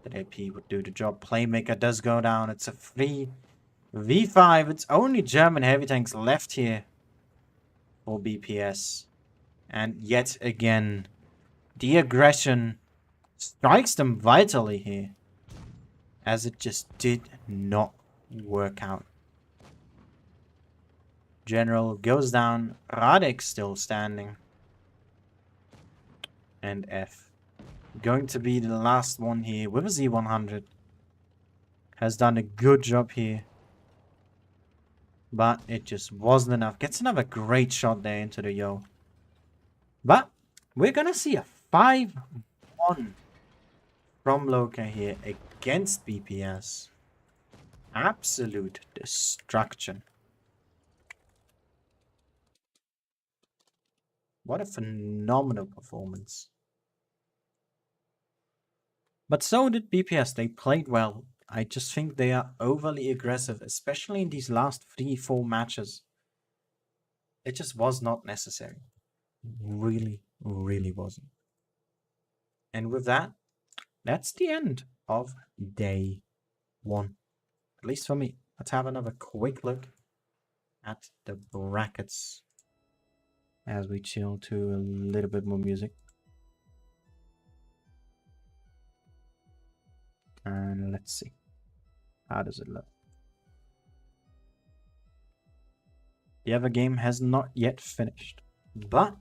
that AP would do the job. Playmaker does go down. It's a free V5. It's only German heavy tanks left here for BPS. And yet again, the aggression strikes them vitally here. As it just did not work out. General goes down. Radek still standing. And F. Going to be the last one here with a Z100. Has done a good job here. But it just wasn't enough. Gets another great shot there into the Yo. But we're going to see a 5-1 from Loka here against BPS. Absolute destruction. What a phenomenal performance. But so did BPS. They played well. I just think they are overly aggressive, especially in these last 3-4 matches. It just was not necessary. Really, really wasn't. And with that, that's the end of day 1. At least for me. Let's have another quick look at the brackets as we chill to a little bit more music. And let's see. How does it look? The other game has not yet finished. But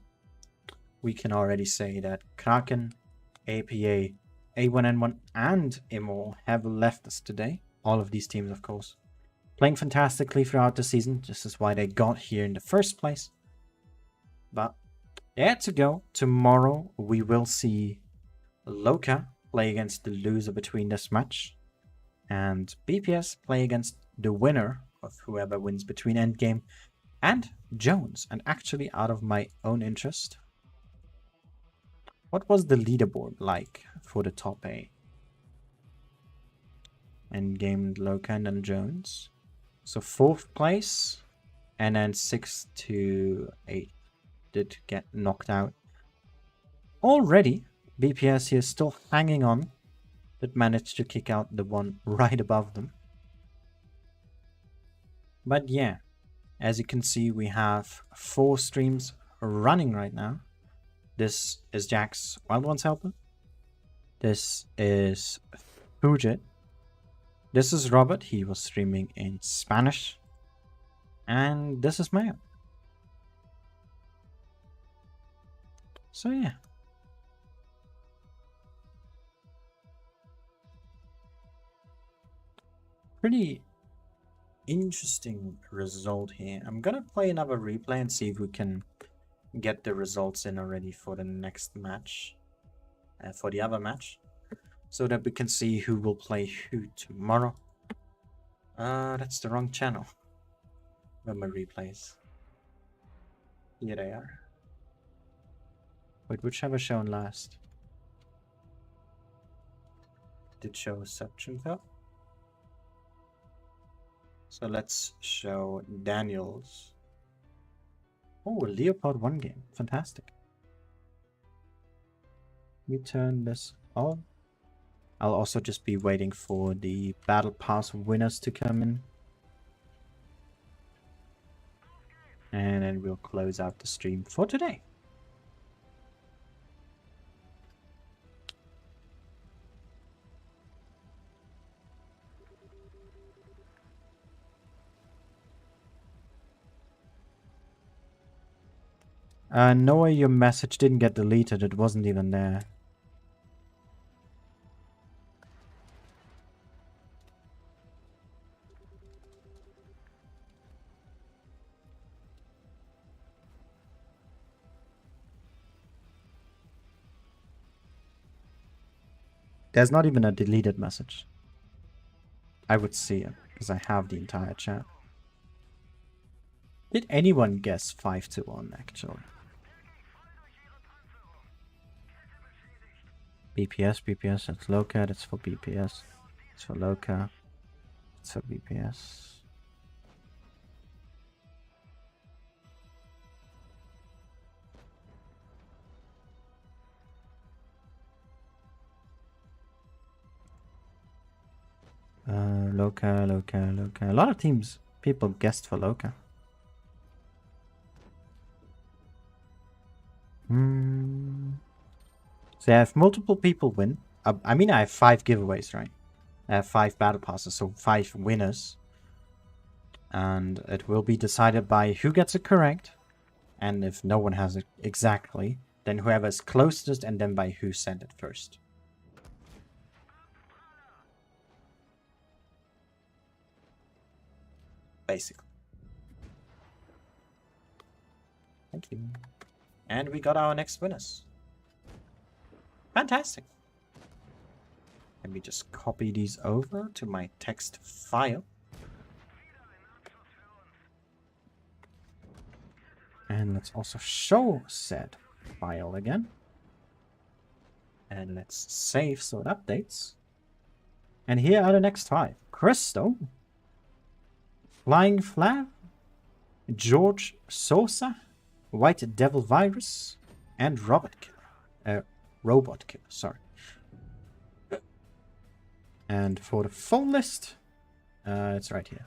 we can already say that Kraken, APA, A1N1 and Immo have left us today. All of these teams, of course. Playing fantastically throughout the season. This is why they got here in the first place. But there to go. Tomorrow we will see Loka play against the loser between this match. And BPS play against the winner of whoever wins between Endgame and Jones. And actually, out of my own interest, what was the leaderboard like for the top A? Endgame, Loka, and then Jones. So 4th place, and then 6th to 8th did get knocked out. Already, BPS here still hanging on, but managed to kick out the one right above them. But yeah, as you can see, we have 4 streams running right now. This is Jack's Wild Ones helper. This is Fujit. This is Robert. He was streaming in Spanish. And this is Mayo. So yeah. Pretty interesting result here. I'm gonna play another replay and see if we can get the results in already for the next match. For the other match. So that we can see who will play who tomorrow. That's the wrong channel. Where my replays. Here they are. Wait, which have I shown last? Did show Suction Cup. So let's show Daniel's. Oh, a Leopard 1 game. Fantastic. We turn this on. I'll also just be waiting for the Battle Pass winners to come in. And then we'll close out the stream for today. Noah, your message didn't get deleted. It wasn't even there. There's not even a deleted message. I would see it, because I have the entire chat. Did anyone guess 5-1, actually? BPS, BPS, that's Loka, that's for BPS. It's for Loka. It's for BPS. Loka, Loka, Loka. A lot of people guessed for Loka. So I have multiple people win. I mean, I have 5 giveaways, right? I have 5 battle passes, so 5 winners. And it will be decided by who gets it correct. And if no one has it exactly, then whoever is closest, and then by who sent it first. Basically. Thank you. And we got our next winners. Fantastic. Let me just copy these over to my text file. And let's also show said file again. And let's save so it updates. And here are the next 5. Crystal, Flying Flav, George Sosa, White Devil Virus, and Robot Killer. Sorry. And for the full list, it's right here.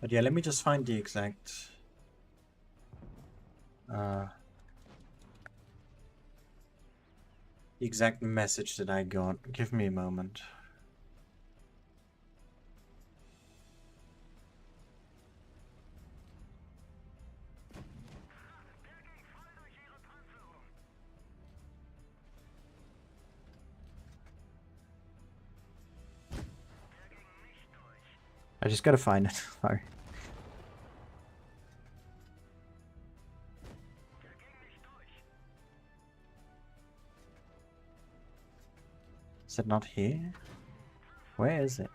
But yeah, let me just find the exact... the exact message that I got. Give me a moment. I just gotta find it. Sorry. Is it not here? Where is it?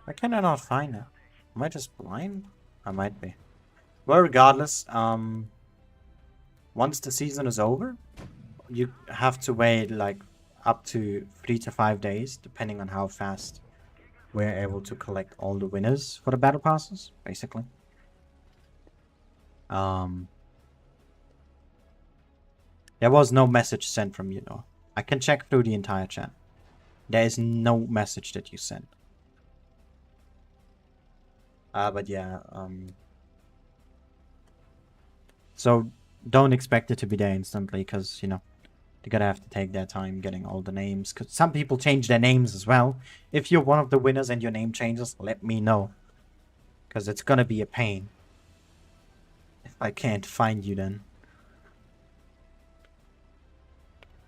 Why can I not find it? Am I just blind? I might be. Well, regardless, once the season is over, you have to wait like up to 3 to 5 days, depending on how fast we're able to collect all the winners for the battle passes, basically. There was no message sent from you, though. I can check through the entire chat. There is no message that you sent. But yeah, so don't expect it to be there instantly, because, you know, they're gonna have to take their time getting all the names, because some people change their names as well. If you're one of the winners and your name changes, let me know, because it's gonna be a pain if I can't find you then.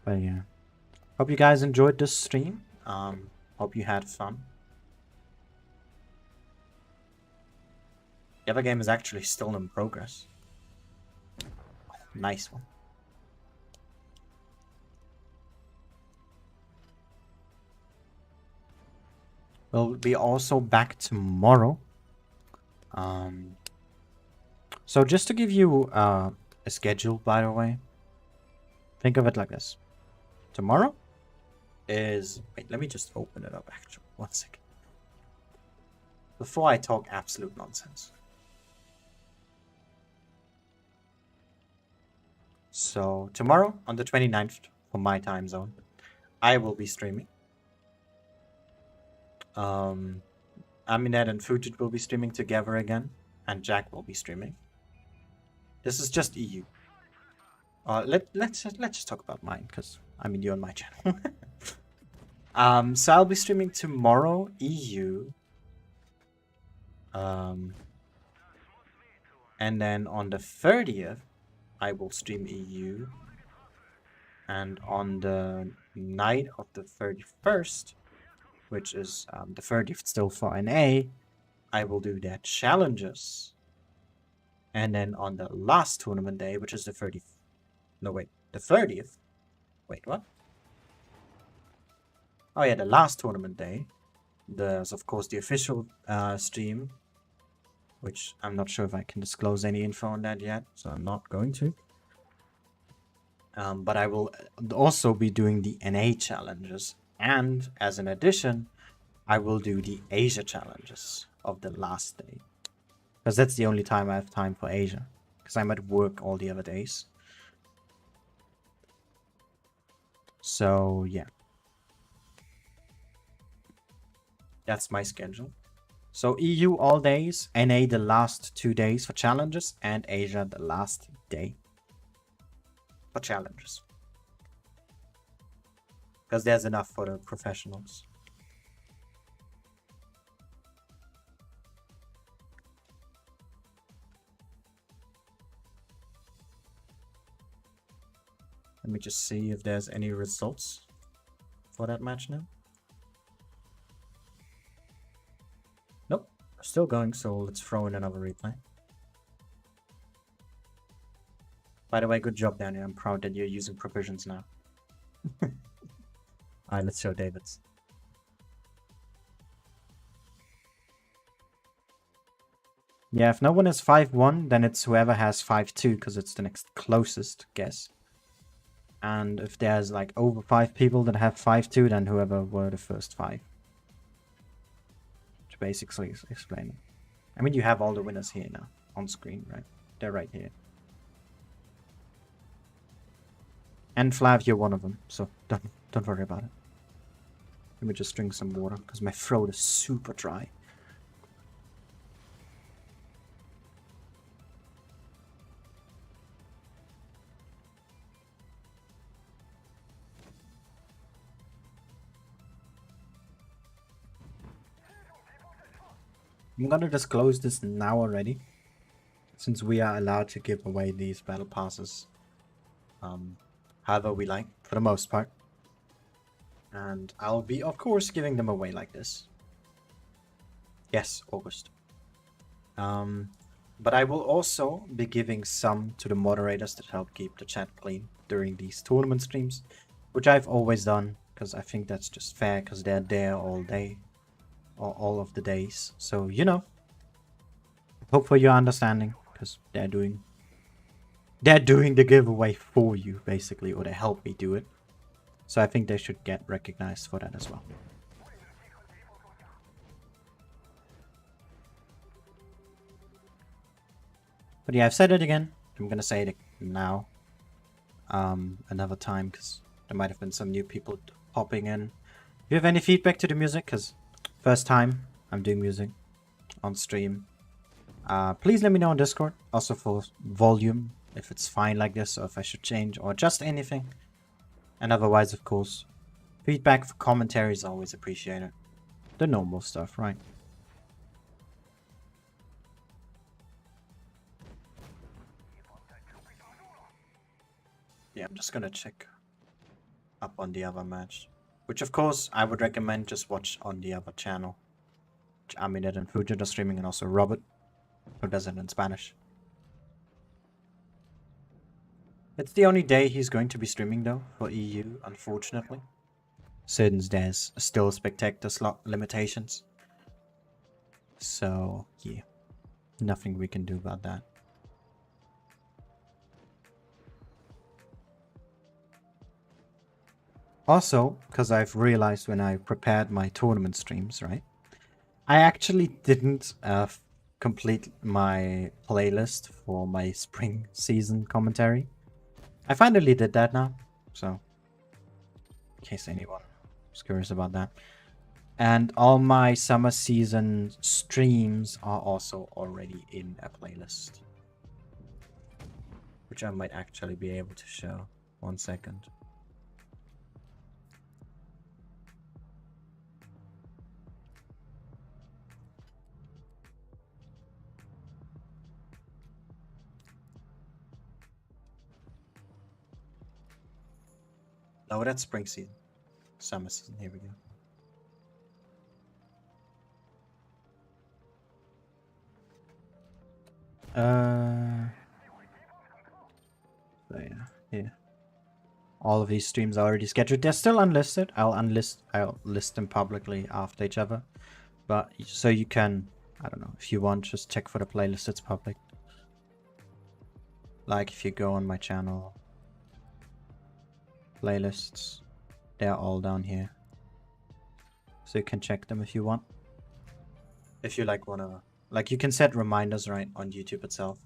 But yeah, hope you guys enjoyed this stream. Hope you had fun. The other game is actually still in progress. Nice one. We'll be also back tomorrow. So just to give you a schedule, by the way, think of it like this. Tomorrow is... Wait, let me just open it up, actually. 1 second. before I talk absolute nonsense. So tomorrow on the 29th for my time zone, I will be streaming. Aminet and Fujit will be streaming together again, and Jack will be streaming. This is just EU. Let's just talk about mine, because I mean you're on my channel. So I'll be streaming tomorrow EU. And then on the 30th, I will stream EU. And on the night of the 31st, which is the 30th still for NA, I will do their challenges. And then on the last tournament day, which is the 30th. No, wait, the 30th. Wait, what? Oh yeah, the last tournament day. There's of course the official stream, which I'm not sure if I can disclose any info on that yet, so I'm not going to. But I will also be doing the NA challenges, and as an addition, I will do the Asia challenges of the last day. Because that's the only time I have time for Asia, because I'm at work all the other days. So yeah. That's my schedule. So EU all days, NA the last 2 days for challenges, and Asia the last day for challenges. Because there's enough for the professionals. Let me just see if there's any results for that match now. Nope, still going, so let's throw in another replay. By the way, good job, Daniel. I'm proud that you're using provisions now. Alright, let's show David's. Yeah, if no one has 5-1, then it's whoever has 5-2, because it's the next closest guess. And if there's like over 5 people that have 5-2, then whoever were the first 5. To basically explain it. I mean, you have all the winners here now on screen, right? They're right here. And Flav, you're one of them, so don't worry about it. Let me just drink some water, because my throat is super dry. I'm gonna disclose this now already, since we are allowed to give away these battle passes however we like, for the most part. And I'll be, of course, giving them away like this. Yes, August. But I will also be giving some to the moderators that help keep the chat clean during these tournament streams, which I've always done, because I think that's just fair, because they're there all day. Or all of the days, so you know, hope for your understanding, because they're doing the giveaway for you basically, or they help me do it, so I think they should get recognized for that as well. But yeah, I've said it again, I'm gonna say it now another time, because there might have been some new people popping in. If you have any feedback to the music, because first time I'm doing music on stream, please let me know on Discord. Also for volume, if it's fine like this, or if I should change, or just anything. And otherwise, of course, feedback for commentary is always appreciated. The normal stuff, right? Yeah, I'm just gonna check up on the other match. Which, of course, I would recommend just watch on the other channel. Which Aminet and Fujit are streaming, and also Robert, who does it in Spanish. It's the only day he's going to be streaming, though, for EU, unfortunately. Since there's still spectator slot limitations. So, yeah. Nothing we can do about that. Also, because I've realized when I prepared my tournament streams, right? I actually didn't complete my playlist for my spring season commentary. I finally did that now, so in case anyone was curious about that. And all my summer season streams are also already in a playlist, which I might actually be able to show. 1 second. No, that's spring season. Summer season, here we go. So yeah, here. All of these streams are already scheduled. They're still unlisted. I'll list them publicly after each other. But so you can, I don't know, if you want, just check for the playlist. It's public. Like if you go on my channel, playlists, they're all down here. So you can check them if you want. If you like wanna, like you can set reminders right on YouTube itself.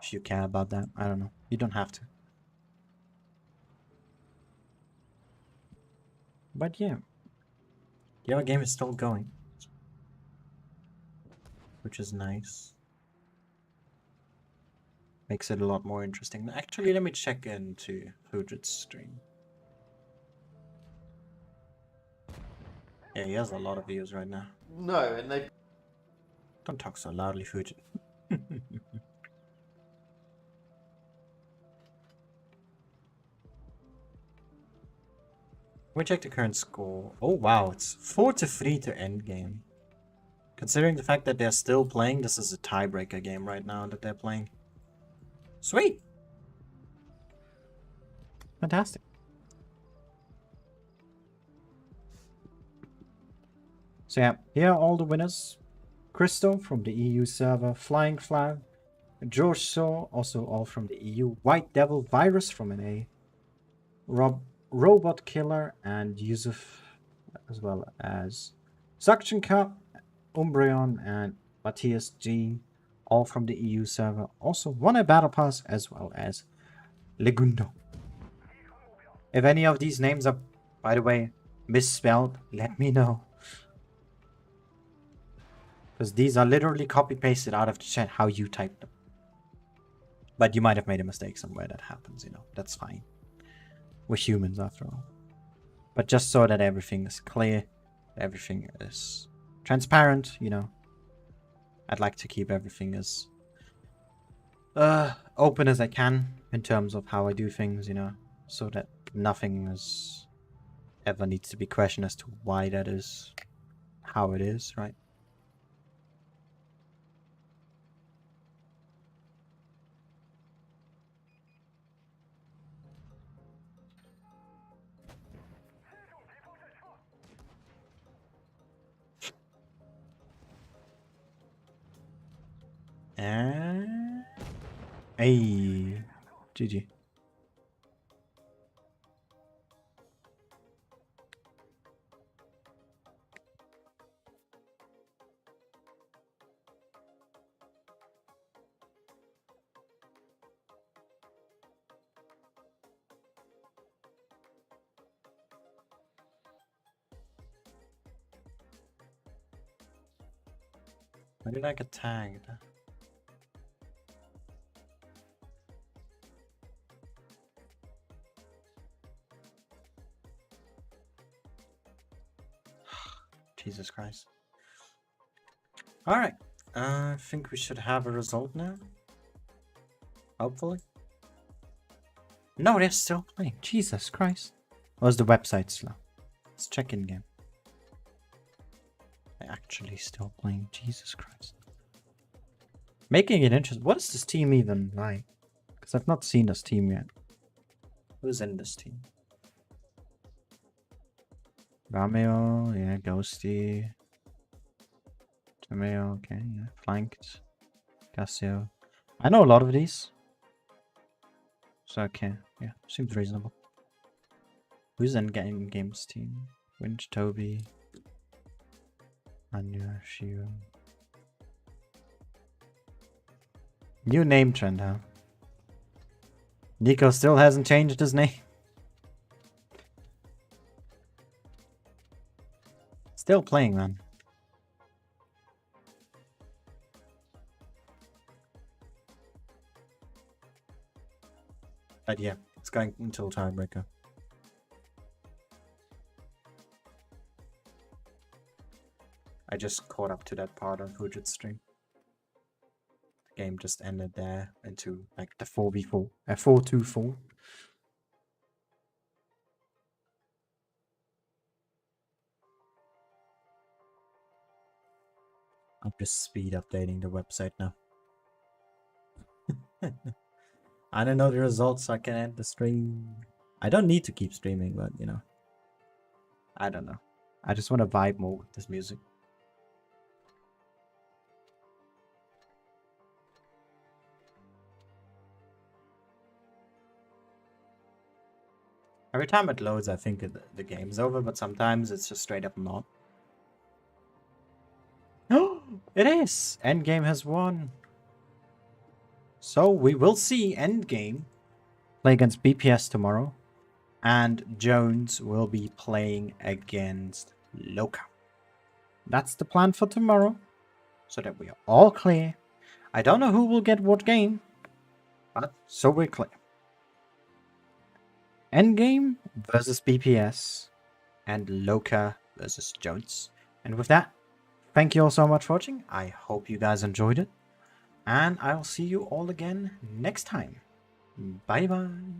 If you care about that, I don't know. You don't have to. But yeah, your game is still going, which is nice. Makes it a lot more interesting. Actually, let me check into Fujit's stream. Yeah, he has a lot of views right now. No, and they... Don't talk so loudly, Fujit. We check the current score. Oh wow, it's 4-3 to end game. Considering the fact that they're still playing, this is a tiebreaker game right now that they're playing. Sweet! Fantastic. So yeah, here are all the winners. Crystal from the EU server, Flying Flag, George Shaw, also all from the EU, White Devil, Virus from NA, Robot Killer, and Yusuf, as well as Suction Cup, Umbreon, and Matthias G, all from the EU server. Also won a Battle Pass, as well as Legundo. If any of these names are, by the way, misspelled, let me know. Because these are literally copy-pasted out of the chat how you typed them. But you might have made a mistake somewhere. That happens, you know. That's fine. We're humans after all. But just so that everything is clear, everything is transparent, you know. I'd like to keep everything as open as I can in terms of how I do things, you know. So that nothing is ever needs to be questioned as to why that is how it is, right? And hey, GG. Why did I get tagged? Jesus Christ. Alright. I think we should have a result now. Hopefully. No, they're still playing. Jesus Christ. Or is the website slow? Let's check in game. They're actually still playing. Jesus Christ. Making it interesting. What is this team even like? Because I've not seen this team yet. Who's in this team? Rameo, yeah, Ghosty. Tomeo, okay, yeah. Flanked. Casio. I know a lot of these. So okay, yeah, seems reasonable. Who's in games team? Winch, Toby. Anya Shiro. New name trend, huh? Nico still hasn't changed his name. Still playing, man. But yeah, it's going until tiebreaker. I just caught up to that part on Fujit's stream. The game just ended there into like the 4v4, 4-2-4. I'm just speed updating the website now. I don't know the results, so I can end the stream. I don't need to keep streaming, but you know. I don't know. I just want to vibe more with this music. Every time it loads, I think the game's over, but sometimes it's just straight up not. Oh, it is! Endgame has won. So we will see Endgame play against BPS tomorrow. And Jones will be playing against Loka. That's the plan for tomorrow. So that we are all clear. I don't know who will get what game. But so we're clear. Endgame versus BPS. And Loka versus Jones. And with that, thank you all so much for watching. I hope you guys enjoyed it. And I'll see you all again next time. Bye bye.